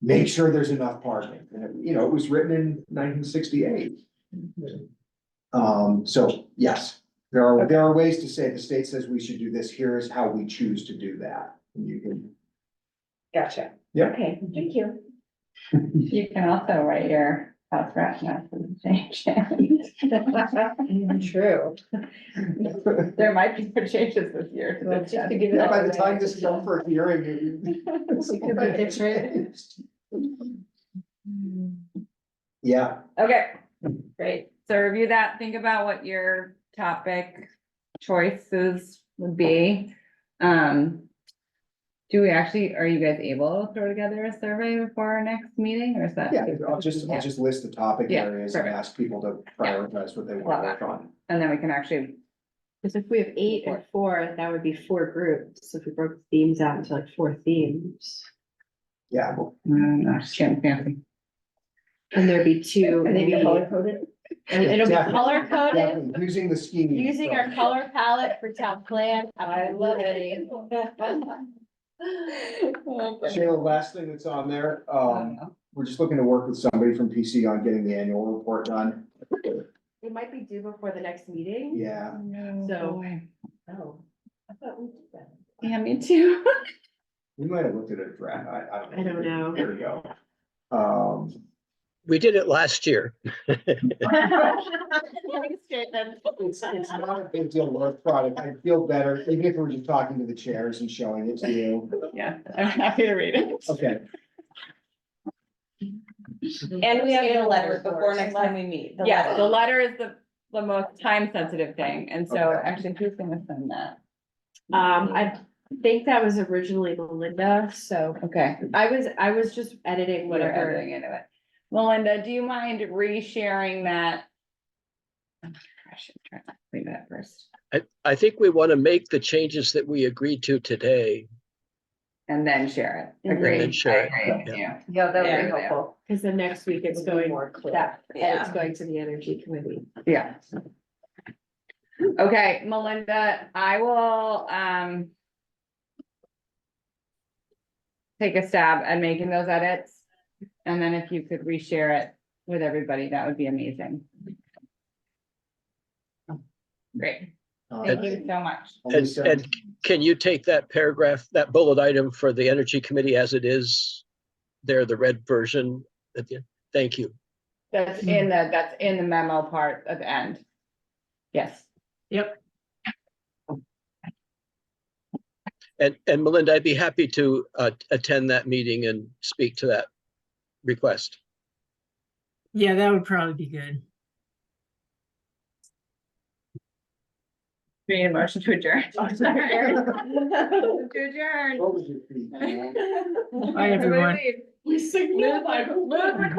make sure there's enough parking. And it was written in 1968. So yes, there are ways to say the state says we should do this. Here is how we choose to do that. And you can. Gotcha. Yep. Okay, thank you. You can also write your House rat, not for the change. True. There might be some changes this year. Well, just to give it Yeah, by all the time away. this is up for hearing. It could be different. Yeah, Okay, Great. so review that, think about what your topic choices would be. Do we actually, are you guys able to throw together a survey before our next meeting, or is that? yeah, I'll just list the topic Yeah, areas and perfect. ask people to prioritize what they Love want to that. work on. And then we can actually, Cause if we have 8 and 4, that would be 4 groups, so if we broke themes out into like 4 themes. Yeah. no, just getting fancy. And there'd be 2, And maybe, maybe color coded. and it'll be Definitely, color coded, definitely, using the scheme. using our color palette for town plan. I love it. Shayla, last thing that's on there, we're just looking to work with somebody from PC on getting the annual report done. It might be due before the next meeting. Yeah, So- Boy. Oh. I thought we did that. Yeah, me too. we might have looked at it, draft. I don't know. There we go. We did it last year. It's not a big deal work product. I feel better, even if we're just talking to the chairs and showing it to you. Yeah, I'm happy to read it. Okay, And we have the letter before next time we meet. the Yeah, letter. the letter is the most time sensitive thing, and so Okay. actually, who's gonna send that? I think that was originally Melinda, so Okay. I was just editing Whatever. whatever. Editing into it. Melinda, do you mind resharing that? Oh, I should try to leave that first, I think we want to make the changes that we agreed to today. and then share it. And Agreed. then share it, I agree with you. Yeah, that would Yeah. be helpful. Cause the next week it's It'll be going, more clear. that, Yeah. it's going to the energy committee. Yeah. Okay, Melinda, I will, take a stab at making those edits. And then if you could reshare it with everybody, that would be amazing. Great, thank you so much. And can you take that paragraph, that bullet item for the Energy Committee as it is there, the red version? Thank you. That's in the memo part at the end. Yes. Yep. And Melinda, I'd be happy to attend that meeting and speak to that request. Yeah, that would probably be good. We need a motion to adjourn. To adjourn. what was your feedback? Bye, everyone. Everybody leave. Lose record.